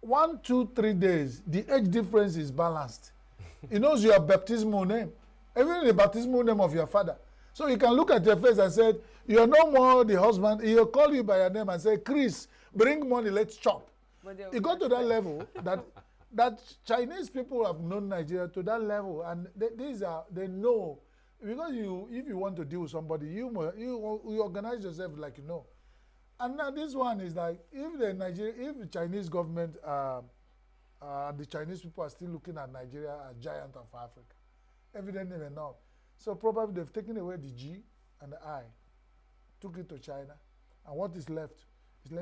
1, 2, 3 days, the age difference is balanced. He knows your baptismal name, even the baptismal name of your father. So he can look at your face and say, you're no more the husband. He'll call you by your name and say, Chris, bring money, let's chop. It got to that level that Chinese people have known Nigeria to that level, and they know, because if you want to deal with somebody, you organize yourself like you know. And now this one is like, if the Chinese government, the Chinese people are still looking at Nigeria as giant of Africa, evidently enough. So probably they've taken away the G and the I, took it to China, and what is left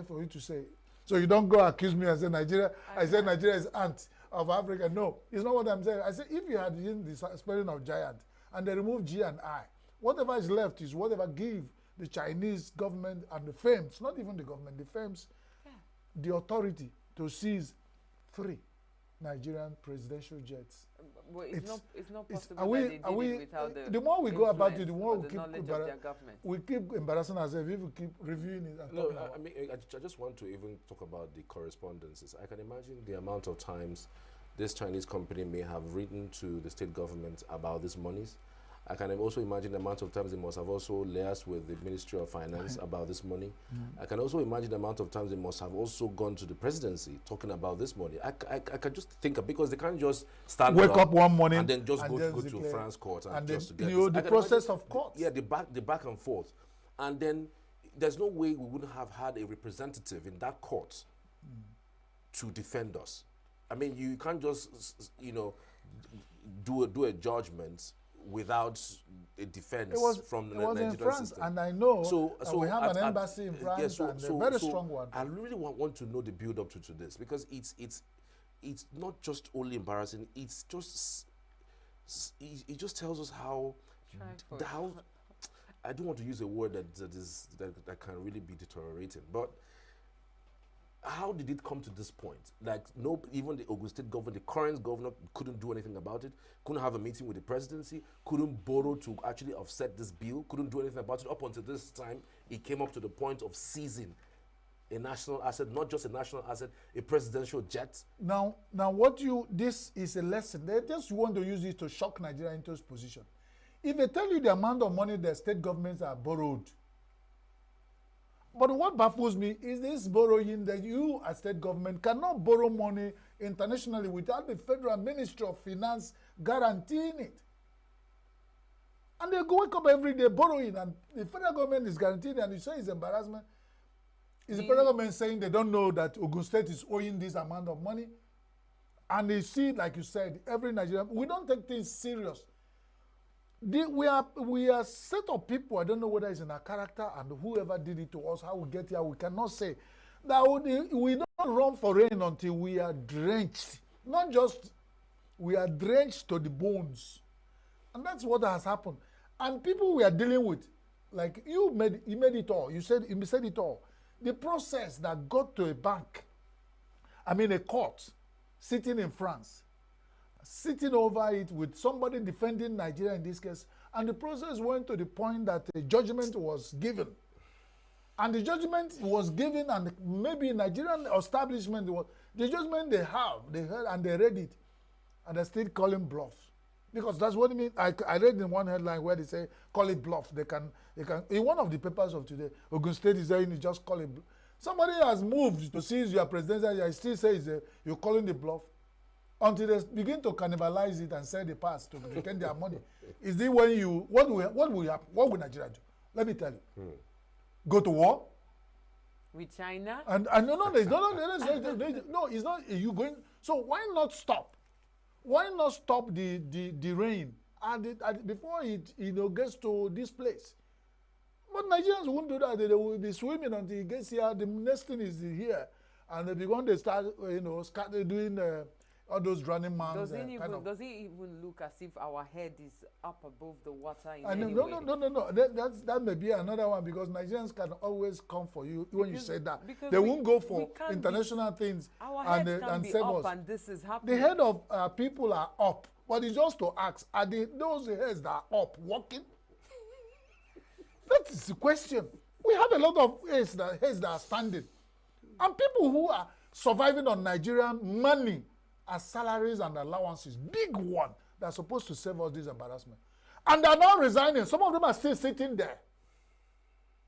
for you to say. So you don't go accuse me and say Nigeria. I said Nigeria is ant of Africa. No, it's not what I'm saying. I said if you had used the spelling of giant and they remove G and I, whatever is left is whatever give the Chinese government and the firms, not even the government, the firms, the authority to seize 3 Nigerian presidential jets. Well, it's not possible that they did it without the more we go about it, the more we keep embarrassing ourselves if we keep reviewing it. No, I mean, I just want to even talk about the correspondences. I can imagine the amount of times this Chinese company may have written to the state government about these monies. I can also imagine the amount of times they must have also liaised with the Ministry of Finance about this money. I can also imagine the amount of times they must have also gone to the presidency talking about this money. I can just think of, because they can't just stand wake up one morning and then just go to France court and just to get the process of court. Yeah, the back and forth. And then there's no way we wouldn't have had a representative in that court to defend us. I mean, you can't just, do a judgment without a defense from the Nigerian in France, system. And I know we have an embassy in France, and a very strong one. I really want to know the build up to this, because it's not just only embarrassing. It's just it just tells us how I don't want to use a word that can really be deteriorating, but how did it come to this point? Like, even the Ogun State governor, the current governor, couldn't do anything about it, couldn't have a meeting with the presidency, couldn't borrow to actually offset this bill, couldn't do anything about it. Up until this time, it came up to the point of seizing a national asset, not just a national asset, a presidential jet. Now, this is a lesson. They just want to use it to shock Nigeria into its position. If they tell you the amount of money the state governments are borrowed, but what baffles me is this borrowing that you as state government cannot borrow money internationally without the Federal Ministry of Finance guaranteeing it. And they go wake up every day borrowing, and the federal government is guaranteeing, and you say it's embarrassment. Is the federal government saying they don't know that Ogun State is owing this amount of money? And they see, like you said, every Nigerian, we don't take things serious. We are set of people, I don't know whether it's in our character, and whoever did it to us, how we get here, we cannot say. That we don't run for rain until we are drenched. Not just, we are drenched to the bones. And that's what has happened. And people we are dealing with, like you made it all. You said it all. The process that got to a bank, a court, sitting in France, sitting over it with somebody defending Nigeria in this case, and the process went to the point that a judgment was given. And the judgment was given, and maybe Nigerian establishment, the judgment they heard and they read it, and they're still calling bluff. Because that's what it means. I read in one headline where they say, call it bluff. They can, in one of the papers of today, Ogun State is saying, you just call it bluff. Somebody has moved to seize your presidential, I still say you're calling the bluff. Until they begin to cannibalize it and sell the past to retain their money. Is it when what will Nigeria do? Let me tell you. Go to war? With China? And no, it's not you going. So why not stop? Why not stop the rain before it gets to this place? But Nigerians won't do that. They will be swimming until it gets here. The next thing is here, and they start doing all those drowning mounds. Does it even look as if our head is up above the water in any way? No. That may be another one, because Nigerians can always come for you when you say that. They won't go for international things and save us. And this is happening. The head of people are up, but it's just to ask, are those heads that are up working? That is the question. We have a lot of heads that are standing. And people who are surviving on Nigerian money as salaries and allowances, big one, that are supposed to save us this embarrassment. And they are now resigning. Some of them are still sitting there.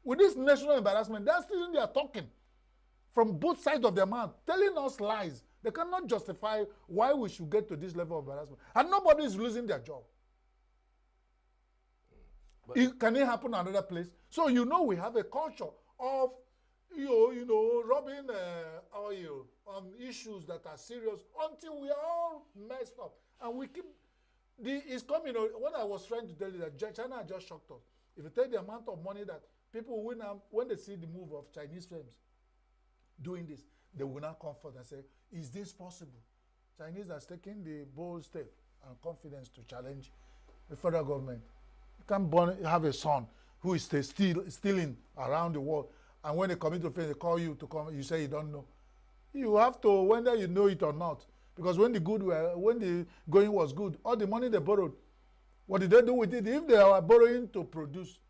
With this national embarrassment, they are still in there talking from both sides of their mouth, telling us lies. They cannot justify why we should get to this level of embarrassment. And nobody is losing their job. Can it happen another place? So you know we have a culture of rubbing oil on issues that are serious until we are all messed up. And we keep it's coming. What I was trying to tell you that China just shocked us. If you take the amount of money that people win when they see the move of Chinese firms doing this, they will now comfort and say, is this possible? Chinese are taking the bold step and confidence to challenge the federal government. You can't have a son who is stealing around the world, and when they come into face, they call you to come, you say you don't know. You have to, whether you know it or not, because when the going was good, all the money they borrowed, what did they do with it? If they are borrowing to produce,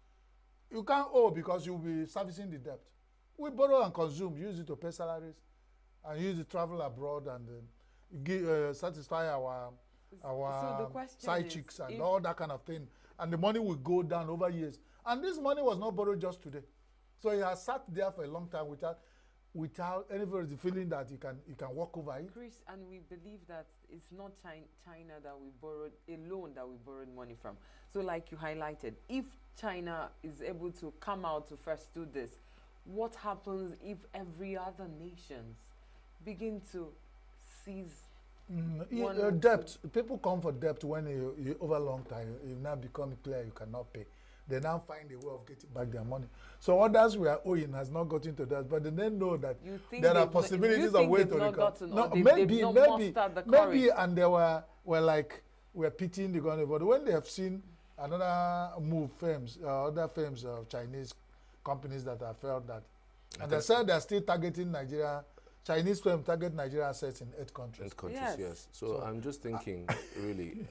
you can't owe because you'll be servicing the debt. We borrow and consume, use it to pay salaries, and use it to travel abroad and satisfy our side chicks and all that kind of thing. And the money will go down over years. And this money was not borrowed just today. So it has sat there for a long time without anybody feeling that you can walk over it. Chris, and we believe that it's not China that we borrowed, alone that we borrowed money from. So like you highlighted, if China is able to come out to first do this, what happens if every other nations begin to seize debt? People come for debt when you over a long time, it now become clear you cannot pay. They now find a way of getting back their money. So others we are owing has not gotten to that, but they then know that there are possibilities of way to recover. No, maybe, and they were like we're pitying the government, but when they have seen another move, other firms of Chinese companies that have felt that, and they said they're still targeting Nigeria. Chinese firms target Nigeria assets in 8 countries. 8 countries, yes. So I'm just thinking, really,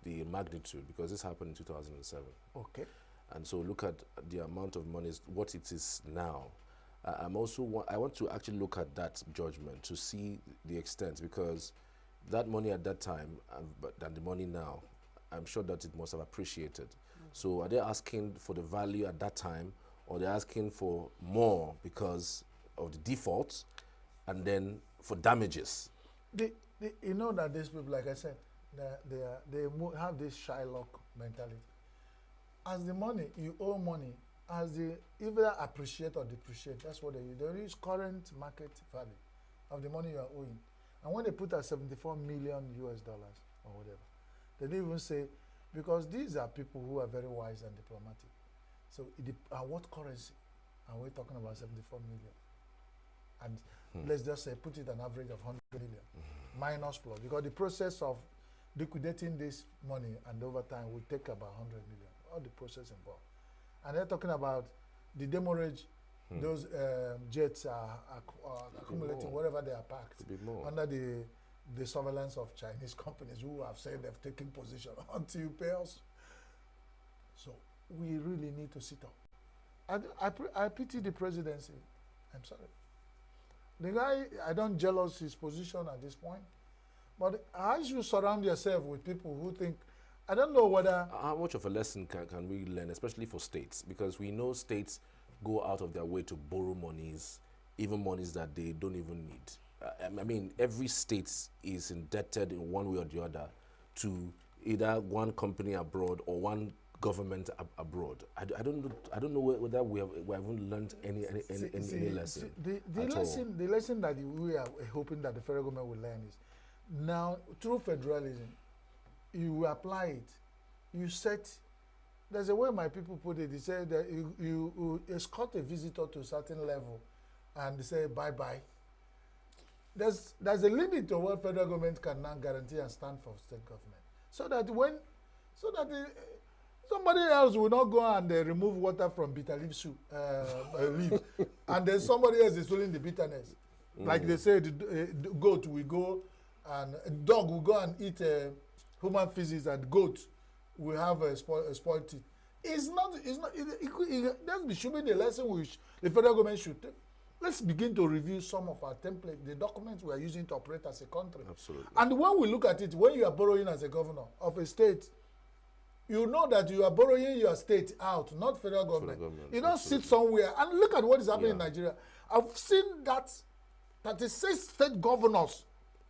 the magnitude, because this happened in 2007. Okay. And so look at the amount of money, what it is now. I want to actually look at that judgment to see the extent, because that money at that time than the money now, I'm sure that it must have appreciated. So are they asking for the value at that time, or they're asking for more because of the default, and then for damages? You know that these people, like I said, they have this Shylock mentality. As the money, you owe money, as the either appreciate or depreciate, that's what they use. They use current market value of the money you are owing. And when they put at $74 million US or whatever, they didn't even say, because these are people who are very wise and diplomatic. So what currency? And we're talking about 74 million. And let's just say put it an average of 100 million minus plus, because the process of liquidating this money and over time will take about 100 million, all the process involved. And they're talking about the demurrage, those jets are accumulating wherever they are parked under the surveillance of Chinese companies who have said they've taken position until you pay us. So we really need to sit up. I pity the presidency. I'm sorry. The guy, I don't jealous his position at this point, but as you surround yourself with people who think, I don't know whether... How much of a lesson can we learn, especially for states? Because we know states go out of their way to borrow monies, even monies that they don't even need. I mean, every state is indebted in one way or the other to either one company abroad or one government abroad. I don't know whether we haven't learned any lesson. The lesson that we are hoping that the federal government will learn is, now through federalism, you apply it, you set. There's a way my people put it. They say that you escort a visitor to a certain level, and they say bye bye. There's a limit to what federal government can now guarantee and stand for state government, so that somebody else will not go and remove water from bitter leaf soup, leaf, and then somebody else is feeling the bitterness. Like they say, the goat will go, and a dog will go and eat human feces, and goat will have a spoiled teeth. It's not, that should be the lesson which the federal government should take. Let's begin to review some of our templates, the documents we are using to operate as a country. Absolutely. And when we look at it, when you are borrowing as a governor of a state, you know that you are borrowing your state out, not federal government. You don't sit somewhere and look at what is happening in Nigeria. I've seen that 36 state governors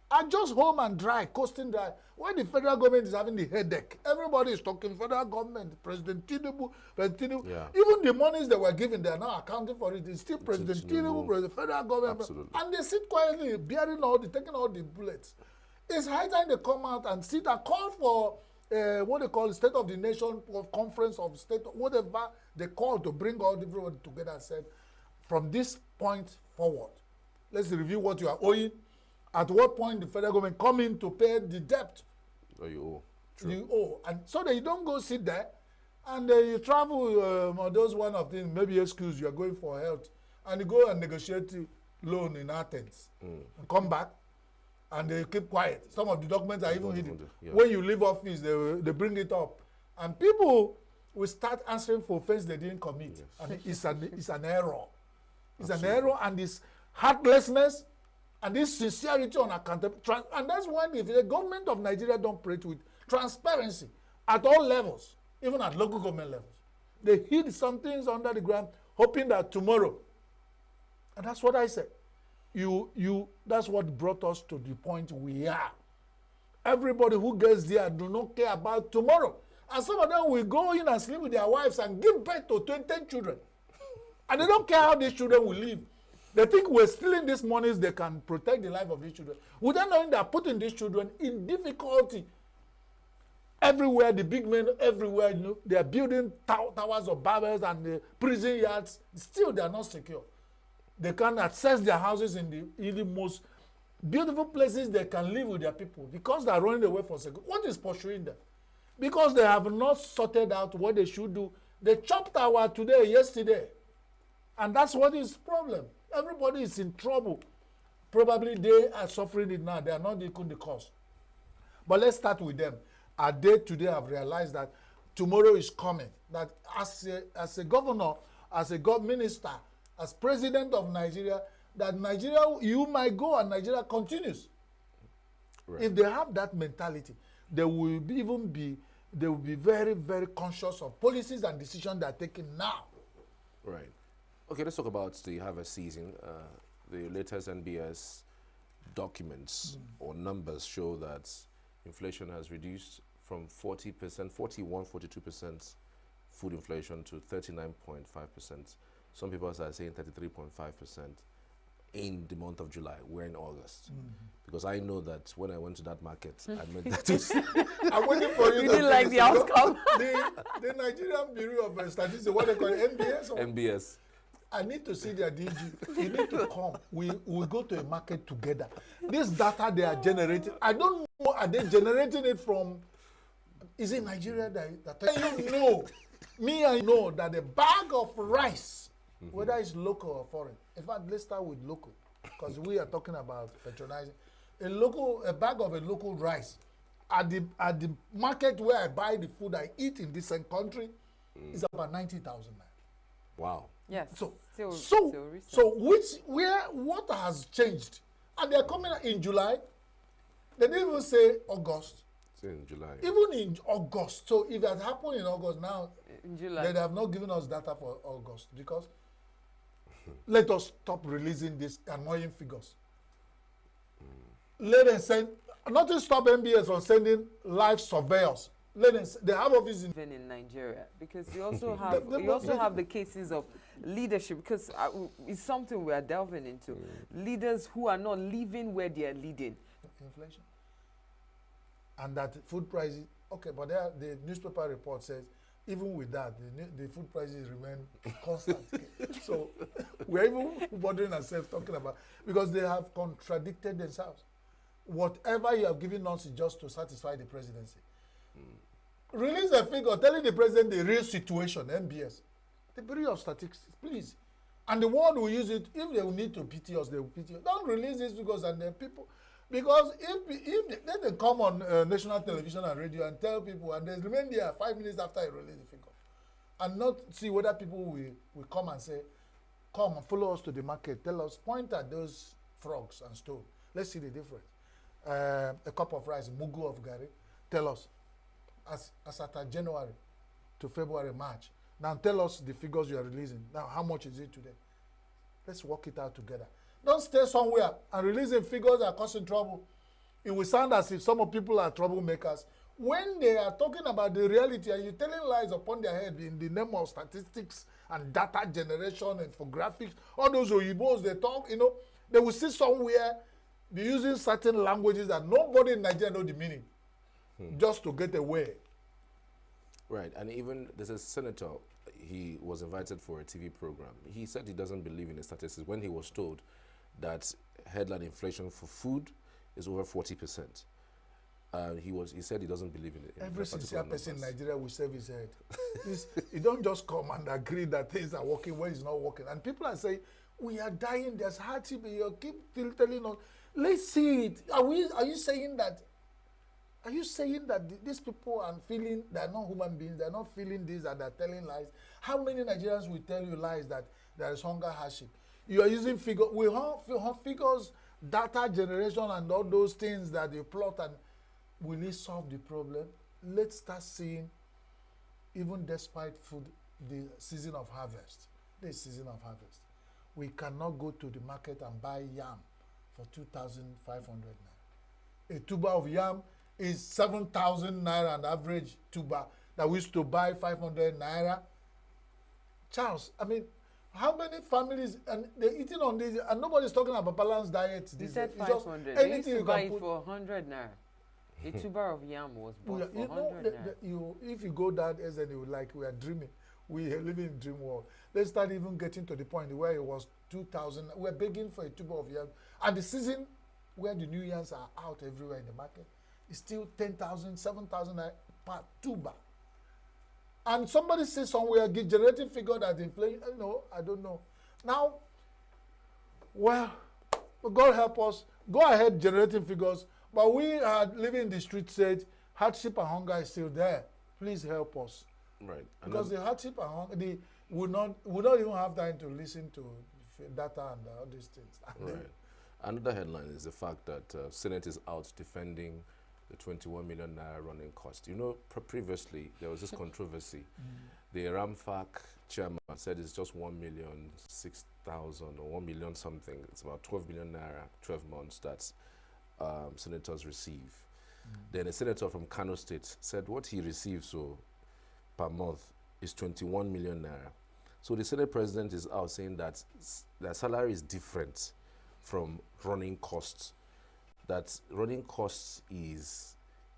are just home and dry, coasting dry. When the federal government is having the headache, everybody is talking federal government, President Tinubu. Even the monies they were giving, they are now accounting for it. It's still President Tinubu, the federal government. Absolutely. And they sit quietly, taking all the bullets. It's high time they come out and sit and call for what they call State of the Nation, Conference of State, whatever they call to bring all everybody together and said, from this point forward, let's review what you are owing. At what point the federal government come in to pay the debt you owe. True. You owe. And so that you don't go sit there and you travel or those one of things, maybe excuse you are going for health, and you go and negotiate loan in Athens and come back and they keep quiet. Some of the documents are even hidden. When you leave office, they bring it up. And people will start answering for offense they didn't commit. Yes. And it's an error. It's an error, and it's heartlessness. And this sincerity on accountability, and that's why the government of Nigeria don't operate with transparency at all levels, even at local government levels. They hid some things under the ground, hoping that tomorrow, and that's what I said. That's what brought us to the point we are. Everybody who gets there do not care about tomorrow. And some of them will go in and sleep with their wives and give birth to 10 children. And they don't care how these children will live. They think we're stealing these monies, they can protect the life of these children. Without knowing they are putting these children in difficulty. Everywhere, the big men, everywhere, they are building towers of barbers and prison yards. Still, they are not secure. They can access their houses in the most beautiful places they can live with their people because they are running away for security. What is pursuing them? Because they have not sorted out what they should do. They chopped our today, yesterday. And that's what is the problem. Everybody is in trouble. Probably they are suffering it now. They are not equal the cost. But let's start with them. They today have realized that tomorrow is coming. That as a governor, as a minister, as president of Nigeria, that Nigeria, you might go and Nigeria continues. Right. If they have that mentality, they will be very, very conscious of policies and decisions they are taking now. Right. Okay, let's talk about the harvest season. The latest NBS documents or numbers show that inflation has reduced from 40%, 42% food inflation to 39.5%. Some people are saying 33.5% in the month of July. We're in August. Because I know that when I went to that market, I met that. I'm waiting for you. You didn't like the outcome? The Nigerian Bureau of Statistics, what they call it, NBS? NBS. I need to see their DG. You need to come. We go to a market together. This data they are generating, I don't know, are they generating it from, is it Nigeria that you know, me and you know that a bag of rice, whether it's local or foreign, in fact, let's start with local, because we are talking about patronizing. A bag of a local rice at the market where I buy the food I eat in this country is about 90,000 naira. Wow. Yes. What has changed? And they're coming in July. They didn't even say August. It's in July. Even in August. So if that happened in August now, in July, they have not given us data for August because let us stop releasing these annoying figures. Let them send, not to stop MBS from sending live surveyors. They have offices in Nigeria because we also have the cases of leadership because it's something we are delving into. Leaders who are not living where they are leading. Inflation. And that food prices, okay, but the newspaper report says even with that, the food prices remain constant. So we're even bothering ourselves talking about, because they have contradicted themselves. Whatever you have given us is just to satisfy the presidency. Release a figure telling the president the real situation, NBS. The Bureau of Statistics, please. And the world will use it. If they will need to pity us, they will pity us. Don't release these figures and then people. Because if they come on national television and radio and tell people, and they remain there 5 minutes after you release the figure, and not see whether people will come and say, come and follow us to the market. Tell us, point at those frogs and stone. Let's see the difference. A cup of rice, mugu of gari. Tell us, as at January to February, March. Now tell us the figures you are releasing. Now, how much is it today? Let's work it out together. Don't stay somewhere and releasing figures that are causing trouble. It will sound as if some of people are troublemakers. When they are talking about the reality and you're telling lies upon their head in the name of statistics and data generation, infographics, all those Oyibos they talk, they will see somewhere be using certain languages that nobody in Nigeria know the meaning, just to get away. Right, and even there's a senator, he was invited for a TV program. He said he doesn't believe in the statistics when he was told that headline inflation for food is over 40%. He said he doesn't believe in it. Every sincere person in Nigeria will save his head. You don't just come and agree that things are working when it's not working. And people are saying, we are dying, there's hardship, you keep telling us. Let's see it. Are you saying that these people are feeling, they're not human beings, they're not feeling this and they're telling lies? How many Nigerians will tell you lies that there is hunger hardship? You are using figures, we have figures, data generation and all those things that you plot, and will it solve the problem? Let's start seeing, even despite food, the season of harvest, this season of harvest, we cannot go to the market and buy yam for 2,500 naira. A tuber of yam is 7,000 naira an average tuber that we used to buy 500 naira. Charles, I mean, how many families, and they're eating on this, and nobody's talking about balanced diet. You said 500. They used to buy it for 100 naira. A tuber of yam was bought for 100 naira. If you go that as and you like, we are dreaming. We are living in a dream world. Let's start even getting to the point where it was 2,000. We're begging for a tuber of yam. And the season where the new yams are out everywhere in the market is still 10,000, 7,000 per tuber. And somebody says somewhere, generating figure that inflation, I don't know. Now, well, God help us. Go ahead generating figures. But we are living in the street said hardship and hunger is still there. Please help us. Right. Because the hardship and hunger, we don't even have time to listen to data and all these things. Right. Another headline is the fact that Senate is out defending the 21 million naira running cost. Previously there was this controversy. The RAMFAC chairman said it's just 1,006,000 or 1 million something. It's about 12 million naira, 12 months that senators receive. Then a senator from Kano State said what he receives per month is 21 million naira. So the Senate president is out saying that their salary is different from running costs. That running costs is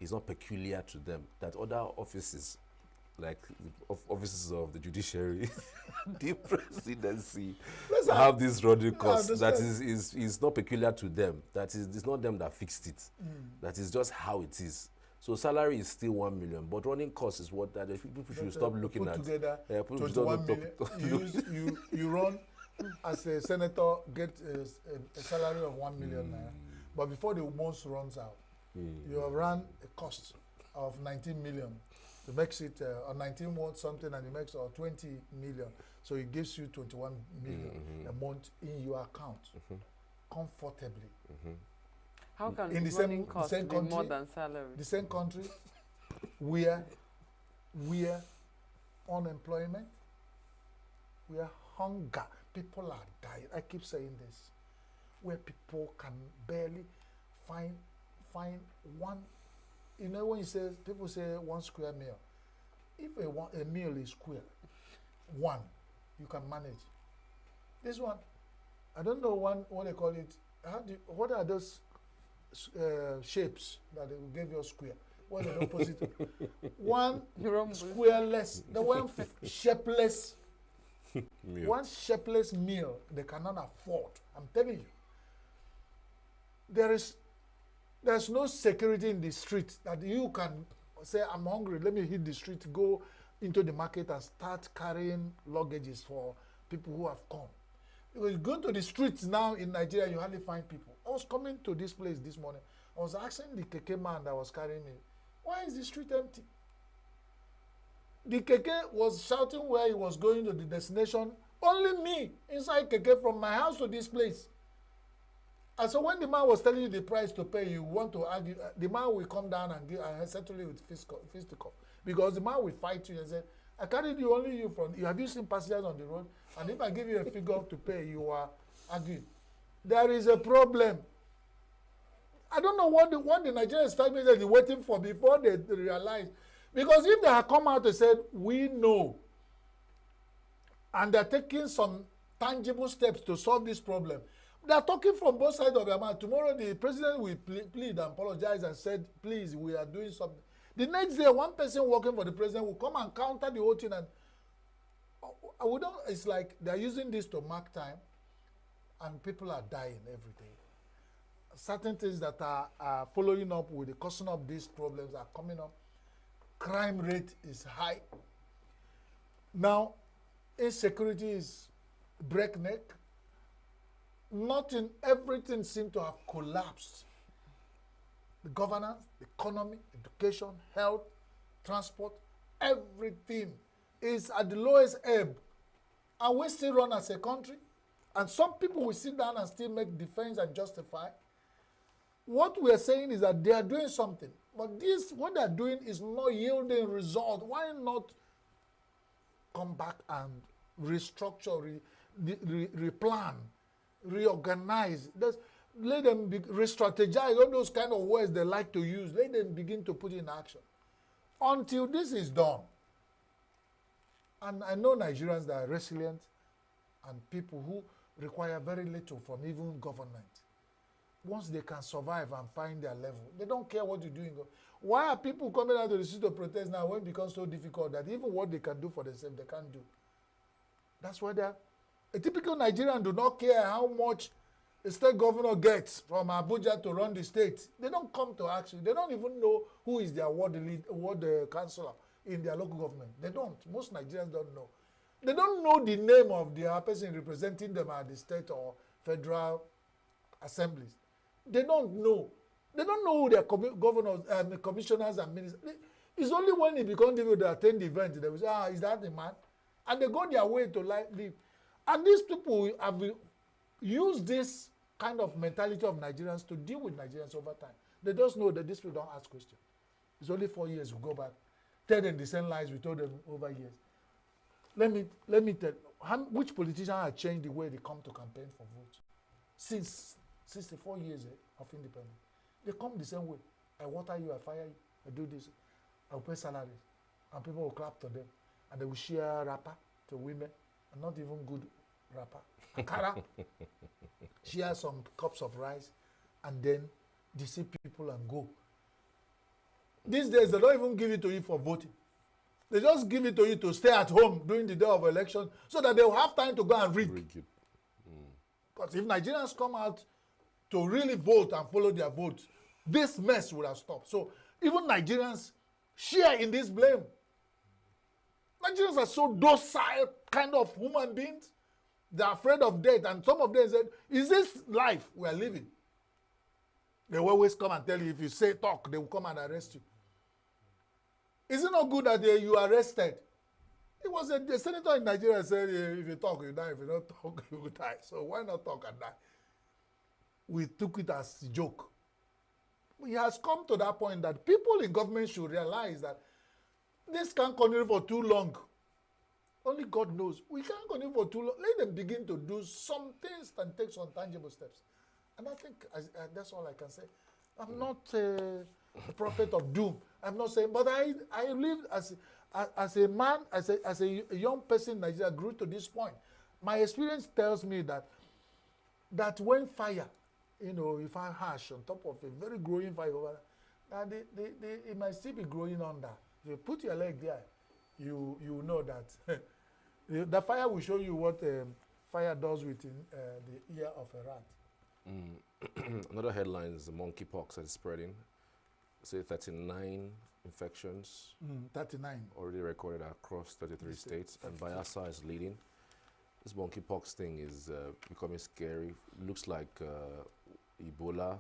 not peculiar to them. That other offices, like offices of the judiciary, the presidency, have this running costs. That is not peculiar to them. That is, it's not them that fixed it. That is just how it is. So salary is still 1 million, but running costs is what that people should stop looking at. Together, 21 million. You run as a senator, get a salary of 1 million naira. But before the month runs out, you have run a cost of 19 million. It makes it or 19 months something, and it makes 20 million. So it gives you 21 million a month in your account comfortably. How can in the running costs be more than salary? The same country where unemployment, where hunger, people are dying. I keep saying this. Where people can barely find one. When you say, people say 1 square meal. If a meal is square, one, you can manage. This one, I don't know what they call it. What are those shapes that they will give you a square? What are the opposite? One squareless, the one shapeless, one shapeless meal they cannot afford. I'm telling you. There's no security in the street that you can say, I'm hungry, let me hit the street, go into the market and start carrying luggages for people who have come. Because you go to the streets now in Nigeria, you hardly find people. I was coming to this place this morning. I was asking the keke man that was carrying me, why is the street empty? The keke was shouting where he was going to the destination. Only me inside keke from my house to this place. And so when the man was telling you the price to pay, you want to argue, the man will come down and, settle you with fisticuff. Because the man will fight you and say, I carried you, only you from, have you seen passengers on the road? And if I give you a figure to pay, you are arguing. There is a problem. I don't know what the Nigerian establishment is waiting for before they realize. Because if they had come out and said, we know, and they're taking some tangible steps to solve this problem, they are talking from both sides of their mouth. Tomorrow the president will plead and apologize and said, please, we are doing something. The next day, one person working for the president will come and counter the whole thing. And we don't, it's like they're using this to mark time, and people are dying every day. Certain things that are following up with the causing of these problems are coming up. Crime rate is high. Now, insecurity is breakneck. Everything seems to have collapsed. The governance, the economy, education, health, transport, everything is at the lowest ebb. And we still run as a country. And some people will sit down and still make defense and justify. What we are saying is that they are doing something. But this, what they are doing is not yielding result. Why not come back and restructure, replan, reorganize? Let them re-strategize, all those kind of words they like to use. Let them begin to put in action. Until this is done, and I know Nigerians that are resilient and people who require very little from even government. Once they can survive and find their level, they don't care what you're doing. Why are people coming out to the street to protest now when it becomes so difficult that even what they can do for themselves, they can't do? That's why a typical Nigerian do not care how much a state governor gets from Abuja to run the state. They don't come to action. They don't even know who is their ward councillor in their local government. They don't. Most Nigerians don't know. They don't know the name of the person representing them at the state or federal assemblies. They don't know. They don't know who their governors, commissioners and ministers. It's only when it becomes difficult to attend the event they will say, is that the man? And they go their way to live. And these people have used this kind of mentality of Nigerians to deal with Nigerians over time. They just know that these people don't ask questions. It's only 4 years we go back. Tell them the same lies we told them over years. Let me tell you, which politician has changed the way they come to campaign for votes? Since 64 years of independence. They come the same way. I water you, I fire you, I do this, I will pay salaries. And people will clap to them. And they will share wrapper to women, and not even good wrapper. Ankara, share some cups of rice, and then deceive people and go. These days, they don't even give it to you for voting. They just give it to you to stay at home during the day of election so that they will have time to go and rig. Because if Nigerians come out to really vote and follow their votes, this mess would have stopped. So even Nigerians share in this blame. Nigerians are so docile kind of human beings. They're afraid of death. And some of them said, is this life we are living? They will always come and tell you, if you say talk, they will come and arrest you. Is it not good that you are arrested? It was a senator in Nigeria said, if you talk, you die. If you don't talk, you will die. So why not talk and die? We took it as a joke. It has come to that point that people in government should realize that this can't continue for too long. Only God knows. We can't continue for too long. Let them begin to do some things and take some tangible steps. And I think that's all I can say. I'm not a prophet of doom. I'm not saying, but I live as a man, as a young person in Nigeria, grew to this point. My experience tells me that when fire, if I hash on top of a very growing fire over there, it might still be growing under. If you put your leg there, you know that the fire will show you what fire does within the ear of a rat. Another headline is the monkeypox that is spreading. Say 39 infections 39 already recorded across 33 states, and Bayelsa is leading. This monkeypox thing is becoming scary. Looks like Ebola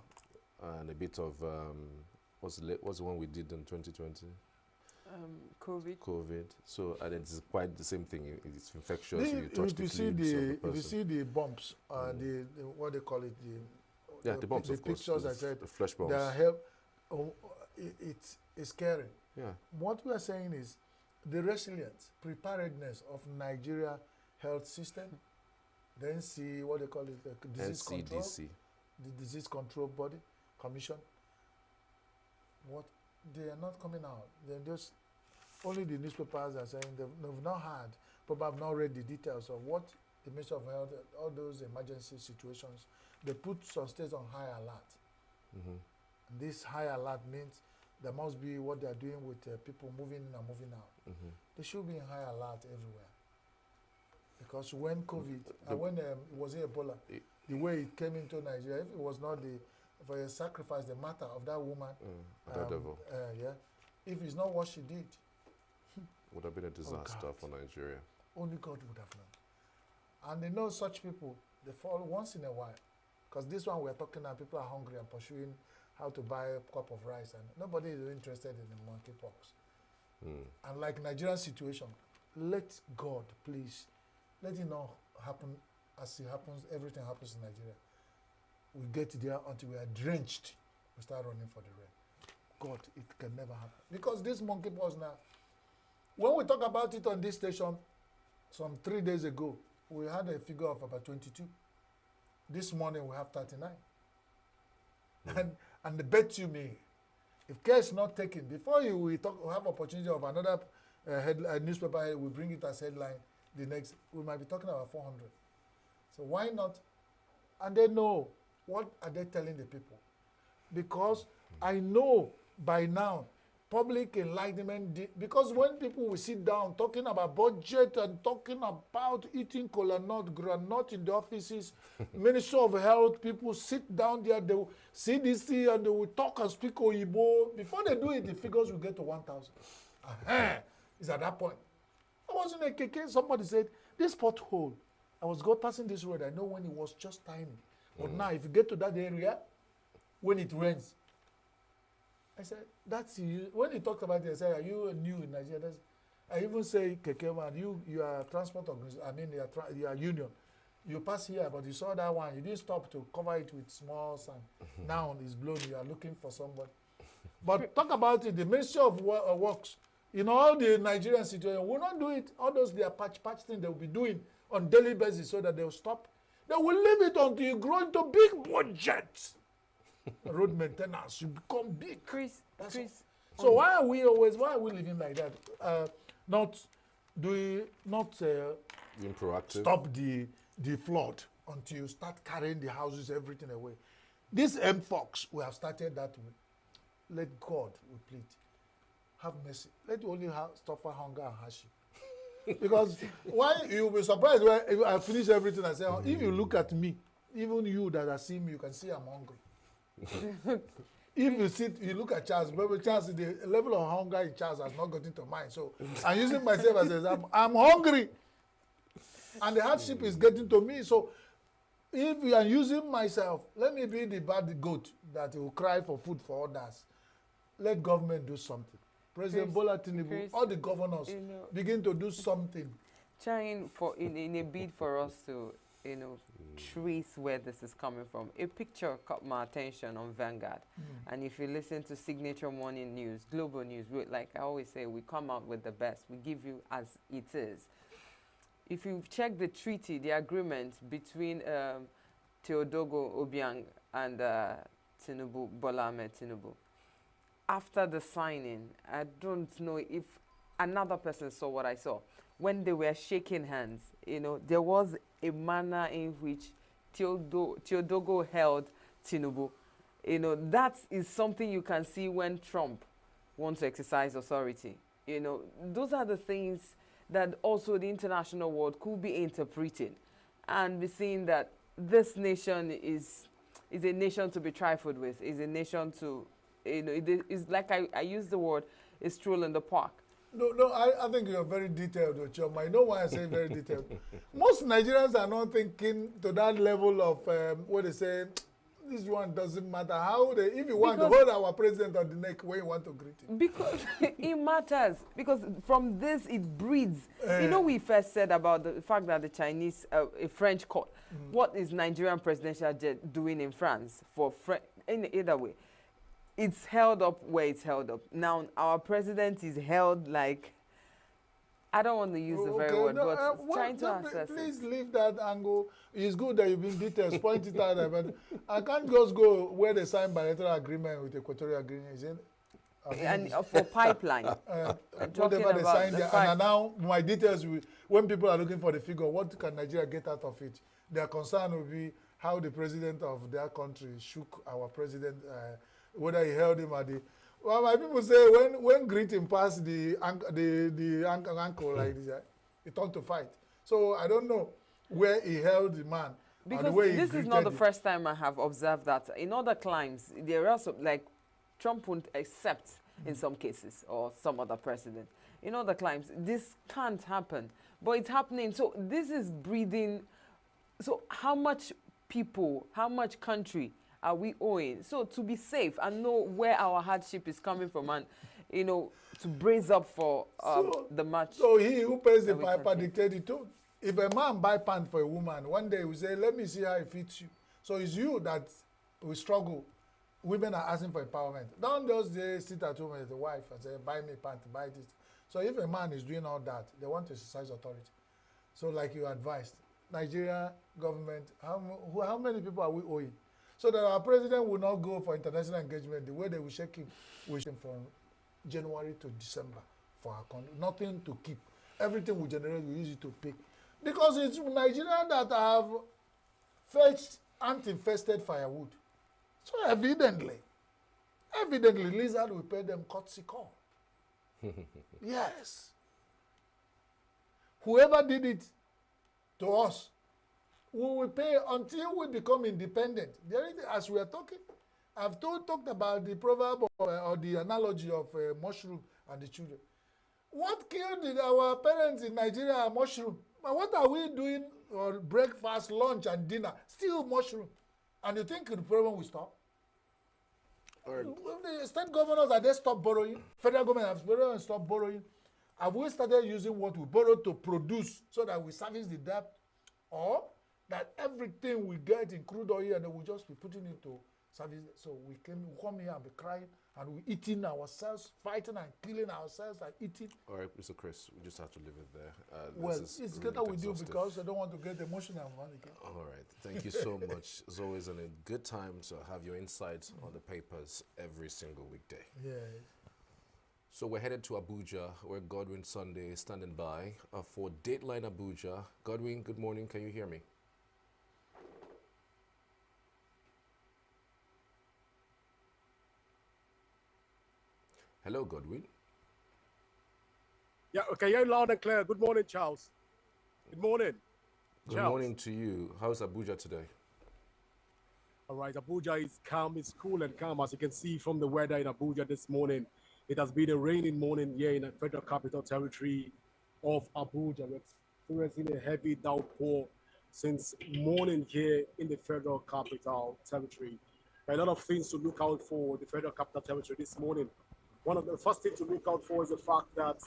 and a bit of what's the one we did in 2020? COVID. COVID. So, and it's quite the same thing. It's infectious. You touch If the you see fluids of the the if you person. see the bumps, the what they call it, The bumps, the of course. pictures I said, the flesh they bumps. are it's scary. Yeah. What we are saying is the resilience, preparedness of Nigeria health system, the NC, what they call it, the disease control, NCDC. the disease control body commission. What they are not coming out. They're just only the newspapers are saying they've not had, probably not read the details of what the Ministry of Health, all those emergency situations, they put some states on high alert. Mm-hmm. And this high alert means there must be what they are doing with people moving in and moving out. Mm-hmm. They should be in high alert everywhere. Because when COVID, when it was Ebola, the way it came into Nigeria, if it was not for a sacrifice, the matter of that woman, that devil. yeah, if it's not what she did, would have been a disaster for Nigeria. only God would have known. And they know such people, they fall once in a while. Because this one we're talking now, people are hungry and pursuing how to buy a cup of rice, and nobody is interested in the monkeypox. And like Nigerian situation, let God, please, let it not happen as it happens, everything happens in Nigeria. We get there until we are drenched, we start running for the rain. God, it can never happen. Because this monkeypox now, when we talk about it on this station, some 3 days ago, we had a figure of about 22. This morning we have 39. And the bet you me, if care is not taken, before we have opportunity of another newspaper, we bring it as headline, the next, we might be talking about 400. So why not? And they know, what are they telling the people? Because I know by now, public enlightenment, because when people will sit down talking about budget and talking about eating kola nut, granite in the offices, Ministry of Health, people sit down there, they will CDC, and they will talk and speak Oyibo. Before they do it, the figures will get to 1,000. It's at that point. I was in a KK, somebody said, this pothole, I was passing this road, I know when it was just tiny. But now, if you get to that area, when it rains, I said, that's you. When he talked about it, I said, are you new in Nigeria? I even say, Keke man, you are transport organization, I mean, you are union. You pass here, but you saw that one. You didn't stop to cover it with small sand. Now it's blown. You are looking for somebody. But talk about it. The Ministry of Works, in all the Nigerian situation, will not do it. All those their patch thing they will be doing on daily basis so that they will stop. They will leave it until you grow into big budgets. Road maintenance, you become big. Chris. So why are we living like that? Not being proactive. Stop the flood until you start carrying the houses, everything away. This MFOX, we have started that way. Let God, we plead, have mercy. Let only suffer hunger and hardship. Because why you'll be surprised when I finish everything I say, if you look at me, even you that are seeing me, you can see I'm hungry. If you look at Charles, maybe Charles, the level of hunger in Charles has not gotten to mine. So I'm using myself as an example. I'm hungry. And the hardship is getting to me. So if you are using myself, let me be the bad goat that will cry for food for others. Let government do something. President Bola Tinubu, all the governors begin to do something. Trying in a bid for us to, trace where this is coming from. A picture caught my attention on Vanguard. And if you listen to Signature Morning News, Global News, like I always say, we come out with the best. We give you as it is. If you check the treaty, the agreement between Teodogo Obiang and Tinubu, Bola Ahmed Tinubu, after the signing, I don't know if another person saw what I saw. When they were shaking hands, there was a manner in which Teodogo held Tinubu. That is something you can see when Trump wants to exercise authority. Those are the things that also the international world could be interpreting and be seeing that this nation is a nation to be trifled with, is a nation to, it's like I use the word, a stroll in the park. No, I think you're very detailed, Choma. You know why I say very detailed? Most Nigerians are not thinking to that level of, what they say, this one doesn't matter how they, if you want to hold our president on the neck, where you want to greet him. Because it matters. Because from this, it breeds. You know, we first said about the fact that the Chinese, a French court, what is Nigerian presidential jet doing in France for in either way? It's held up where it's held up. Now, our president is held like, I don't want to use the very word, but trying to assess please leave that angle. It's good that you've been details, point it out, but I can't just go where they sign bilateral agreement with Equatorial Guinea, is it? And for pipeline. Whatever they signed there. And now my details, when people are looking for the figure, what can Nigeria get out of it? Their concern will be how the president of their country shook our president, whether he held him at the... Well, my people say when greeting passed the ankle like this, he turned to fight. So I don't know where he held the man. Because this is not the first time I have observed that. In other climes, there are also, like, Trump won't accept in some cases, or some other president. In other climes, this can't happen. But it's happening. So this is breeding. So how much people, how much country are we owing? So to be safe and know where our hardship is coming from, and, you know, to brace up for the match. So he who pays the piper dictates it too. If a man buy pants for a woman, one day he will say, let me see how it fits you. So it's you that will struggle. Women are asking for empowerment. Don't just sit at home as the wife and say, buy me pants, buy this. So if a man is doing all that, they want to exercise authority. So like you advised, Nigeria government, how many people are we owing? So that our president will not go for international engagement the way they will shake him. We shake him from January to December for our country. Nothing to keep. Everything we generate, we use it to pay. Because it's Nigeria that have fetched ant-infested firewood. So evidently, lizard will pay them courtesy call. Yes. Whoever did it to us, we will pay until we become independent. As we are talking, I've talked about the proverb or the analogy of mushroom and the children. What killed our parents in Nigeria are mushroom. But what are we doing for breakfast, lunch, and dinner? Still mushroom. And you think the problem will stop? The state governors, have they stopped borrowing? Federal government has stopped borrowing. Have we started using what we borrowed to produce so that we service the debt? Or that everything we get in crude oil and then we just be putting it to service? So we come here and be crying and we eating ourselves, fighting and killing ourselves and eating. All right, Mr. Chris, we just have to leave it there. Well, it's better we do because I don't want to get emotional. All right, thank you so much. It's always a good time to have your insights on the papers every single weekday. Yeah. So we're headed to Abuja, where Godwin Sunday is standing by for Dateline Abuja. Godwin, good morning. Can you hear me? Hello, Godwin. Yeah, okay, you're loud and clear. Good morning, Charles. Good morning. Good morning to you. How's Abuja today? All right, Abuja is calm, it's cool and calm. As you can see from the weather in Abuja this morning, it has been a raining morning here in the Federal Capital Territory of Abuja. We're experiencing a heavy downpour since morning here in the Federal Capital Territory. A lot of things to look out for the Federal Capital Territory this morning. One of the first things to look out for is the fact that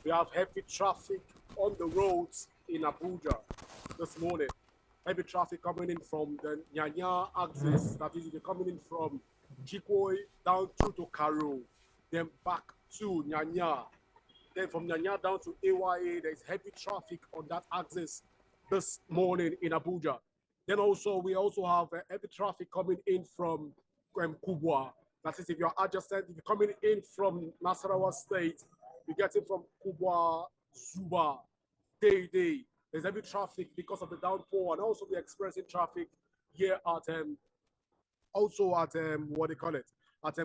we have heavy traffic on the roads in Abuja this morning. Heavy traffic coming in from the Nyanya axis, that is coming in from Chikoi down through to Karo, then back to Nyanya. Then from Nyanya down to AYA, there's heavy traffic on that axis this morning in Abuja. Then also, we also have heavy traffic coming in from Kubwa. That is, if you're adjacent, if you're coming in from Nasarawa State, you're getting from Kubwa, Zuba, Day. There's heavy traffic because of the downpour, and also we're experiencing traffic here at what they call it, at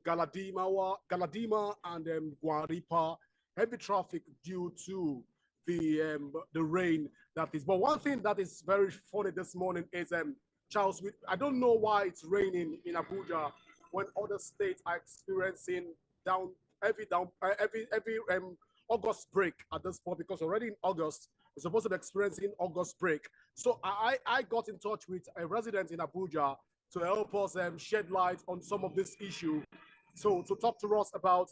Galadima and Guaripa. Heavy traffic due to the rain that is. But one thing that is very funny this morning is Charles, I don't know why it's raining in Abuja when other states are experiencing every August break at this point, because already in August, we're supposed to be experiencing August break. So I got in touch with a resident in Abuja to help us shed light on some of this issue. So to talk to us about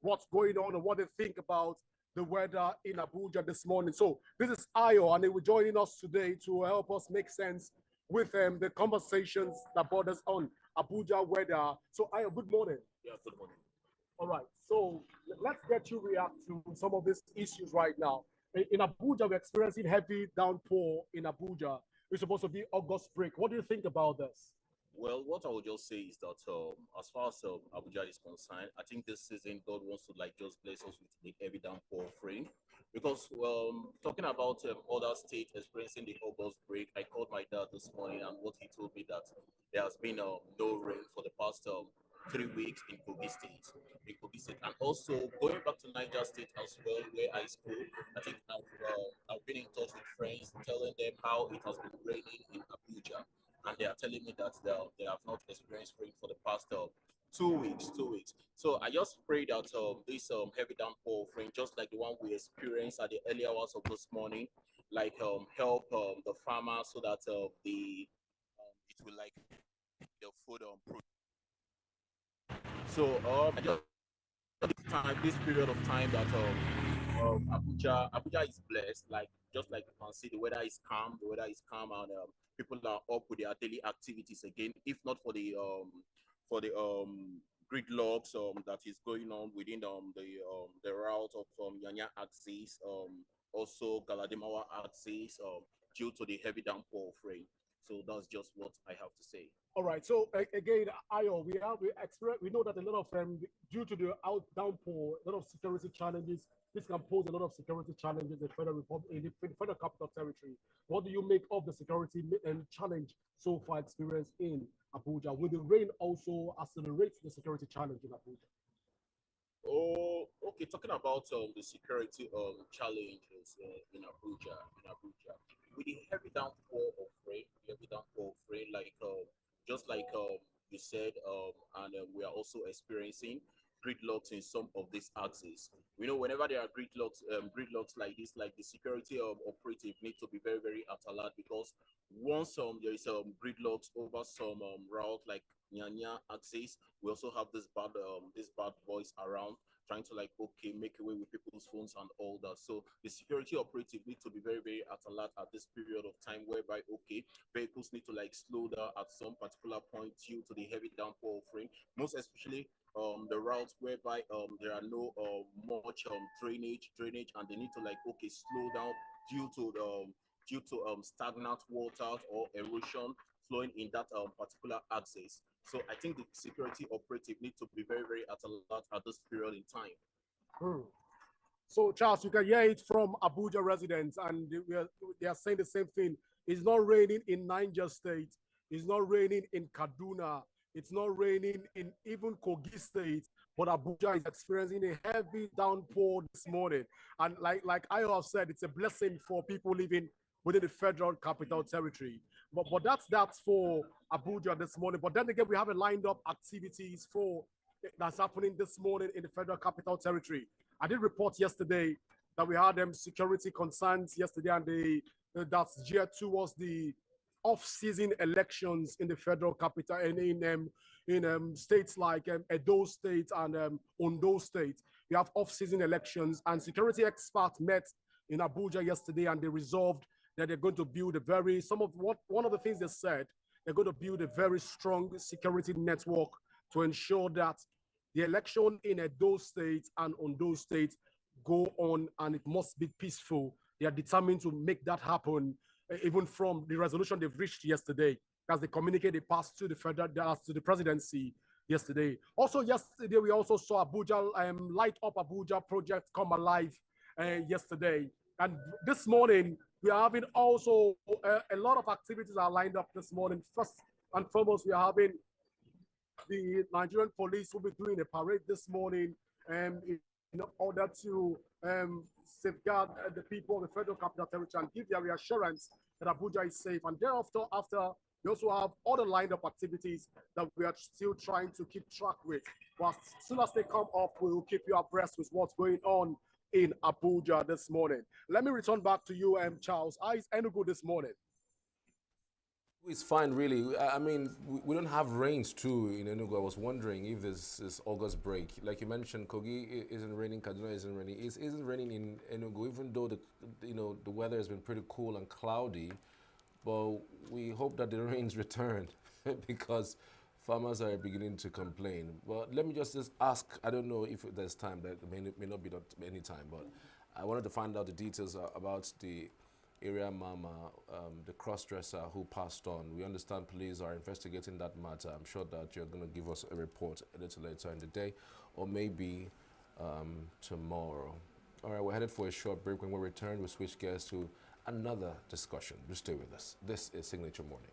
what's going on and what they think about the weather in Abuja this morning. So this is Ayo, and they will joining us today to help us make sense with the conversations that borders on Abuja weather. So Ayo, good morning. Yeah, good morning. All right, so let's get you react to some of these issues right now. In Abuja, we're experiencing heavy downpour in Abuja. It's supposed to be August break. What do you think about this? Well, what I would just say is that as far as Abuja is concerned, I think this season God wants to like just bless us with the heavy downpour of rain. Because talking about other states experiencing the August break, I called my dad this morning and what he told me that there has been no rain for the past 3 weeks in Kogi State. And also going back to Niger State as well, where I school, I think I've been in touch with friends telling them how it has been raining in Abuja, and they are telling me that they have not experienced rain for the past 2 weeks. 2 weeks. So I just pray that this heavy downpour of rain, just like the one we experienced at the early hours of this morning, like help the farmers so that the it will like the food so I just this period of time that Abuja is blessed. Like just like you can see, the weather is calm, and people are up with their daily activities again. If not for the gridlocks that is going on within the route of Yanya axis, also Galadimawa axis, due to the heavy downpour of rain. So that's just what I have to say. All right. So again, Ayo, we know that a lot of due to the downpour, a lot of security challenges. This can pose a lot of security challenges in the federal capital territory. What do you make of the security challenge so far experienced in Abuja? Will the rain also accelerate the security challenge in Abuja? Oh, okay. Talking about the security challenges in Abuja, with the heavy downpour of rain, like just like you said, and we are also experiencing gridlocks in some of these axes. We know whenever there are gridlocks like this, like the security operative need to be very very alert, because once there is gridlocks over some route like Nyanya axis, we also have this bad boys around trying to like okay make away with people's phones and all that. So the security operative need to be very very alert at this period of time, whereby okay vehicles need to like slow down at some particular point due to the heavy downpour of rain, most especially the routes whereby there are no much drainage, and they need to like okay slow down due to stagnant water or erosion flowing in that particular axis. So I think the security operative need to be very, very alert at this period in time. So Charles, you can hear it from Abuja residents, and they are saying the same thing. It's not raining in Niger State. It's not raining in Kaduna. It's not raining in even Kogi State, but Abuja is experiencing a heavy downpour this morning. And like I have said, it's a blessing for people living within the Federal Capital Territory. But that's for Abuja this morning. But then again, we have a lined up activities that's happening this morning in the Federal Capital Territory. I did report yesterday that we had security concerns yesterday, and that's geared towards the off-season elections in the Federal Capital and in states like Edo State and Ondo State. We have off-season elections, and security experts met in Abuja yesterday, and they resolved that they're going to build one of the things they said, they're going to build a very strong security network to ensure that the election in Edo State and Ondo State go on, and it must be peaceful. They are determined to make that happen, even from the resolution they've reached yesterday, as they communicated they passed to the presidency yesterday. Also yesterday, we also saw Abuja, Light Up Abuja project come alive yesterday. And this morning, we are having also a lot of activities are lined up this morning. First and foremost, we are having the Nigerian police will be doing a parade this morning in order to safeguard the people of the Federal Capital Territory and give their reassurance that Abuja is safe. And thereafter, we also have other lined up activities that we are still trying to keep track with. But as soon as they come up, we will keep you abreast with what's going on in Abuja this morning. Let me return back to you, Charles. How is ENUGU this morning? It's fine, really. I mean, we don't have rains too in Enugu. I was wondering if this August break, like you mentioned, Kogi isn't raining, Kaduna isn't raining. It isn't raining in Enugu, even though the weather has been pretty cool and cloudy. But we hope that the rains return because farmers are beginning to complain. But let me just ask. I don't know if there's time. That may not be any time, but I wanted to find out the details about the area mama, the cross-dresser who passed on. We understand police are investigating that matter. I'm sure that you're going to give us a report a little later in the day, or maybe tomorrow. All right, we're headed for a short break. When we return, we'll switch gears to another discussion. Do stay with us. This is Signature Morning.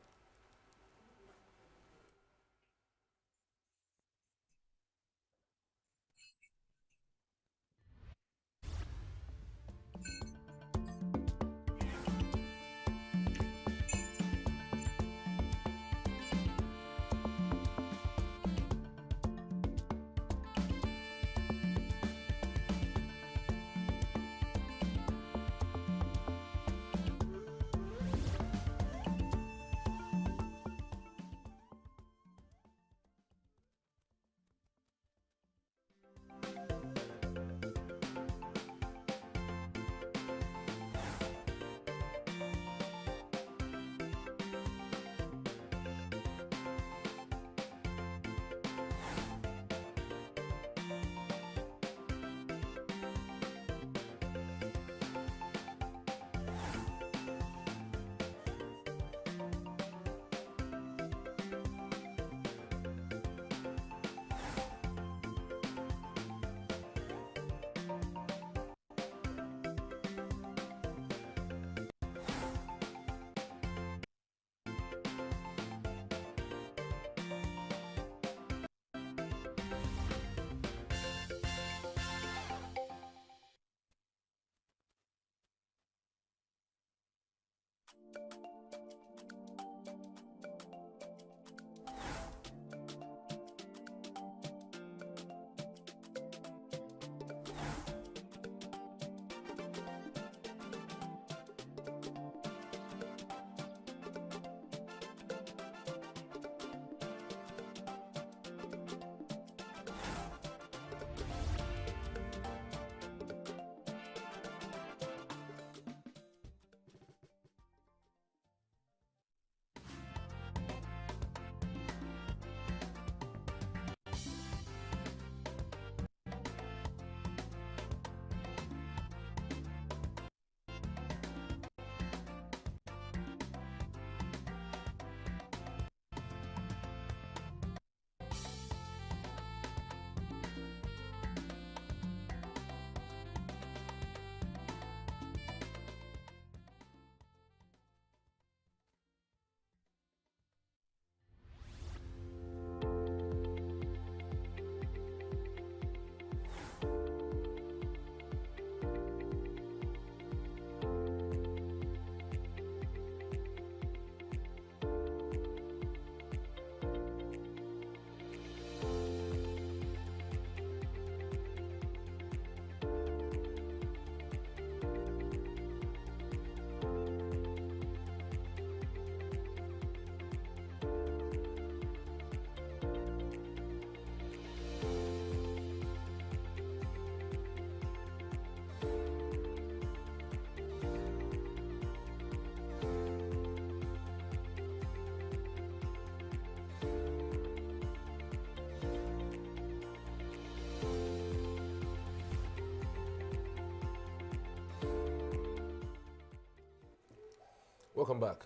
Welcome back.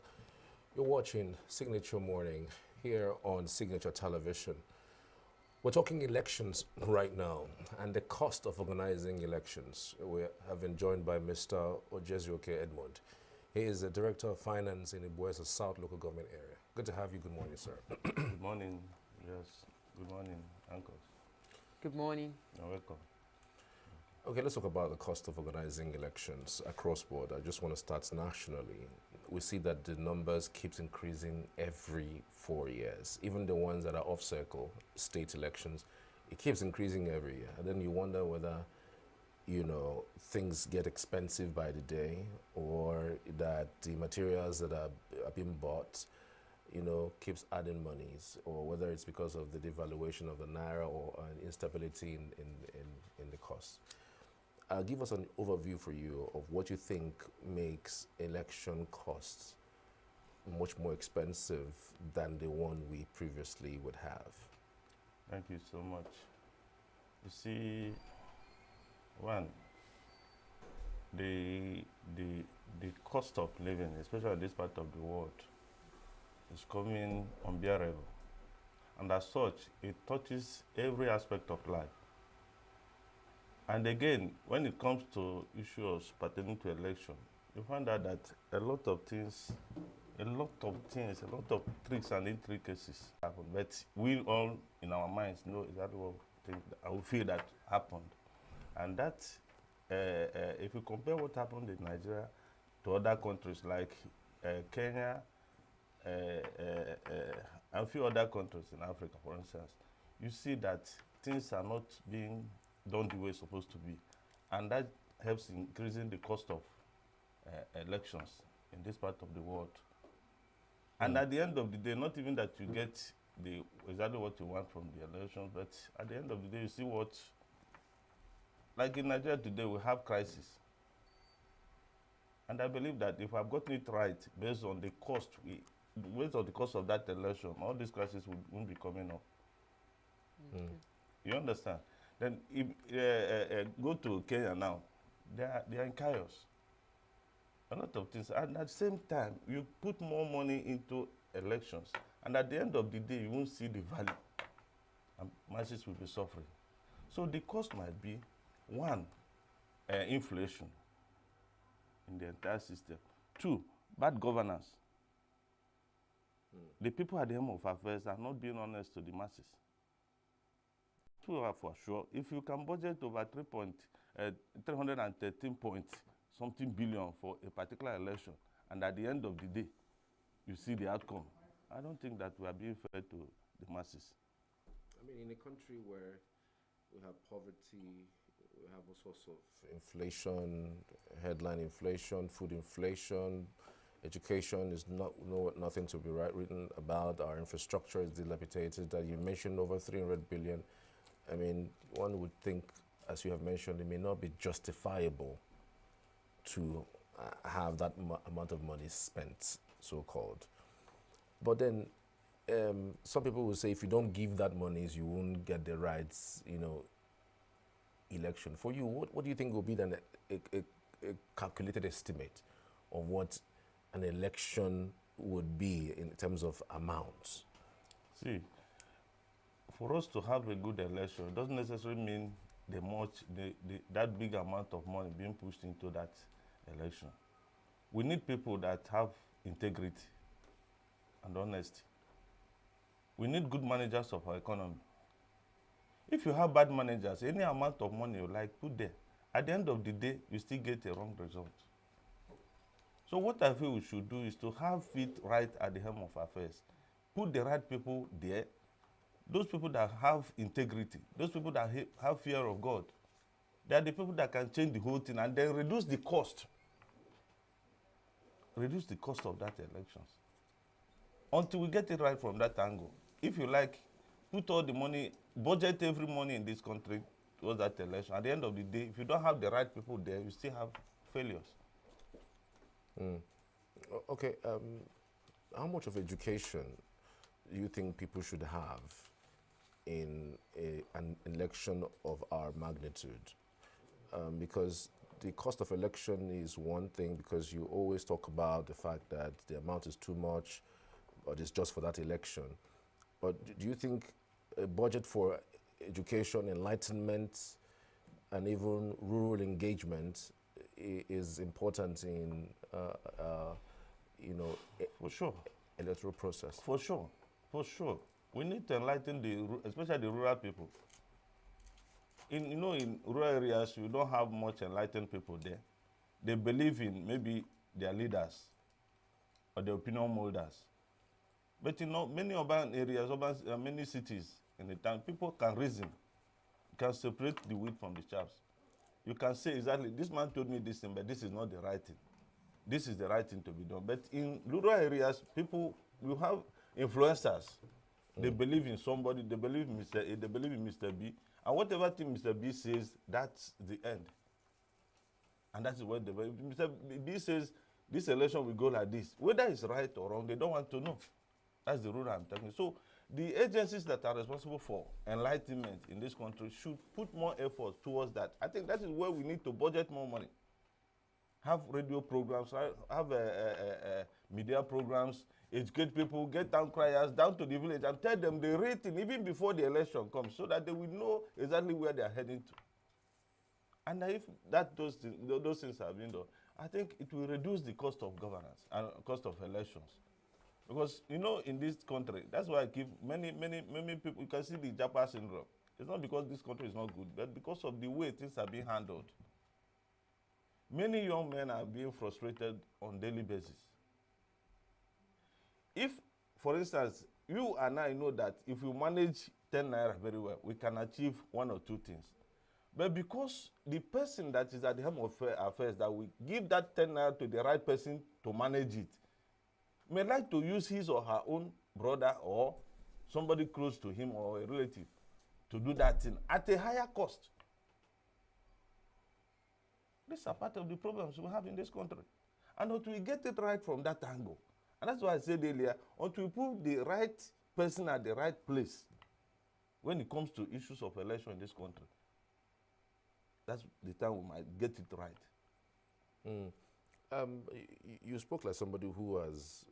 You're watching Signature Morning here on Signature Television. We're talking elections right now and the cost of organizing elections. We have been joined by Mr. Ojezuoke Edmund. He is the Director of Finance in Ibuesa South Local Government Area. Good to have you. Good morning, sir. Good morning. Yes. Good morning, uncles. Good morning. You're welcome. Okay, let's talk about the cost of organizing elections across board. I just want to start nationally. We see that the numbers keeps increasing every 4 years. Even the ones that are off-circle, state elections, it keeps increasing every year. And then you wonder whether, you know, things get expensive by the day, or that the materials that are being bought, keeps adding monies, or whether it's because of the devaluation of the naira or an instability in the cost. Give us an overview for you of what you think makes election costs much more expensive than the one we previously would have. Thank you so much. You see, one, the cost of living, especially in this part of the world, is coming unbearable. And as such, it touches every aspect of life. And again, when it comes to issues pertaining to election, you find out that a lot of tricks and intricacies happen. But we all, in our minds, know exactly what we feel that happened. And that, if you compare what happened in Nigeria to other countries like Kenya, and a few other countries in Africa, for instance, you see that things are not being done the way it's supposed to be. And that helps increasing the cost of elections in this part of the world. And at the end of the day, not even that you get exactly what you want from the elections, but at the end of the day, you see what, like in Nigeria today, we have crisis. And I believe that if I've gotten it right, based on the cost of that election, all these crises won't be coming up. You understand? Then if, go to Kenya now, they are in chaos. A lot of things. And at the same time, you put more money into elections, and at the end of the day, you won't see the value, and masses will be suffering. So the cost might be, one, inflation in the entire system. Two, bad governance. The people at the helm of affairs are not being honest to the masses. Two are for sure. If you can budget over 313 point something billion for a particular election, and at the end of the day, you see the outcome, I don't think that we are being fair to the masses. I mean, in a country where we have poverty, we have all sorts of inflation, headline inflation, food inflation, education is nothing to be written about, our infrastructure is dilapidated, that you mentioned over 300 billion. I mean, one would think, as you have mentioned, it may not be justifiable to have that amount of money spent, so-called. But then some people will say if you don't give that money, you won't get the rights, election. For you, what do you think will be then a calculated estimate of what an election would be in terms of amounts? See, for us to have a good election, it doesn't necessarily mean that big amount of money being pushed into that election. We need people that have integrity and honesty. We need good managers of our economy. If you have bad managers, any amount of money you like, put there. At the end of the day, you still get a wrong result. So what I feel we should do is to have it right at the helm of affairs. Put the right people there. Those people that have integrity, those people that have fear of God, they are the people that can change the whole thing and then reduce the cost. Reduce the cost of that elections. Until we get it right from that angle. If you like, put all the money, budget every money in this country towards that election. At the end of the day, if you don't have the right people there, you still have failures. Okay, how much of education do you think people should have in an election of our magnitude? Because the cost of election is one thing, because you always talk about the fact that the amount is too much, but it's just for that election. But do you think a budget for education, enlightenment, and even rural engagement is important in, for sure, electoral process? For sure, for sure. We need to enlighten especially the rural people. In rural areas, you don't have much enlightened people there. They believe in maybe their leaders or the opinion molders. But many urban areas, many cities in the town, people can reason, can separate the wheat from the chaff. You can say exactly, this man told me this thing, but this is not the right thing. This is the right thing to be done. But in rural areas, people, you have influencers. They believe in somebody, they believe in Mr. A, they believe in Mr. B, and whatever thing Mr. B says, that's the end. And that is what Mr. B says, this election will go like this. Whether it's right or wrong, they don't want to know. That's the rule I'm talking. So the agencies that are responsible for enlightenment in this country should put more effort towards that. I think that is where we need to budget more money. Have radio programs, have media programs, educate people, get town criers down to the village and tell them the rating even before the election comes so that they will know exactly where they are heading to. And if those things have been done, I think it will reduce the cost of governance and cost of elections. Because, you know, in this country, that's why I keep many people, you can see the Japa syndrome. It's not because this country is not good, but because of the way things are being handled. Many young men are being frustrated on daily basis. If, for instance, you and I know that if you manage 10 naira very well, we can achieve one or two things. But because the person that is at the helm of affairs that we give that 10 naira to the right person to manage it, may like to use his or her own brother or somebody close to him or a relative to do that thing at a higher cost. These are part of the problems we have in this country. And until we get it right from that angle, and that's why I said earlier, until we put the right person at the right place when it comes to issues of election in this country, that's the time we might get it right. You spoke like somebody who is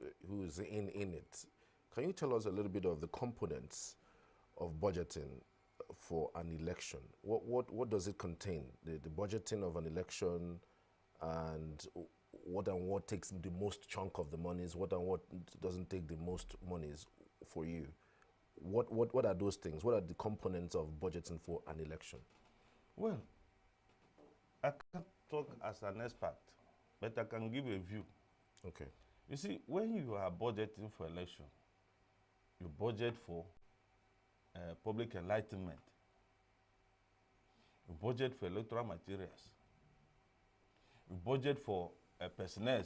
in it. Can you tell us a little bit of the components of budgeting for an election? What does it contain? The budgeting of an election, and what takes the most chunk of the monies? What doesn't take the most monies for you? What are those things? What are the components of budgeting for an election? Well, I can't talk as an expert, but I can give a view. Okay. You see, when you are budgeting for election, you budget for public enlightenment. You budget for electoral materials. You budget for personnel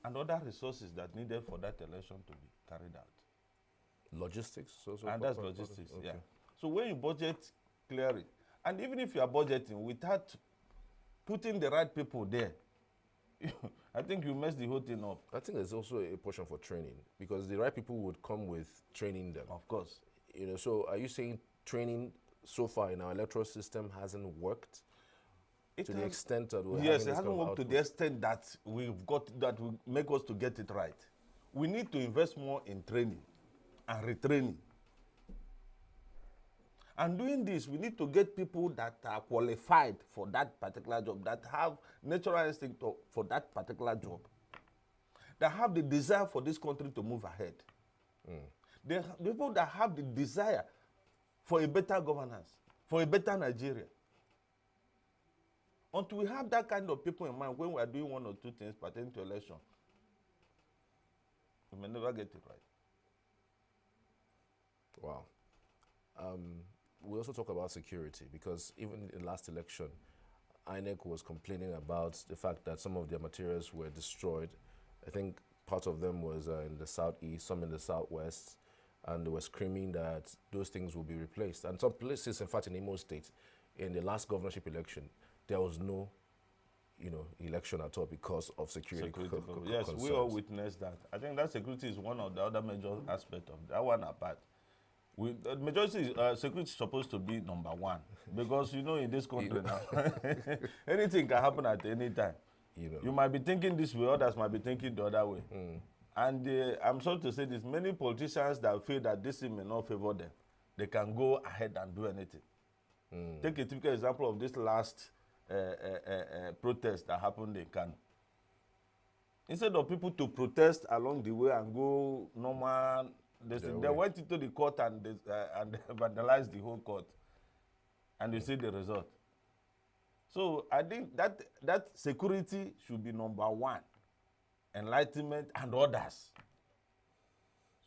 and other resources that needed for that election to be carried out. Logistics? And that's logistics, okay. yeah. So when you budget clearly, and even if you are budgeting without putting the right people there, I think you mess the whole thing up. I think there's also a portion for training, because the right people would come with training them. Of course. You know, so are you saying training so far in our electoral system hasn't worked to the extent that we're yes, having it hasn't worked to the extent that we've got, that will make us to get it right. We need to invest more in training and retraining. And doing this, we need to get people that are qualified for that particular job, that have natural instinct for that particular job, that have the desire for this country to move ahead. The people that have the desire for a better governance, for a better Nigeria. Until we have that kind of people in mind when we are doing one or two things pertaining to election, we may never get it right. Wow. We also talk about security, because even in the last election, INEC was complaining about the fact that some of their materials were destroyed. I think part of them was in the southeast, some in the southwest, and they were screaming that those things will be replaced. And some places, in fact, in Imo State, in the last governorship election, there was no, election at all because of security yes, concerns. we all witnessed that. I think that security is one of the other major aspects of that one apart. The majority security is supposed to be number one, because in this country now, anything can happen at any time. You might be thinking this way, others might be thinking the other way. And I'm sorry to say this, many politicians that feel that this thing may not favor them, they can go ahead and do anything. Take a typical example of this last protest that happened in Kano. Instead of people to protest along the way and go normal, they went into the court and vandalized the whole court. And you see the result. So I think that security should be number one. Enlightenment and others.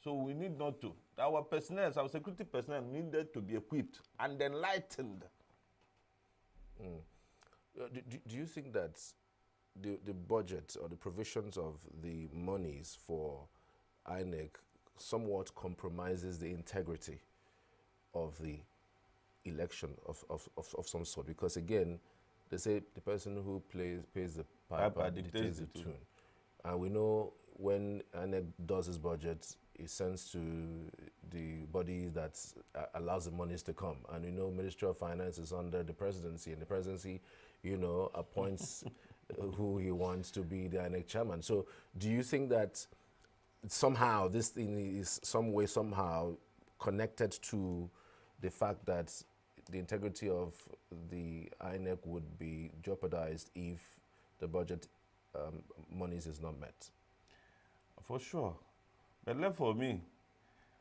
So we need not to. Our personnel, our security personnel needed to be equipped and enlightened. Do you think that the budget or the provisions of the monies for INEC somewhat compromises the integrity of the election of some sort? Because again, they say the person who pays the piper dictates the tune. And we know when INEC does his budget, it sends to the body that allows the monies to come. And we know Ministry of Finance is under the presidency, and the presidency, you know, appoints who he wants to be the INEC chairman. So do you think that somehow this thing is somehow connected to the fact that the integrity of the INEC would be jeopardized if the budget monies is not met? For sure. But left for me,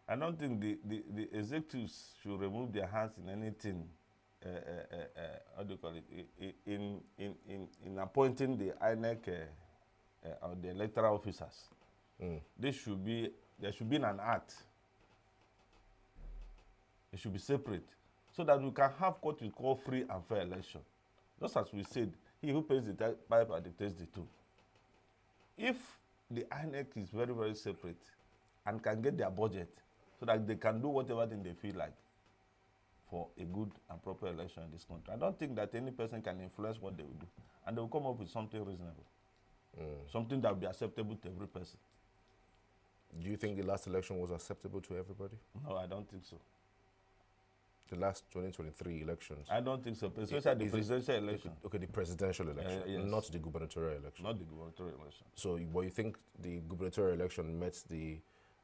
I don't think the executives should remove their hands in anything, how do you call it, in appointing the INEC or the electoral officers. There should be an act. It should be separate, so that we can have what we call free and fair election. Just as we said, he who pays the piper dictates the tune. If the INEC is very, very separate and can get their budget so that they can do whatever thing they feel like for a good and proper election in this country, I don't think that any person can influence what they will do. And they will come up with something reasonable, something that will be acceptable to every person. Do you think the last election was acceptable to everybody? No, I don't think so. The last 2023 elections? I don't think so, especially the presidential election. Okay, the presidential election, yes. Not the gubernatorial election. Not the gubernatorial election. So, but you think the gubernatorial election met the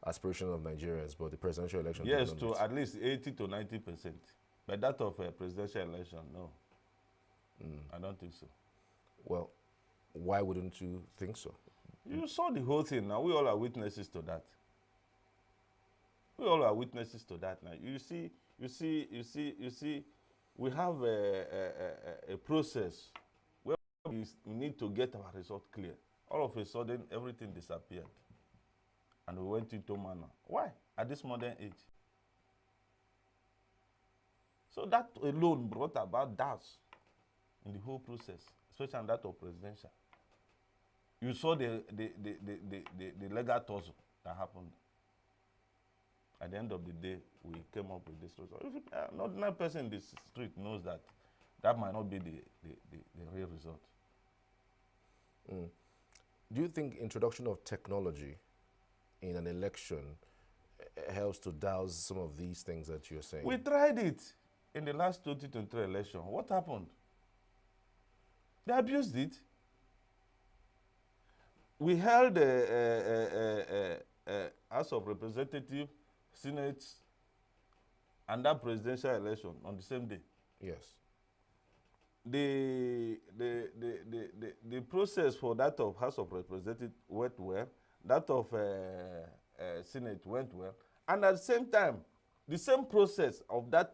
aspirations of Nigerians, but the presidential election did yes, not to meet? at least 80 to 90%. But that of a presidential election, no. I don't think so. Well, why wouldn't you think so? You saw the whole thing. Now we all are witnesses to that. We all are witnesses to that. Now you see. We have a process where we need to get our result clear. All of a sudden, everything disappeared, and we went into manner. Why? At this modern age. So that alone brought about doubts in the whole process, especially that of presidential. You saw the legal tussle that happened. At the end of the day, we came up with this result. If an ordinary person in the street knows that that might not be the real result. Do you think introduction of technology in an election helps to douse some of these things that you're saying? We tried it in the last 2023 election. What happened? They abused it. We held a House of Representatives, Senate, and that presidential election on the same day. Yes. The process for that of House of Representatives went well. That of Senate went well. And at the same time, the same process of that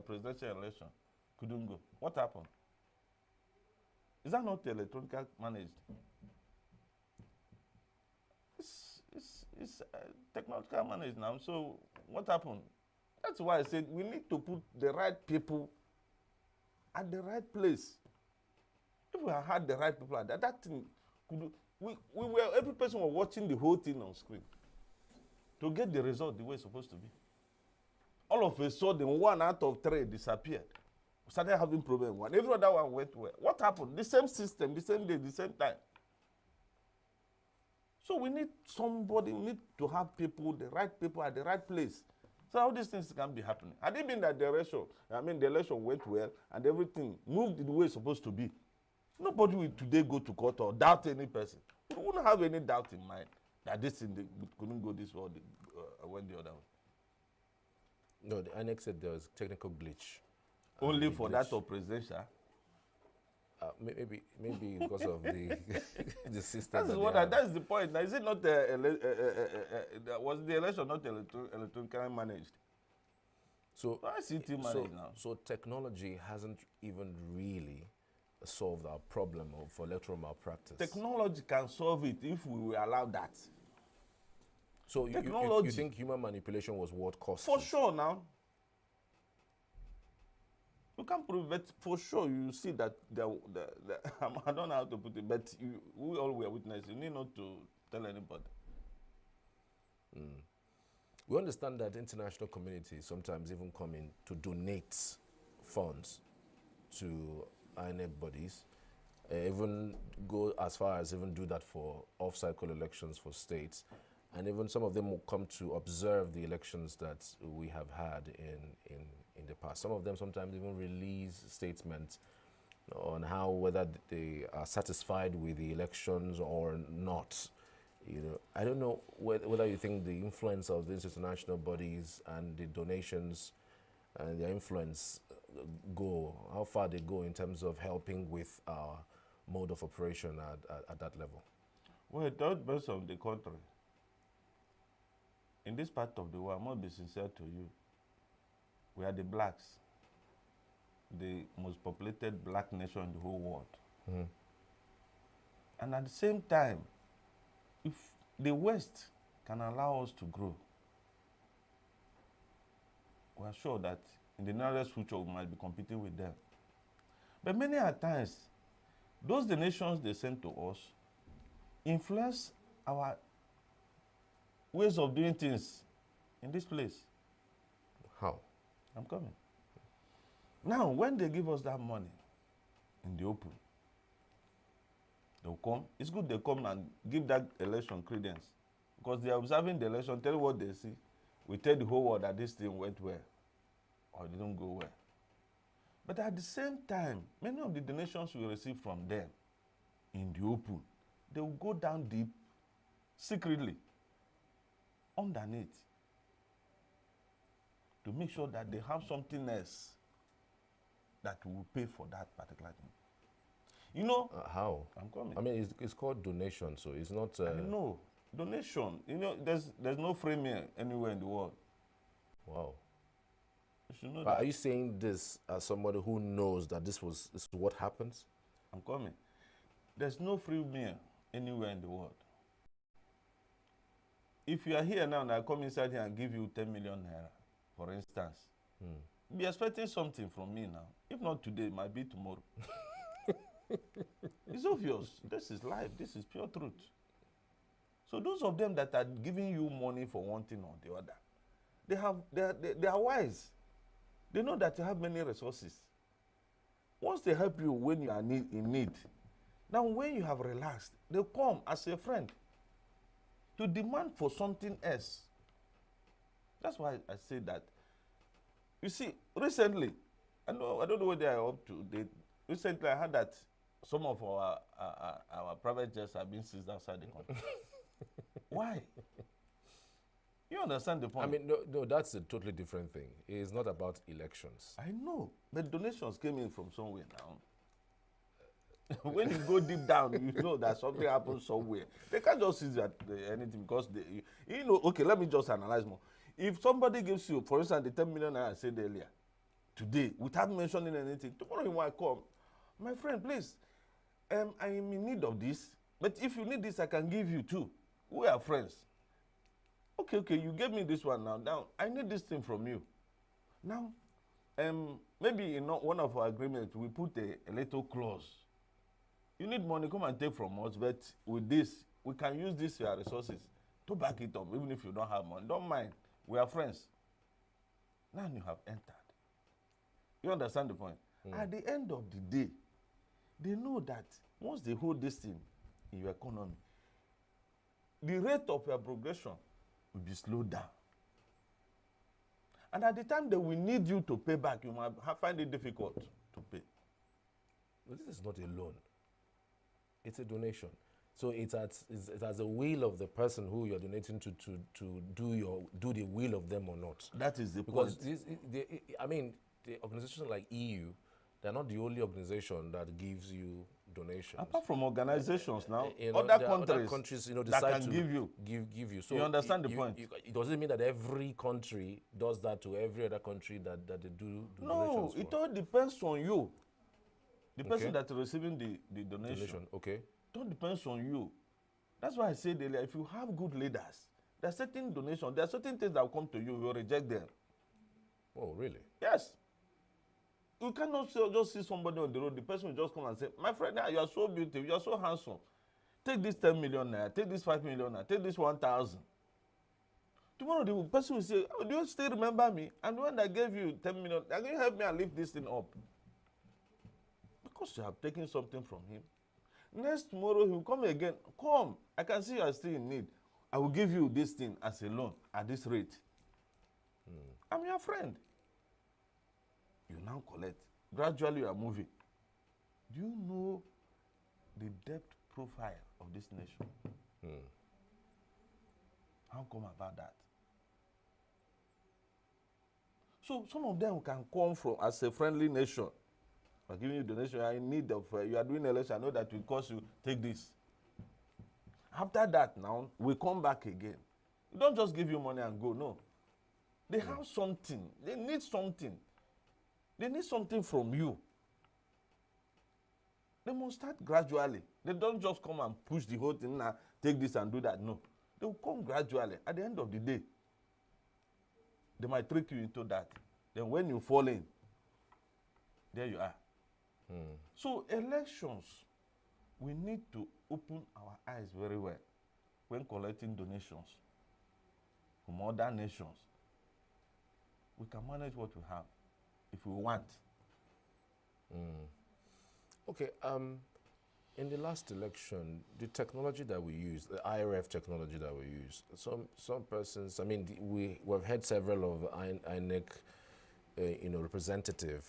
presidential election couldn't go. What happened? Is that not electronically managed? It's technological managed now. So what happened? That's why I said we need to put the right people at the right place. If we had the right people at that thing could every person was watching the whole thing on screen to get the result the way it's supposed to be. All of a sudden, 1 out of 3 disappeared. We started having problem. Every other one went well. What happened? The same system, the same day, the same time. So we need somebody, we need to have people, the right people at the right place. So all these things can be happening. Had it been that the election went well and everything moved the way it's supposed to be, nobody will today go to court or doubt any person. We wouldn't have any doubt in mind that this thing couldn't go this way or went the other way. No, the INEC said there was technical glitch. Only for that of presidential? Maybe because of the system. That's the point. Now, is it not was the election not electronically managed? So ICT managed now. So technology hasn't even really solved our problem for electoral malpractice. Technology can solve it if we will allow that. So you think human manipulation was what cost? For sure now. You can't prove it, for sure you see that I don't know how to put it, but we all were witnesses. You need not to tell anybody. We understand that international communities sometimes even come in to donate funds to INEC bodies, even go as far as even do that for off-cycle elections for states, and even some of them will come to observe the elections that we have had in the past. Some of them sometimes even release statements on how whether they are satisfied with the elections or not. You know, I don't know whether you think the influence of these international bodies and the donations and their influence how far they go in terms of helping with our mode of operation at that level. Well, it all depends on the country. In this part of the world, I must be sincere to you, we are the blacks, the most populated black nation in the whole world. And at the same time, if the West can allow us to grow, we are sure that in the nearest future we might be competing with them. But many a times, those donations they send to us influence our ways of doing things in this place. How? I'm coming. Now, when they give us that money in the open, they'll come. It's good they come and give that election credence, because they are observing the election, tell what they see. We tell the whole world that this thing went well or it didn't go well. But at the same time, many of the donations we receive from them in the open, they will go down deep, secretly, underneath, to make sure that they have something else that will pay for that particular thing. You know, how? I'm coming. I mean, it's called donation, so it's not. No, donation. You know, there's no free meal anywhere in the world. Wow. You should know But that. are you saying this as somebody who knows that this is what happens? I'm coming. There's no free meal anywhere in the world. If you are here now and I come inside here and give you 10 million naira, for instance, be expecting something from me now. If not today, it might be tomorrow. It's obvious. This is life. This is pure truth. So those of them that are giving you money for one thing or the other, they are wise. They know that you have many resources. Once they help you when you are in need, now when you have relaxed, they come as a friend to demand for something else. That's why I say that. You see, recently, I don't know what they are up to. Recently, I heard that some of our private jets are being seized outside the country. Why? You understand the point? I mean, no, that's a totally different thing. It's not about elections. I know, but donations came in from somewhere now. When you go deep down, you know that something happens somewhere. They can't just seize anything because you know. Okay, let me just analyze more. If somebody gives you, for instance, the 10 million I said earlier, today, without mentioning anything, tomorrow he might come. My friend, please, I am in need of this, but if you need this, I can give you too. We are friends. Okay, you gave me this one now. Now, I need this thing from you. Now, maybe in one of our agreements, we put a little clause. You need money, come and take from us, but with this, we can use this your resources to back it up, even if you don't have money. Don't mind. We are friends. Now you have entered. You understand the point? At the end of the day, they know that once they hold this thing in your economy, the rate of your progression will be slowed down. And at the time they will need you to pay back, you might find it difficult to pay. But this is not a loan. It's a donation. So it's as a will of the person who you're donating to do the will of them or not. That is the point. point. Because the organizations like EU, they're not the only organization that gives you donations. Apart from organizations now, other countries decide that can to give you. Give you. So you understand the point? It doesn't mean that every country does that to every other country that they do No, donations it for. all depends on you. The person that is receiving the donation. Okay. It all depends on you. That's why I said earlier, if you have good leaders, there are certain donations, there are certain things that will come to you, you reject them. Oh, really? Yes. You cannot just see somebody on the road, the person will just come and say, my friend, you are so beautiful, you are so handsome. Take this 10 million naira, take this 5 million naira, take this 1,000. Tomorrow the person will say, oh, do you still remember me? And when I gave you 10 million, are you going to help me and lift this thing up? Because you have taken something from him. Next tomorrow he will come again. Come, I can see you are still in need. I will give you this thing as a loan at this rate. I'm your friend. You now collect. Gradually you are moving. Do you know the debt profile of this nation? How come about that? So some of them can come from as a friendly nation. I'm giving you donation, you are in need of, you are doing election, I know that will cost you, take this. After that now, we come back again. We don't just give you money and go, no. They have something, they need something. They need something from you. They must start gradually. They don't just come and push the whole thing, now take this and do that, no. They will come gradually. At the end of the day, they might trick you into that. Then when you fall in, there you are. So elections, we need to open our eyes very well when collecting donations from other nations. We can manage what we have if we want. Okay, in the last election, the technology that we use, the IRF technology that we use, some persons, I mean, we've had several of INEC, representative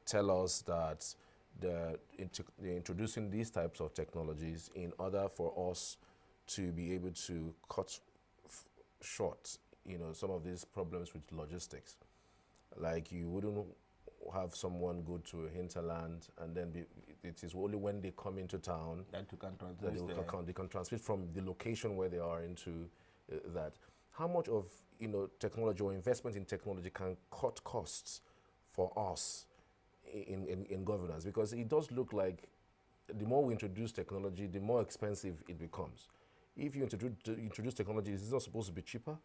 tell us that they're introducing these types of technologies in order for us to be able to cut short, some of these problems with logistics. Like you wouldn't have someone go to a hinterland and then it is only when they come into town that you can transmit that they can transmit from the location where they are into that. How much of technology or investment in technology can cut costs for us in governance? Because it does look like the more we introduce technology, the more expensive it becomes. If you introduce technology, is it not supposed to be cheaper?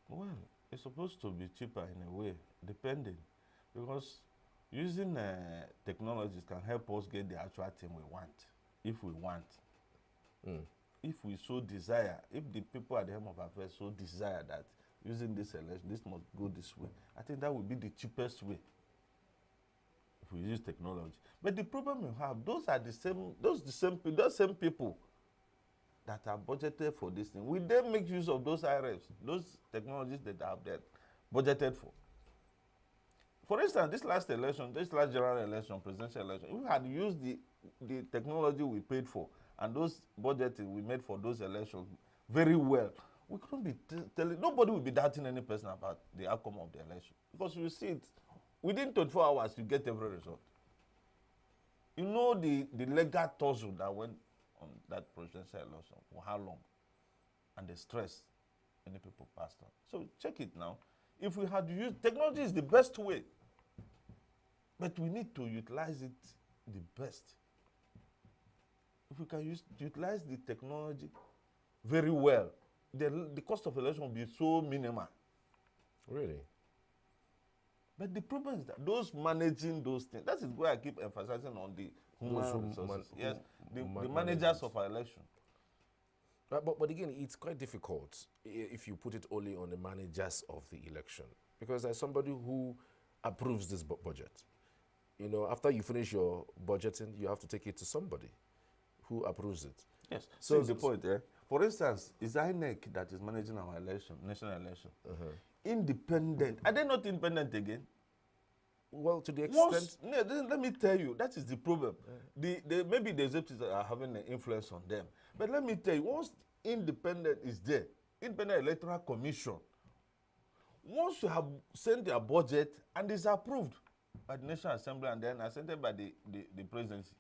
Well, it's supposed to be cheaper in a way, depending. Because using technologies can help us get the actual thing we want, if we want. If we so desire, if the people at the helm of affairs so desire that using this election, this must go this way, I think that would be the cheapest way if we use technology. But the problem you have, those same people that are budgeted for this thing, will they make use of those IRFs, those technologies that are there budgeted for? For instance, this last general election, presidential election, if we had used the technology we paid for and those budgeting we made for those elections very well, we couldn't be telling, nobody will be doubting any person about the outcome of the election. Because you see it, within 24 hours, you get every result. You know the legal tussle that went on that presidential election, for how long, and the stress many people passed on. So check it now. If we had used, technology is the best way, but we need to utilize it the best. If we can utilize the technology very well, the cost of election will be so minimal. Really? But the problem is that those managing those things, that is where I keep emphasizing on the human resources. Yes, the managers of our election. But again, it's quite difficult if you put it only on the managers of the election. Because there's somebody who approves this budget. After you finish your budgeting, you have to take it to somebody who approves it. Yes, so the point there. For instance, is INEC that is managing our election, national election, independent? Are they not independent again? Well, to the extent... let me tell you, that is the problem. Maybe the executives are having an influence on them. But let me tell you, once independent is there, Independent Electoral Commission, once you have sent their budget and it's approved by the National Assembly and then assented by the presidency,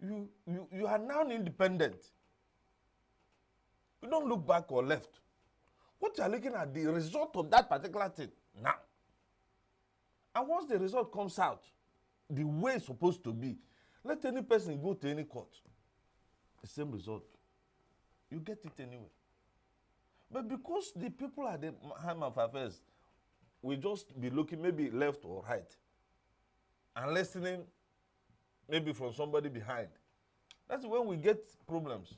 you are now independent. You don't look back or left. What you are looking at, the result of that particular thing now. And once the result comes out, the way it's supposed to be, let any person go to any court, the same result. You get it anyway. But because the people at the helm of affairs will just be looking maybe left or right and listening maybe from somebody behind, that's when we get problems.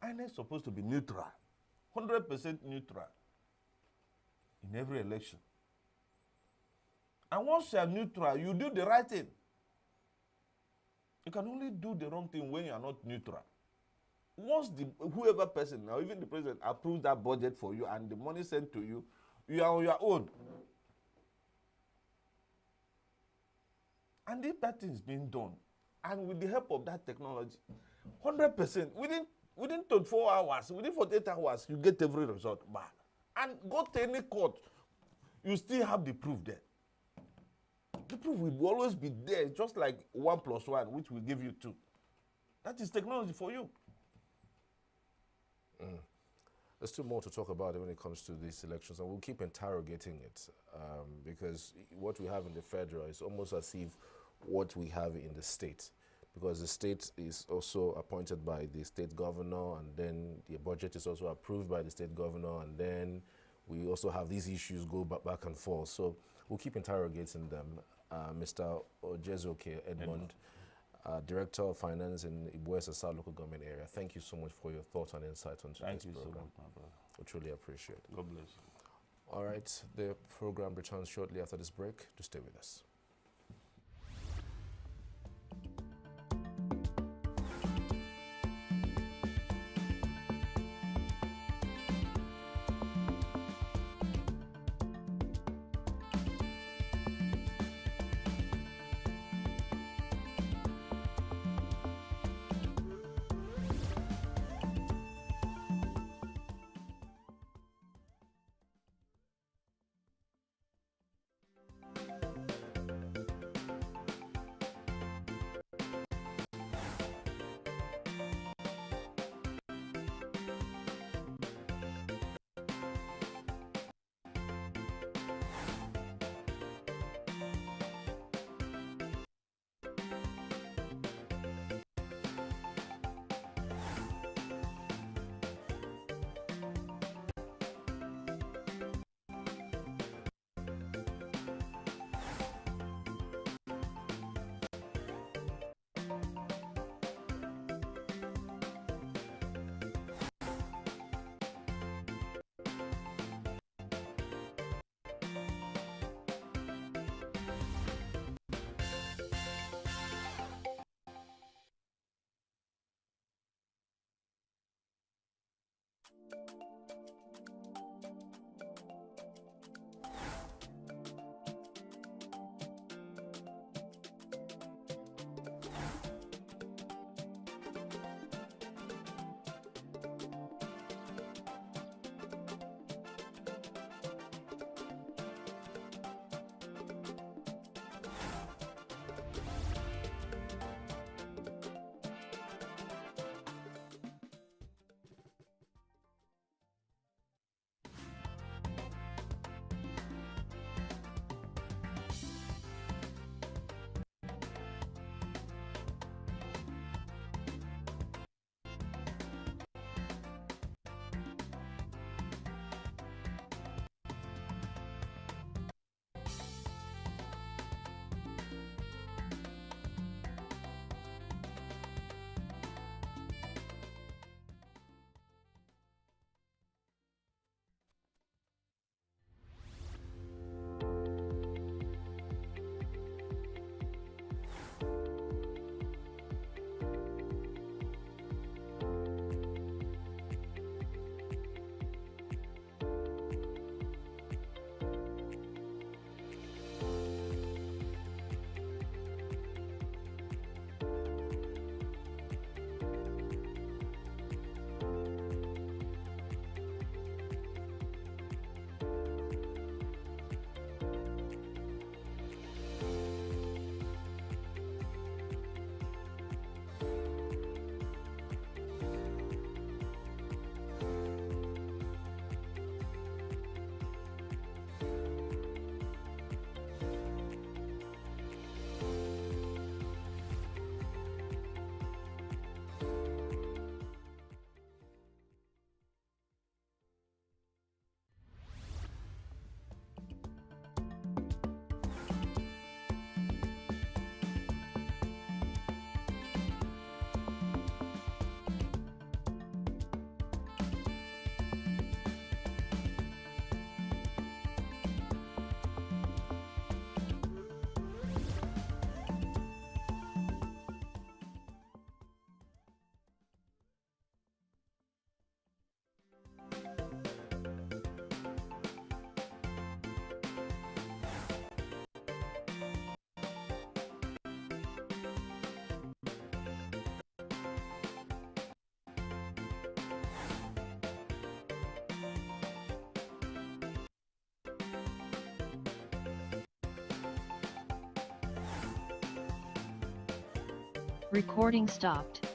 INEC is supposed to be neutral. 100% neutral in every election. And once you are neutral, you do the right thing. You can only do the wrong thing when you are not neutral. Once whoever person, now even the president, approves that budget for you and the money sent to you, you are on your own. And if that thing is being done, and with the help of that technology, 100%, within 24 hours, within 48 hours, you get every result back. And go to any court, you still have the proof there. The proof will always be there, just like 1 + 1, which will give you 2. That is technology for you. There's still more to talk about when it comes to these elections, and we'll keep interrogating it because what we have in the federal is almost as if what we have in the state, because the state is also appointed by the state governor, and then the budget is also approved by the state governor, and then we also have these issues go back and forth. So we'll keep interrogating them. Mr. Ojezoke Edmond, Director of Finance in Ibuesa South Local Government Area, thank you so much for your thoughts and insights on today's program. Thank you so much, my brother. We truly appreciate it. God bless you. All right, the program returns shortly after this break. Do stay with us. Recording stopped.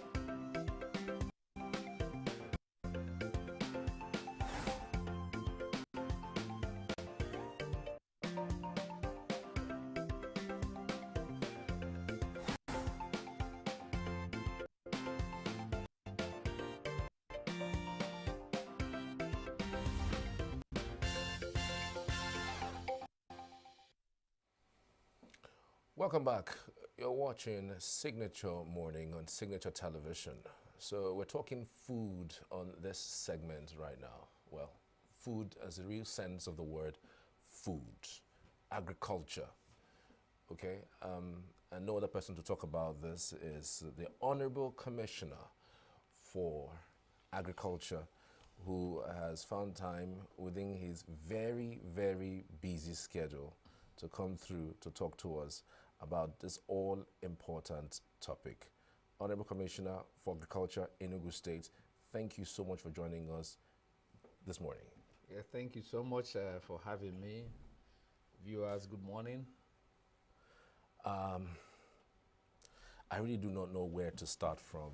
Welcome back. You're watching Signature Morning on Signature Television. So we're talking food on this segment right now. Well, food as the real sense of the word food, agriculture. Okay, and no other person to talk about this is the Honorable Commissioner for Agriculture, who has found time within his very, very busy schedule to come through to talk to us about this all-important topic. Honorable Commissioner for Agriculture, ENUGU State, thank you so much for joining us this morning. Yeah, thank you so much for having me. Viewers, good morning. I really do not know where to start from.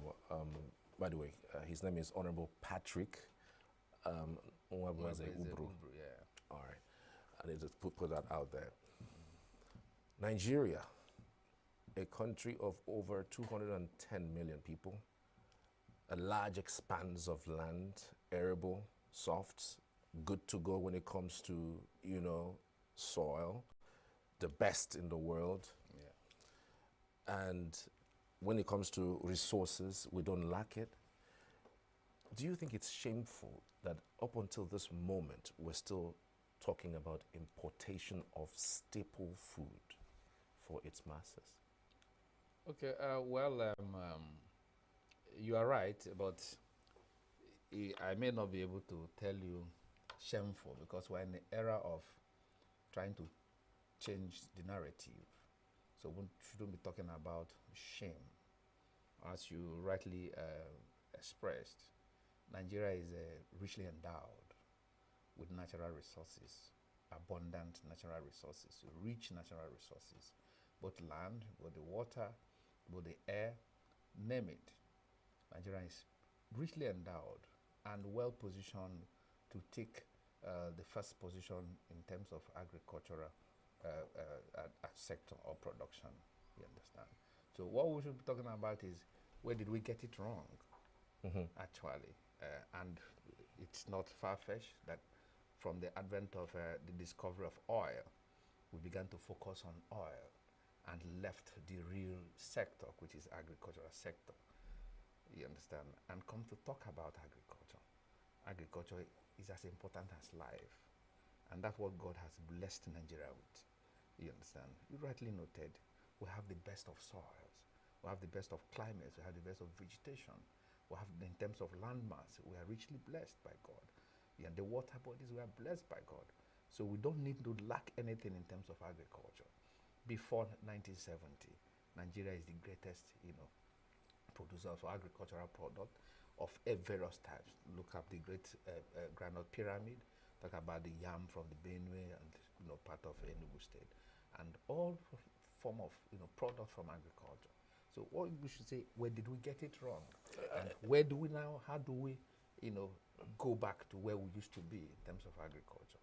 By the way, his name is Honorable Patrick Ubru. Yeah. All right, I need to put that out there. Nigeria, a country of over 210 million people, a large expanse of land, arable, soft, good to go when it comes to, you know, soil, the best in the world. Yeah. And when it comes to resources, we don't lack it. Do you think it's shameful that up until this moment, we're still talking about importation of staple food for its masses? Okay, you are right, but I may not be able to tell you shameful because we're in the era of trying to change the narrative. So we shouldn't be talking about shame. As you rightly expressed, Nigeria is richly endowed with natural resources, abundant natural resources, rich natural resources, both land, both the water, both the air, name it. Nigeria is richly endowed and well positioned to take the first position in terms of agricultural sector or production, you understand? So what we should be talking about is where did we get it wrong, actually? And it's not far-fetched that from the advent of the discovery of oil, we began to focus on oil and left the real sector, which is agricultural sector. You understand? And come to talk about agriculture. Agriculture is as important as life. And that's what God has blessed Nigeria with. You understand? You rightly noted, we have the best of soils. We have the best of climates. We have the best of vegetation. We have, in terms of landmass, we are richly blessed by God. Yeah, the water bodies, we are blessed by God. So we don't need to lack anything in terms of agriculture. Before 1970, Nigeria is the greatest, producer of agricultural product of various types. Look at the great granite pyramid. Talk about the yam from the Benue and part of Enugu State, and all form of product from agriculture. So what we should say, where did we get it wrong, and where do we now? How do we, go back to where we used to be in terms of agriculture?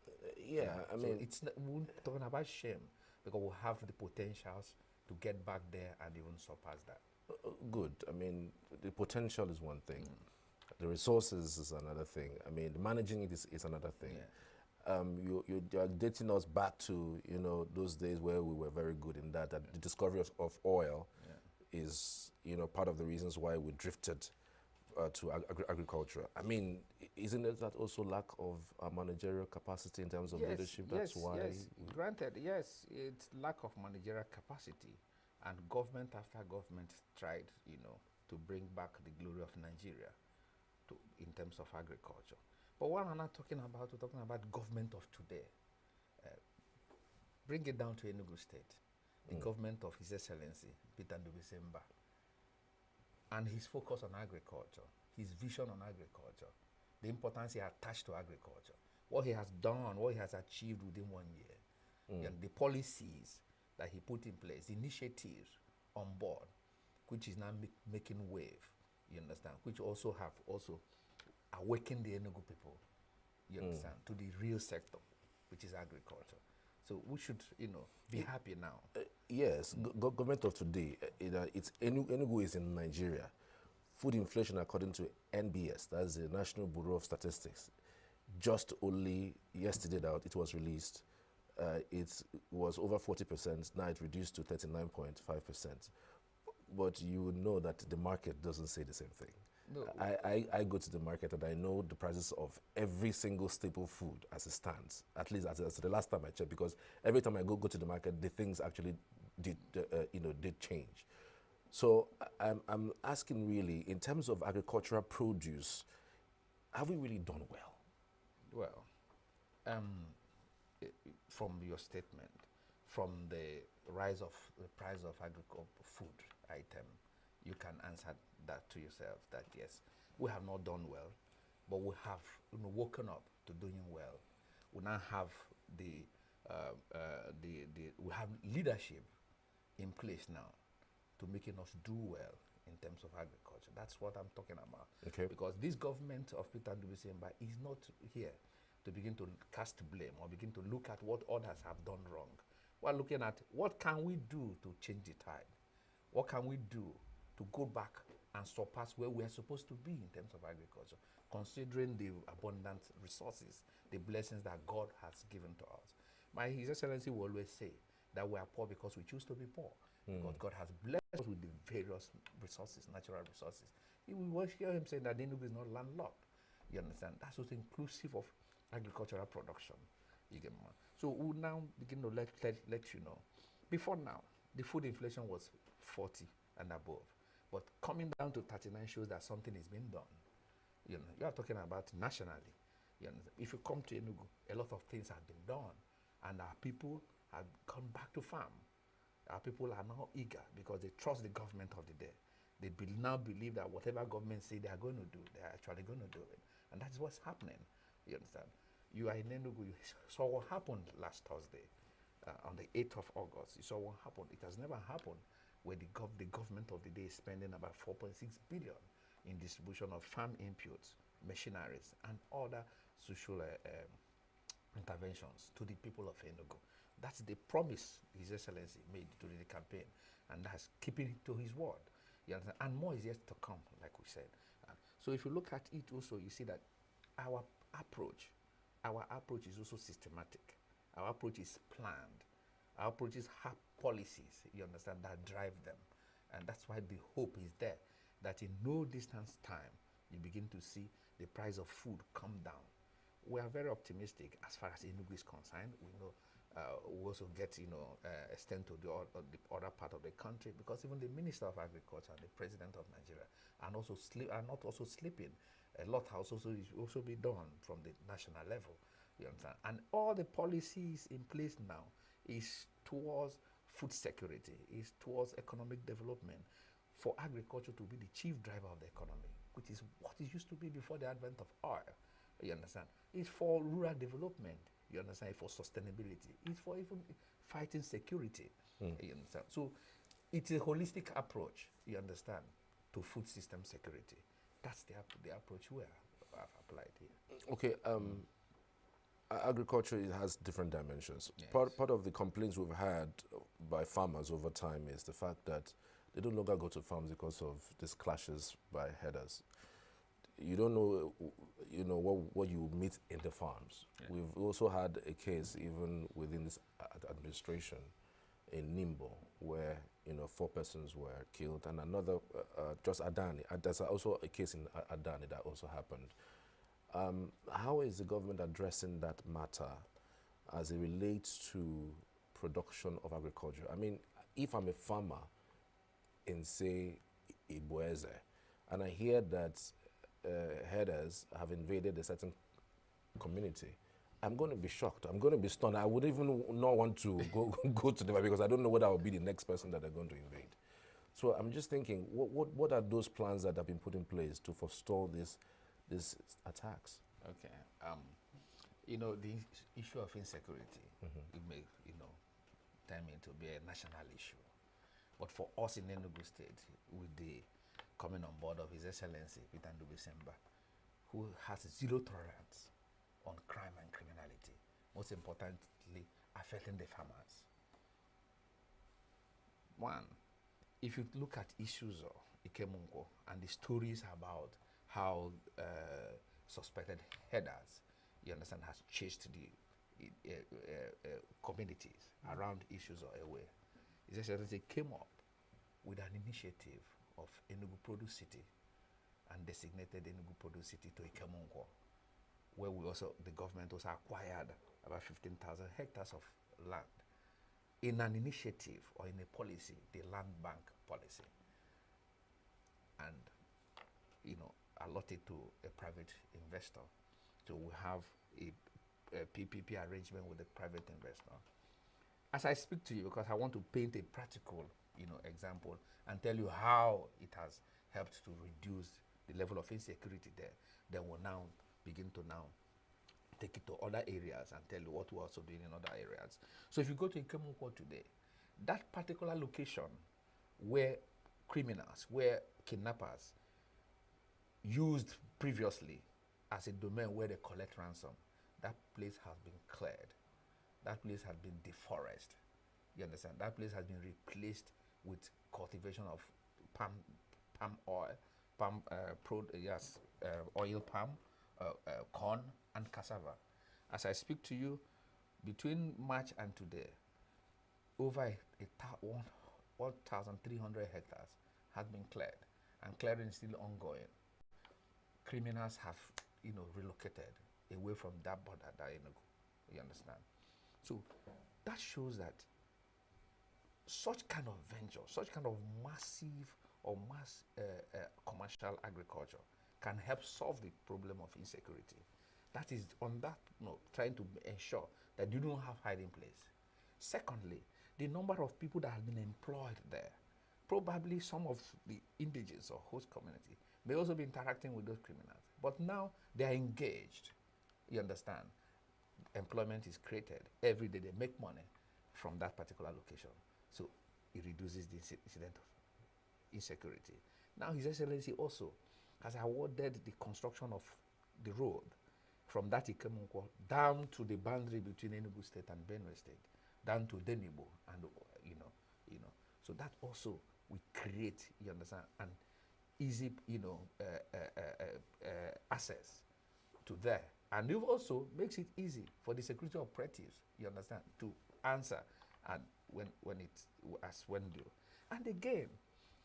I mean, so it's not, we're talking about shame because we have the potentials to get back there and even surpass that. Good. I mean, the potential is one thing. The resources is another thing. I mean, managing it is another thing. You're dating us back to, those days where we were very good in that. That the discovery of oil is, part of the reasons why we drifted to agriculture. I mean, isn't it that also lack of managerial capacity in terms of leadership? That's why. Yes. Granted, yes, it's lack of managerial capacity, and government after government tried, to bring back the glory of Nigeria in terms of agriculture. But what I'm not talking about, we're talking about government of today. Bring it down to Enugu State, the government of His Excellency Peter Ndubuisemba, and his focus on agriculture, his vision on agriculture, the importance he attached to agriculture, what he has done, what he has achieved within 1 year, and the policies that he put in place, initiatives on board, which is now making wave, you understand, which also have awakened the Enugu people, you understand, to the real sector, which is agriculture. So we should, be happy now. Yes, government of today, it's Enugu is in Nigeria. Food inflation, according to NBS, that's the National Bureau of Statistics, just only yesterday that it was released, it was over 40%. Now it reduced to 39.5%. But you know that the market doesn't say the same thing. No. I go to the market and I know the prices of every single staple food as it stands, at least as the last time I checked, because every time I go to the market, the things actually did change. So I'm asking really, in terms of agricultural produce, have we really done well? Well, from your statement, from the price of agricultural food item, you can answer that to yourself that yes, we have not done well, but we have woken up to doing well. We now have we have leadership in place now to making us do well in terms of agriculture. That's what I'm talking about. Okay. Because this government of Peter Ndubuisiemba is not here to begin to cast blame or begin to look at what others have done wrong. We're looking at what can we do to change the tide? What can we do to go back and surpass where we are supposed to be in terms of agriculture, considering the abundant resources, the blessings that God has given to us. His Excellency will always say that we are poor because we choose to be poor. Because God has blessed us with the various resources, natural resources. You will hear him saying that Enugu is not landlocked. You understand? That's also inclusive of agricultural production. You get me? So we'll now begin to let you know. Before now, the food inflation was 40 and above. But coming down to 39 shows that something is being done. You are talking about nationally. If you come to Enugu, a lot of things have been done. And our people have gone back to farm. Our people are now eager because they trust the government of the day. They now believe that whatever government say they are going to do, they are actually going to do it. And that's what's happening. You understand? You are in Enugu. You saw what happened last Thursday, on the 8th of August. You saw what happened. It has never happened where the government of the day is spending about 4.6 billion in distribution of farm inputs, machineries, and other social interventions to the people of Enugu. That's the promise His Excellency made during the campaign, and that's keeping to his word. You understand? And more is yet to come, like we said. So if you look at it also, you see that our approach is also systematic. Our approach is planned. Our approaches have policies, you understand, that drive them. And that's why the hope is there, that in no distance time, you begin to see the price of food come down. We are very optimistic as far as Enugu is concerned. We know we also get, extend to the other part of the country, because even the Minister of Agriculture and the President of Nigeria are not also sleeping. A lot has also be done from the national level. You understand? And all the policies in place now is towards food security, is towards economic development, for agriculture to be the chief driver of the economy, which is what it used to be before the advent of oil. You understand? It's for rural development. You understand? It's for sustainability. It's for even fighting security. You understand? So it's a holistic approach, you understand, to food system security. That's the approach we have applied here. Okay, agriculture has different dimensions. Yes. Part of the complaints we've had by farmers over time is the fact that they don't longer go to farms because of these clashes by herders. You don't know, what you meet in the farms. Yeah. We've also had a case even within this administration in Nimbo where 4 persons were killed, and another just Adani. There's also a case in Adani that also happened. How is the government addressing that matter as it relates to production of agriculture? I mean, if I'm a farmer in, say, Iboeze, and I hear that herders have invaded a certain community, I'm going to be shocked. I'm going to be stunned. I would even not want to go to them because I don't know whether I'll be the next person that they're going to invade. So I'm just thinking, what are those plans that have been put in place to forestall these attacks? Okay. The issue of insecurity, it may, turn into be a national issue. But for us in Enugu State, with the coming on board of His Excellency Peter Ndubuisemba, who has zero tolerance on crime and criminality, most importantly, affecting the farmers. One, if you look at issues of Ikemungo and the stories about how suspected headers, you understand, has chased the communities around issues of away, His Excellency came up with an initiative of Enugu Produce City and designated Enugu Produce City to Ikemungo, where the government also acquired about 15,000 hectares of land in an initiative or in a policy, the land bank policy, and allotted to a private investor. So we have a PPP arrangement with a private investor. As I speak to you, because I want to paint a practical example and tell you how it has helped to reduce the level of insecurity there, then we'll now begin to take it to other areas and tell you what we're also doing in other areas. So if you go to Ikemungo today, that particular location where criminals, where kidnappers used previously as a domain where they collect ransom, that place has been cleared. That place has been deforested. You understand? That place has been replaced with cultivation of palm oil, oil palm, corn, and cassava. As I speak to you, between March and today, over 1,300 hectares has been cleared, and clearing is still ongoing. Criminals have, relocated away from that border, that Enugu. You understand? So that shows that such kind of venture, such kind of massive or mass commercial agriculture can help solve the problem of insecurity. That is on that note, trying to ensure that you don't have hiding place. Secondly, the number of people that have been employed there, probably some of the indigenous or host community may also be interacting with those criminals. But now they are engaged. You understand? Employment is created. Every day they make money from that particular location. So it reduces the incident of insecurity. Now His Excellency also has awarded the construction of the road from that Ikemungo down to the boundary between Enugu State and Benue State, down to Denibo, and so that also we create, you understand, an easy, access to there, and it also makes it easy for the security operatives, you understand, to answer and when due. And again,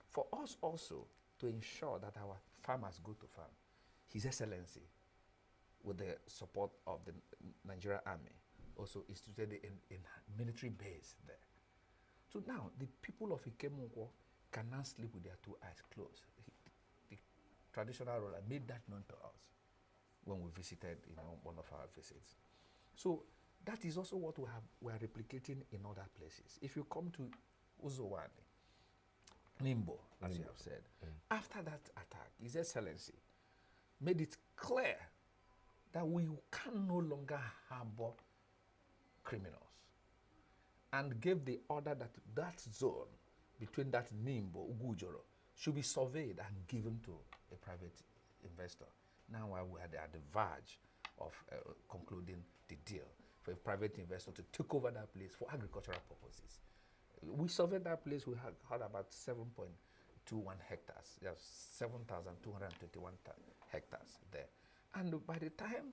for us also to ensure that our farmers go to farm, His Excellency, with the support of the Nigerian Army, also instituted a military base there. So now the people of Ikemungo can now sleep with their two eyes closed. The traditional ruler made that known to us when we visited, one of our visits. So that is also what we are replicating in other places. If you come to Uzowani, Nimbo, as you have said, after that attack, His Excellency made it clear that we can no longer harbor criminals, and gave the order that that zone between that Nimbo, Ugujoro, should be surveyed and given to a private investor. Now we are at the verge of concluding the deal for a private investor to take over that place for agricultural purposes. We surveyed that place, we had about 7.21 hectares. There's 7,221 hectares there. And by the time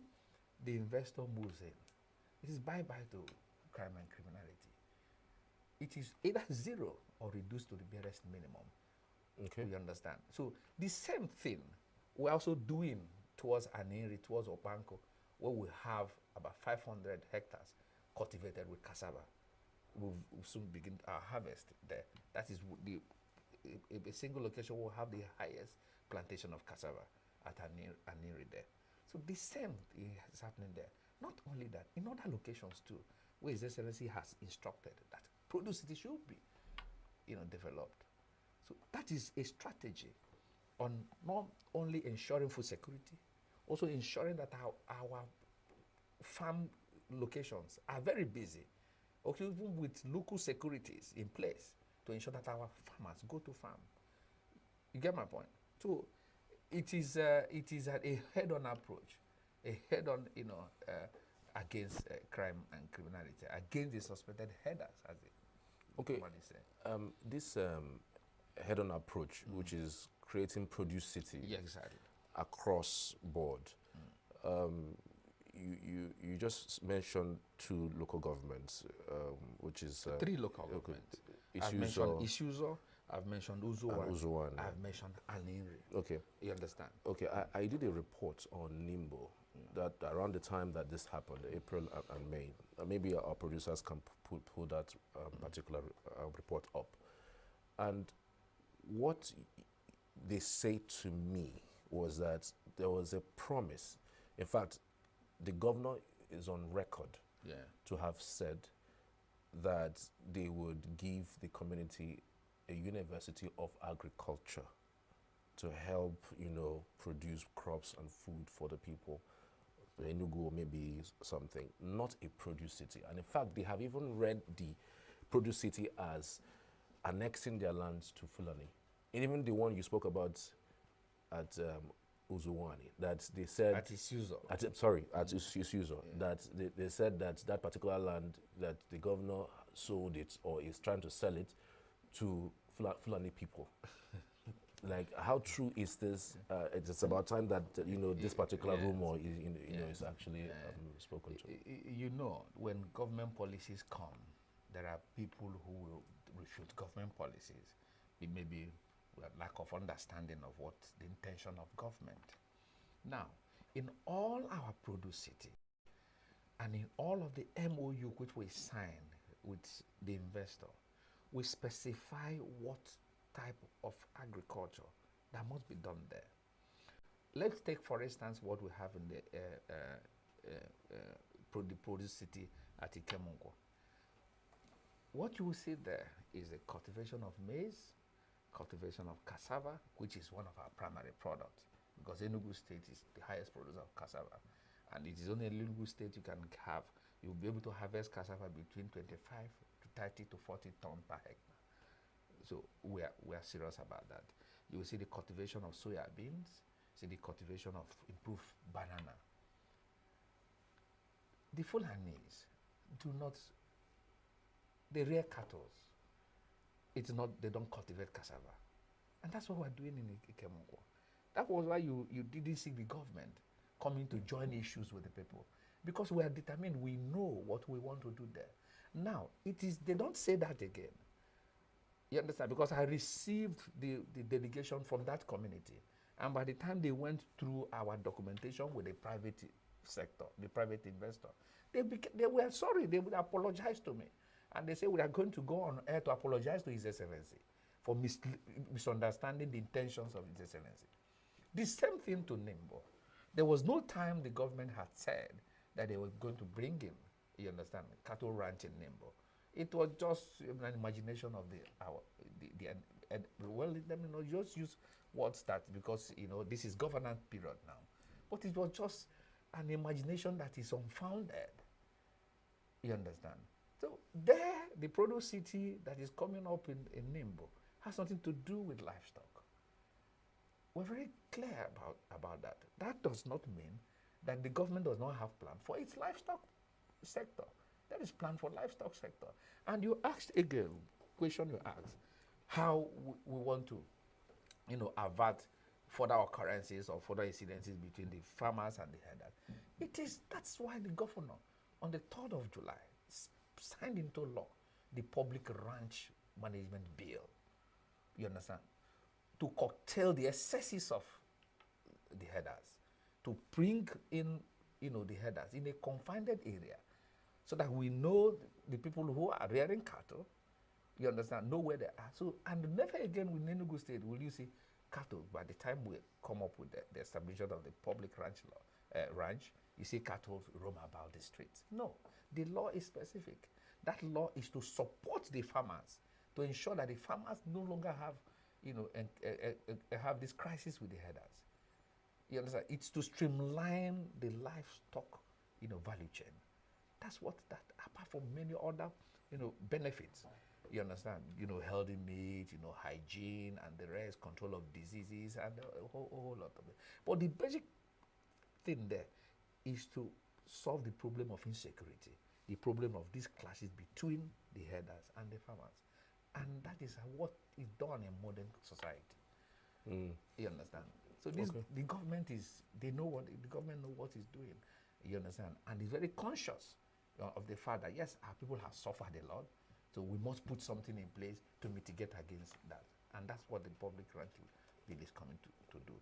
the investor moves in, it is bye-bye to crime and criminality. It is either zero or reduced to the barest minimum. Okay. You understand? So the same thing we're also doing towards Aniri, towards Opanko, where we have about 500 hectares cultivated with cassava. We'll soon begin our harvest there. That is a single location will have the highest plantation of cassava at Aniri there. So the same is happening there. Not only that, in other locations too, where His Excellency has instructed that produce city should be, developed. So that is a strategy on not only ensuring food security, also ensuring that our farm locations are very busy, okay, even with local securities in place, to ensure that our farmers go to farm. You get my point? So it is a head-on approach, a head-on, against crime and criminality, against the suspected headers, as Okay. say. This head-on approach, which is creating produce city, Yeah, exactly, across board. You just mentioned 2 local governments, which is 3 local governments. I've Isuzu, mentioned Isuzu, I've mentioned Uzuwan, Uzuwan. I've mentioned Alinri. Okay. You understand? Okay, I did a report on Nimbo that around the time that this happened, April and May, maybe our producers can pull that particular report up. And what they say to me was that there was a promise. In fact, the governor is on record to have said that they would give the community a university of agriculture to help, produce crops and food for the people. The ENUGU maybe something, not a produce city. And in fact, they have even read the produce city as annexing their lands to Fulani. And even the one you spoke about at Uzuwani, that they said... At Isuzu. At Isuzu, that they said that particular land, that the governor sold it or is trying to sell it to Fulani people. Like, how true is this? It's about time that this particular rumor is actually spoken to. When government policies come, there are people who will refute government policies. It may be a lack of understanding of what the intention of government. Now, in all our produce city, and in all of the MOU which we sign with the investor, we specify what type of agriculture that must be done there. Let's take, for instance, what we have in the produce city at Ikemungo. What you will see there is a cultivation of maize, cultivation of cassava, which is one of our primary products, because Enugu State is the highest producer of cassava. And it is only in Enugu State you'll be able to harvest cassava between 25 to 30 to 40 tons per hectare. So we are serious about that. You will see the cultivation of soya beans, see the cultivation of improved banana. The Fulanis they rear cattle. They don't cultivate cassava. And that's what we're doing in Ikemungo. That was why you didn't see the government coming to join issues with the people. Because we are determined, we know what we want to do there. Now, they don't say that again. You understand? Because I received the delegation from that community. And by the time they went through our documentation with the private sector, the private investor, they were sorry. They would apologize to me. And they say, we are going to go on air to apologize to His Excellency for misunderstanding the intentions of His Excellency. The same thing to Nimbo. There was no time the government had said that they were going to bring in, you understand, cattle ranch in Nimbo. It was just an imagination of well, let me not just use words that, because this is governance period now. But it was just an imagination that is unfounded. You understand? So there, the produce city that is coming up in Nimbo has nothing to do with livestock. We're very clear about that. That does not mean that the government does not have plan for its livestock sector. There is plan for livestock sector. And you asked again, question you asked, how we want to, avert further occurrences or further incidences between the farmers and the herders. That's why the governor, on the 3rd of July, signed into law the Public Ranch Management Bill. You understand? To curtail the excesses of the herders, to bring in, the herders in a confined area, so that we know the people who are rearing cattle, you understand, know where they are. So, and never again in Enugu State will you see cattle. By the time we come up with the establishment of the public ranch law, you see cattle roam about the streets. No, the law is specific. That law is to support the farmers, to ensure that the farmers no longer have, have this crisis with the herders. You understand? It's to streamline the livestock, value chain. That's what apart from many other, benefits You understand? You know, healthy meat, you know, hygiene and the rest, control of diseases and a whole lot of it. But the basic thing there is to solve the problem of insecurity, the problem of these clashes between the herders and the farmers. And that is what is done in modern society. You understand? So this the government the government know what it's doing. You understand? And it's very conscious of the fact that yes, our people have suffered a lot, so we must put something in place to mitigate against that. And that's what the public ranch bill is coming to do.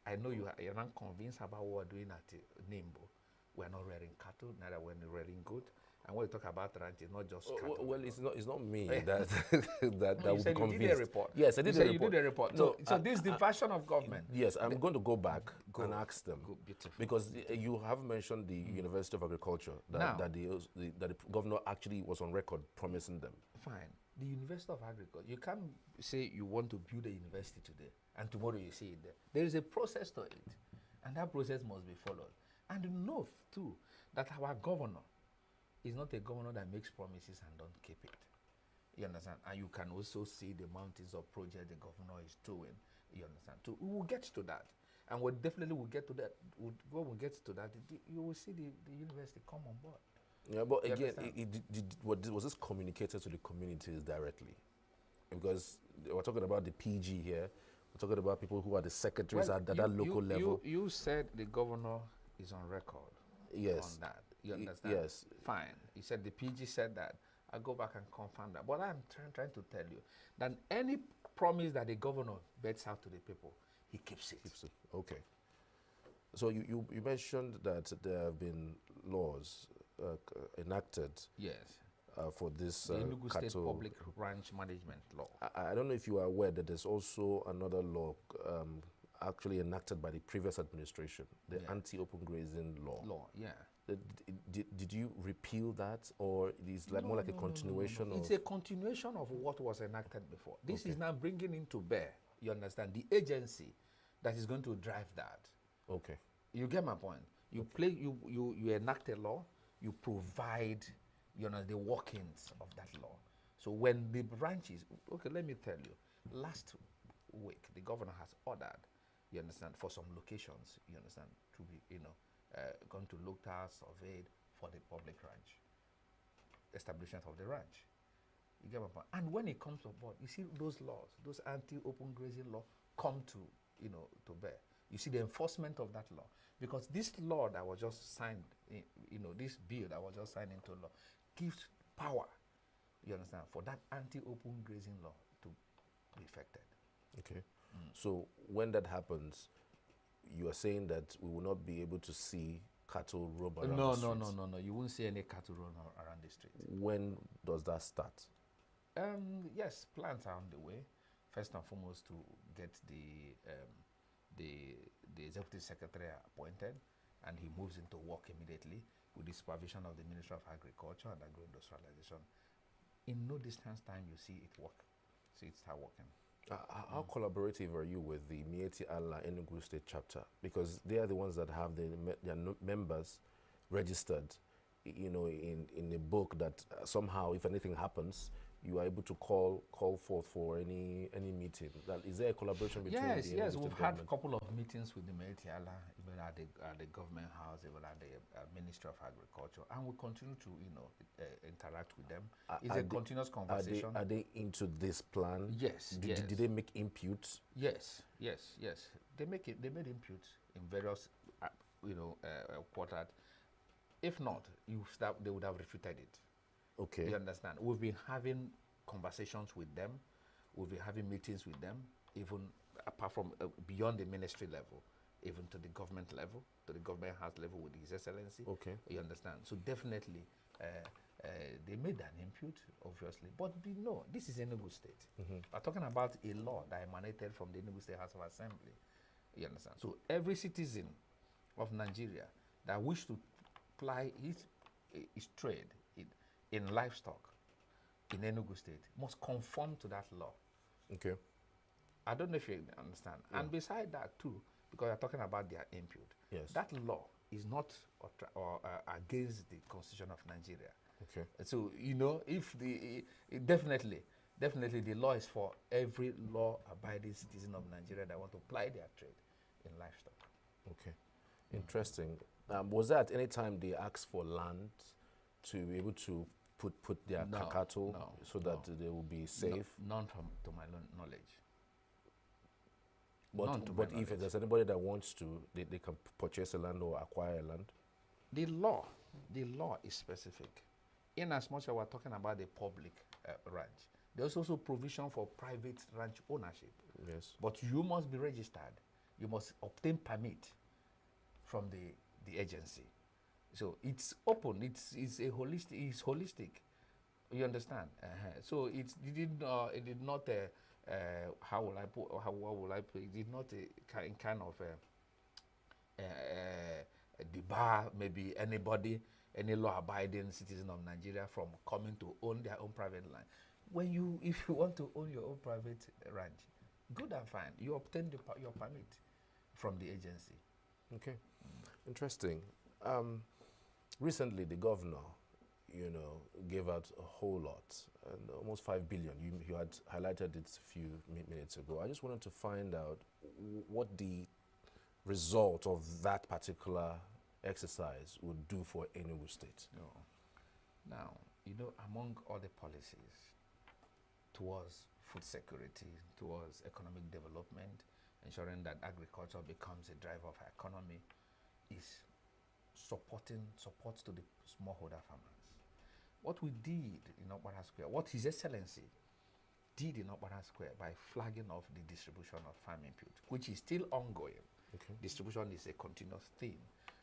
I know you're not convinced about what we're doing at Nimbo. We're not rearing cattle, neither we're rearing goat. And when you talk about ranch, it's not just cattle. Well, it's not me that that No, will be convinced. You did a report. Yes, I did a report. You did a report. No, so this is the version of government. Yes, I'm going to go back and ask them. Beautiful. Because you have mentioned the University of Agriculture, that the governor actually was on record promising them. Fine. The University of Agriculture, you can't say you want to build a university today and tomorrow you see it there. There is a process to it, and that process must be followed. And know too that our governor is not a governor that makes promises and don't keep it. You understand? And you can also see the mountains of projects the governor is doing. You understand? So we will get to that. And we definitely will get to that. When we get to that, you will see the university come on board. Yeah, but again, was this communicated to the communities directly? Because we're talking about the PG here. We're talking about people who are the secretaries at that local level. You said the governor is on record. Yes. On that. You understand? Yes. Fine. He said the PG said that. I'll go back and confirm that. But I'm trying to tell you that any promise that the governor bets out to the people, he keeps it. Okay. So you mentioned that there have been laws enacted. Yes. For this the ENUGU State cattle. Public Ranch Management Law. I don't know if you are aware that there's also another law actually enacted by the previous administration, the anti-open grazing law. Did you repeal that, or is like more like a continuation? It's a continuation of what was enacted before. This is now bringing into bear, you understand, the agency that is going to drive that. Okay. You get my point. You enact a law, you provide, the workings of that law. So when the branches, okay, let me tell you, last week the governor has ordered, you understand, for some locations, you understand, to be, going to look at, surveyed for the public ranch, establishment of the ranch. You get my point? And when it comes on board, you see those laws, those anti-open grazing law come to, to bear. You see the enforcement of that law. Because this law that was just signed, this bill that was just signed into law, gives power, you understand, for that anti-open grazing law to be effected. Okay. So when that happens, you are saying that we will not be able to see cattle roam around the streets? No. You won't see any cattle roam around the street. When does that start? Yes, plans are on the way. First and foremost, to get the executive secretary appointed, and he moves into work immediately with the supervision of the Ministry of Agriculture and Agro-Industrialization. In no distance time, you see it work. See it start working. How collaborative are you with the Mieti Allah ENUGU State Chapter? Because they are the ones that have their members registered, in a book that somehow, if anything happens, you are able to call forth for any meeting. Is there a collaboration between the Yes, we've had a couple of meetings with the Mieti Allah, even at the government house, even at the Ministry of Agriculture, and we continue to, interact with them. It's a continuous conversation. Are they into this plan? Yes. Did they make inputs? Yes. They made inputs in various, quarters. If not, they would have refuted it. Okay. You understand? We've been having conversations with them. We've been having meetings with them, even apart from beyond the ministry level, even to the government level, to the government house level with His Excellency. Okay. You understand? So definitely, they made an input, obviously. But no, this is Enugu State. We're talking about a law that emanated from the Enugu State House of Assembly. You understand? So every citizen of Nigeria that wish to ply his trade in livestock in Enugu State must conform to that law. Okay. I don't know if you understand. Yeah. And beside that too, because you're talking about their input, yes, that law is not against the Constitution of Nigeria. Okay. So, you know, if definitely the law is for every law-abiding citizen of Nigeria that want to ply their trade in livestock. Okay. Interesting. Was that at any time they asked for land to be able to put their cattle so that they will be safe? None to my knowledge. But if there's anybody that wants to, they can purchase a land or acquire a land? The law is specific. In as much as we're talking about the public ranch, there's also provision for private ranch ownership. Yes. But you must be registered. You must obtain permit from the agency. So it's open. It's holistic. It's holistic. You understand? So it did not. How will I put? What will I put? It did not kind of debar maybe anybody, any law-abiding citizen of Nigeria from coming to own their own private land. If you want to own your own private ranch, good and fine. You obtain your permit from the agency. Okay. Interesting. Recently, the governor, gave out a whole lot, and almost 5 billion. You had highlighted it a few minutes ago. I just wanted to find out what the result of that particular exercise would do for Enugu State. Now, among other policies towards food security, towards economic development, ensuring that agriculture becomes a driver of our economy, is support to the smallholder farmers. What we did in Okpara Square, what His Excellency did in Okpara Square by flagging off the distribution of farm input, which is still ongoing. Okay. Distribution is a continuous thing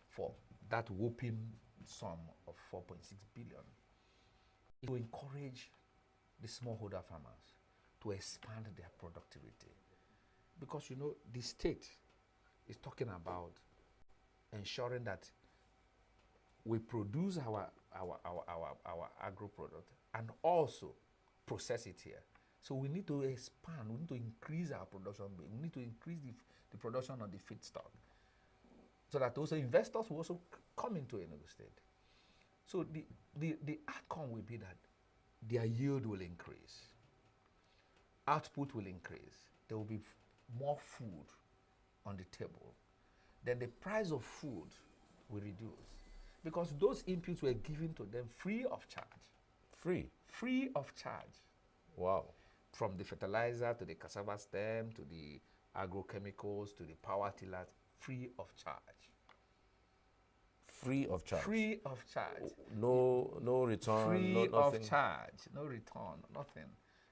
for that whopping sum of 4.6 billion. To encourage the smallholder farmers to expand their productivity. Because, the state is talking about ensuring that we produce our agro product and also process it here. So we need to expand, we need to increase our production, we need to increase the production of the feedstock so that also investors will also come into Enugu State. So the outcome will be that their yield will increase, output will increase, there will be more food on the table. Then the price of food will reduce because those inputs were given to them free of charge. Free of charge. Wow. From the fertilizer to the cassava stem to the agrochemicals to the power tillers, free of charge. Free of charge? Free of charge. No return, free nothing. of charge, no return, nothing.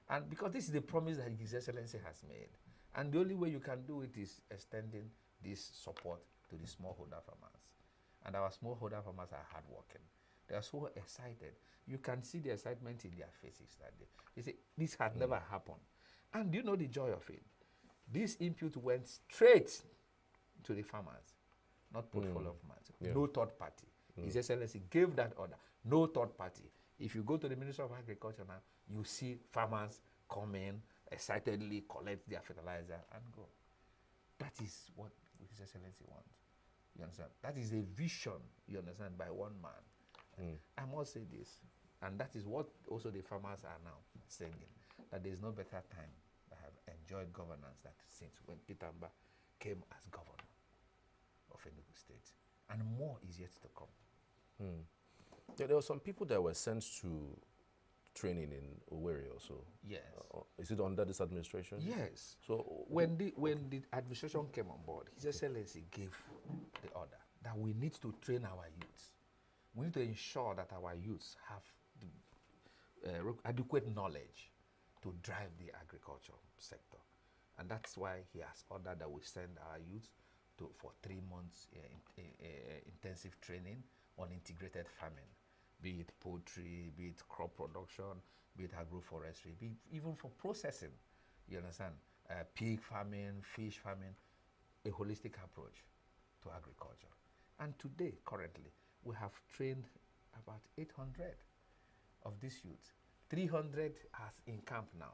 And because this is the promise that His Excellency has made. And the only way you can do it is extending this support to the smallholder farmers. And our smallholder farmers are hardworking. They are so excited. You can see the excitement in their faces that day. They say, this had never happened. And do you know the joy of it? This input went straight to the farmers, not portfolio of farmers. Yeah. No third party. His Excellency gave that order. No third party. If you go to the Ministry of Agriculture now, you see farmers come in, excitedly collect their fertilizer and go. That is what His Excellency wants. You understand? That is a vision, you understand, by one man. I must say this, and that is what also the farmers are now saying, that there is no better time that have enjoyed governance that since when Peter Mba came as governor of Enugu State. And more is yet to come. Yeah, there were some people that were sent to training in Owerri also. Yes. Is it under this administration? Yes. So when the administration came on board, His Excellency gave the order that we need to train our youths. We need to ensure that our youths have the adequate knowledge to drive the agriculture sector. And that's why he has ordered that we send our youths for 3 months intensive training on integrated farming, be it poultry, be it crop production, be it agroforestry, be it even for processing, you understand, pig farming, fish farming, a holistic approach to agriculture. And today, currently, we have trained about 800 of these youths. 300 are in camp now.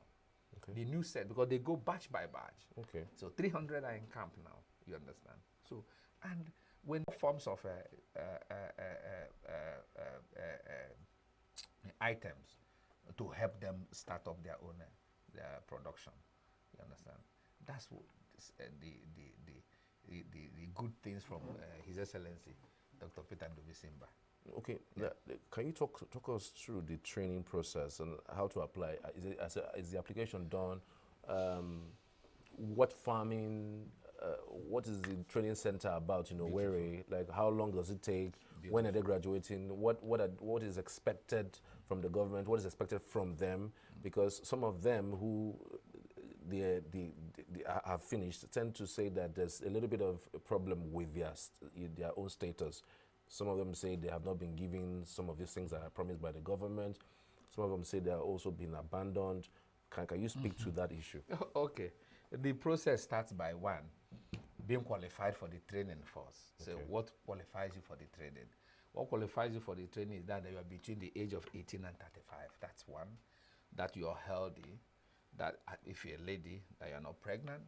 Okay. The new set, because they go batch by batch. Okay. So 300 are in camp now, you understand. So, and when forms of items to help them start up their own their production. You understand? That's what the good things from His Excellency Dr. Peter Ndubisimba. Okay, can you talk us through the training process and how to apply? Is the application done? What farming? What is the training center about? You know, where like how long does it take? Beautiful. When are they graduating? What is expected from the government? What is expected from them? Because some of them who they have finished tend to say that there's a little bit of a problem with their own status. Some of them say they have not been given some of these things that are promised by the government. Some of them say they are also being abandoned. Can you speak to that issue? Okay. The process starts by one, being qualified for the training first. So what qualifies you for the training? What qualifies you for the training is that you are between the age of 18 and 35. That's one. That you are healthy. That if you're a lady, that you're not pregnant.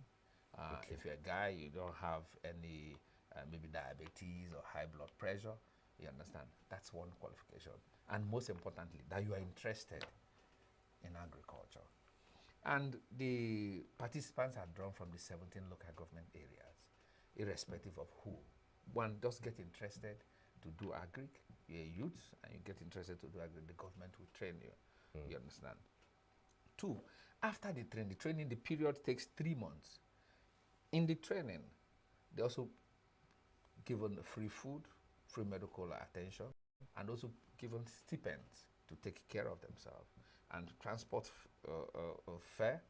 If you're a guy, you don't have any maybe diabetes or high blood pressure. You understand? That's one qualification. And most importantly, that you are interested in agriculture. And the participants are drawn from the 17 local government areas, irrespective of who. One, just get interested to do agric. You're a youth and you get interested to do agric, the government will train you. You understand? Two, after the training, the period takes 3 months. In the training, they also given free food, free medical attention, and also given stipends to take care of themselves. And transport fare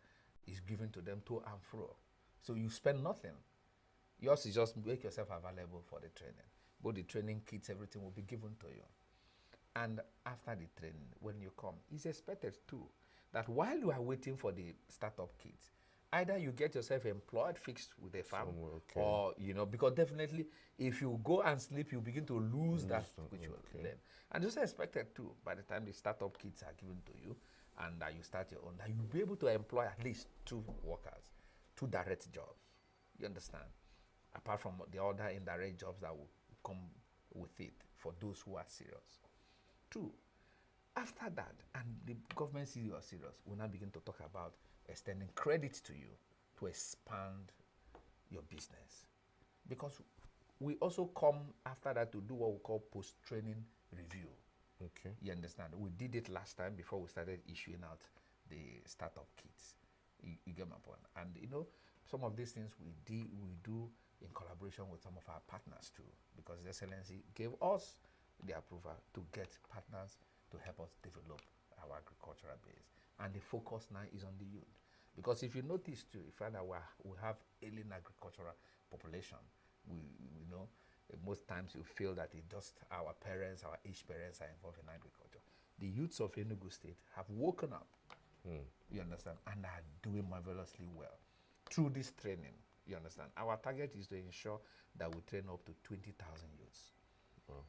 is given to them to and fro. So you spend nothing. Yours is just make yourself available for the training. Both the training kits, everything will be given to you. And after the training, when you come, it's expected too that while you are waiting for the startup kits, either you get yourself employed, fixed with a farm, or, you know, because definitely if you go and sleep, you begin to lose that which you learn. And it's expected too, by the time the startup kits are given to you and you start your own, that you'll be able to employ at least 2 workers, 2 direct jobs. You understand? Apart from the other indirect jobs that will come with it for those who are serious. 2, after that, and the government sees you are serious, we'll now begin to talk about extending credit to you to expand your business. Because we also come after that to do what we call post-training review. Okay. You understand? We did it last time before we started issuing out the startup kits. You get my point? And you know, some of these things we do in collaboration with some of our partners too, because the Excellency gave us the approval to get partners to help us develop our agricultural base. And the focus now is on the youth. Because if you notice too, you find that we have alien agricultural population. We know most times you feel that it just our parents, our aged parents are involved in agriculture. The youths of ENUGU State have woken up, you understand, and are doing marvelously well through this training. You understand? Our target is to ensure that we train up to 20,000 youths.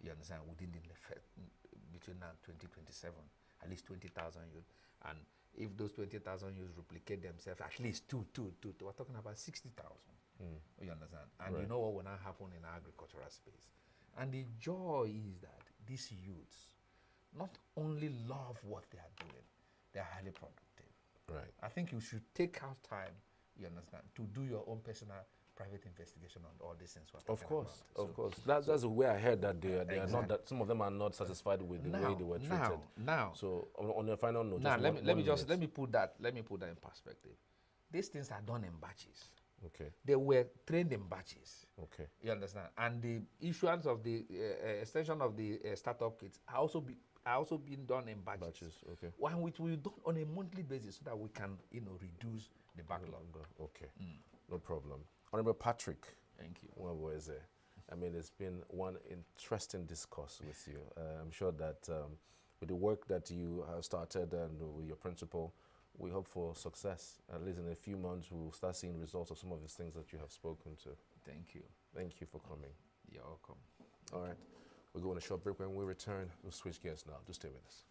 You understand? Within between now and 2027, at least 20,000 youth. And if those 20,000 youths replicate themselves, at least two, we're talking about 60,000. You understand? And you know what will now happen in our agricultural space. And the joy is that these youths not only love what they are doing, they are highly productive. Right. I think you should take out time, you understand, to do your own personal private investigation on all these things. Of course. That's the way I heard that they are not that some of them are not satisfied with the way they were treated. So on a final note, now let me put that in perspective. These things are done in batches. Okay. They were trained in batches. Okay. You understand? And the issuance of the extension of the startup kits are also being done in batches. Okay. One which we do on a monthly basis so that we can, reduce the backlog. Okay. No problem. Honorable Patrick. Thank you. I mean, it's been one interesting discourse with you. I'm sure that with the work that you have started and with your principal, we hope for success. At least in a few months, we'll start seeing results of some of these things that you have spoken to. Thank you. Thank you for coming. You're welcome. All right. We'll go on a short break. When we return, we'll switch gears now. Do stay with us.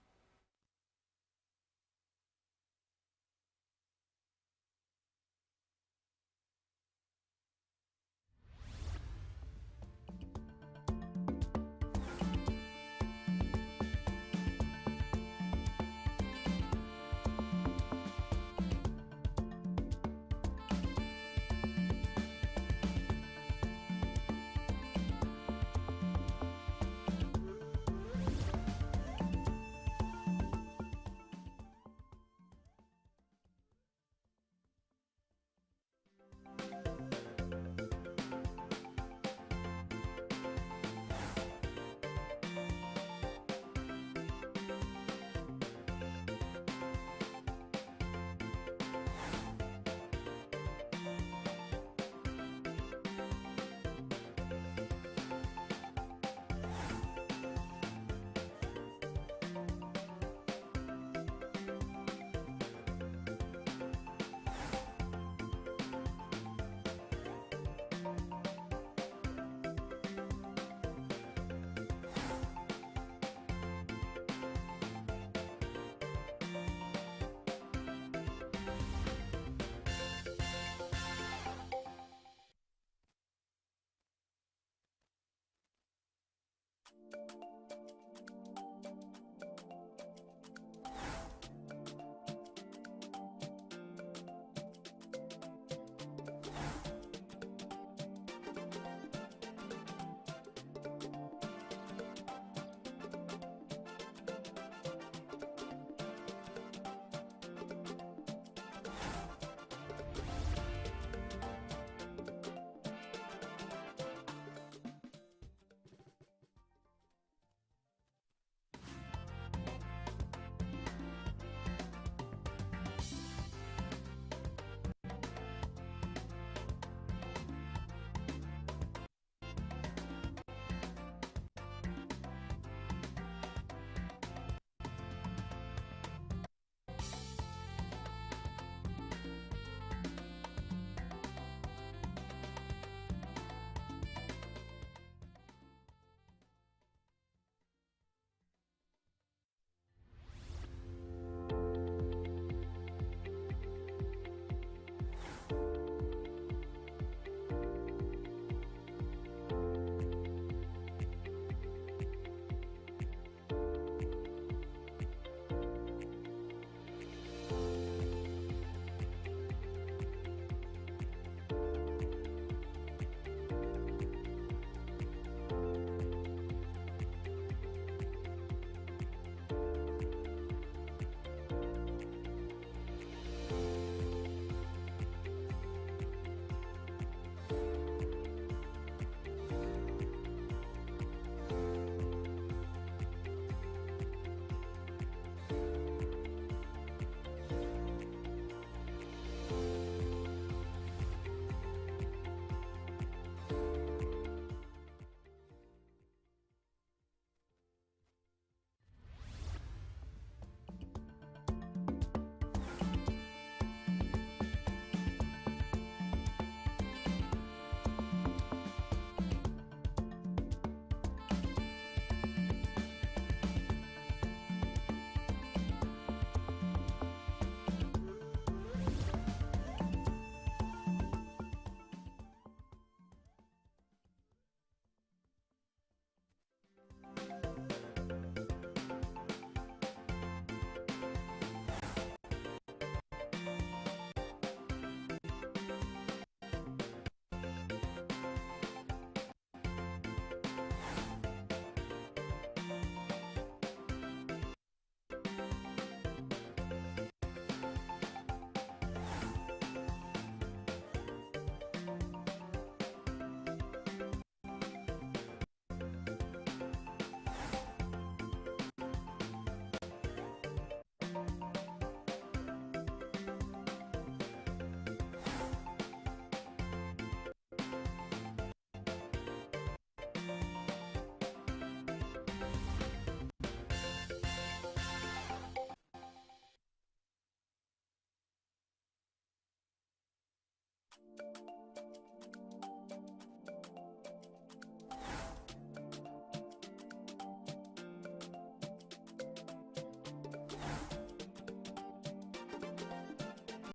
you.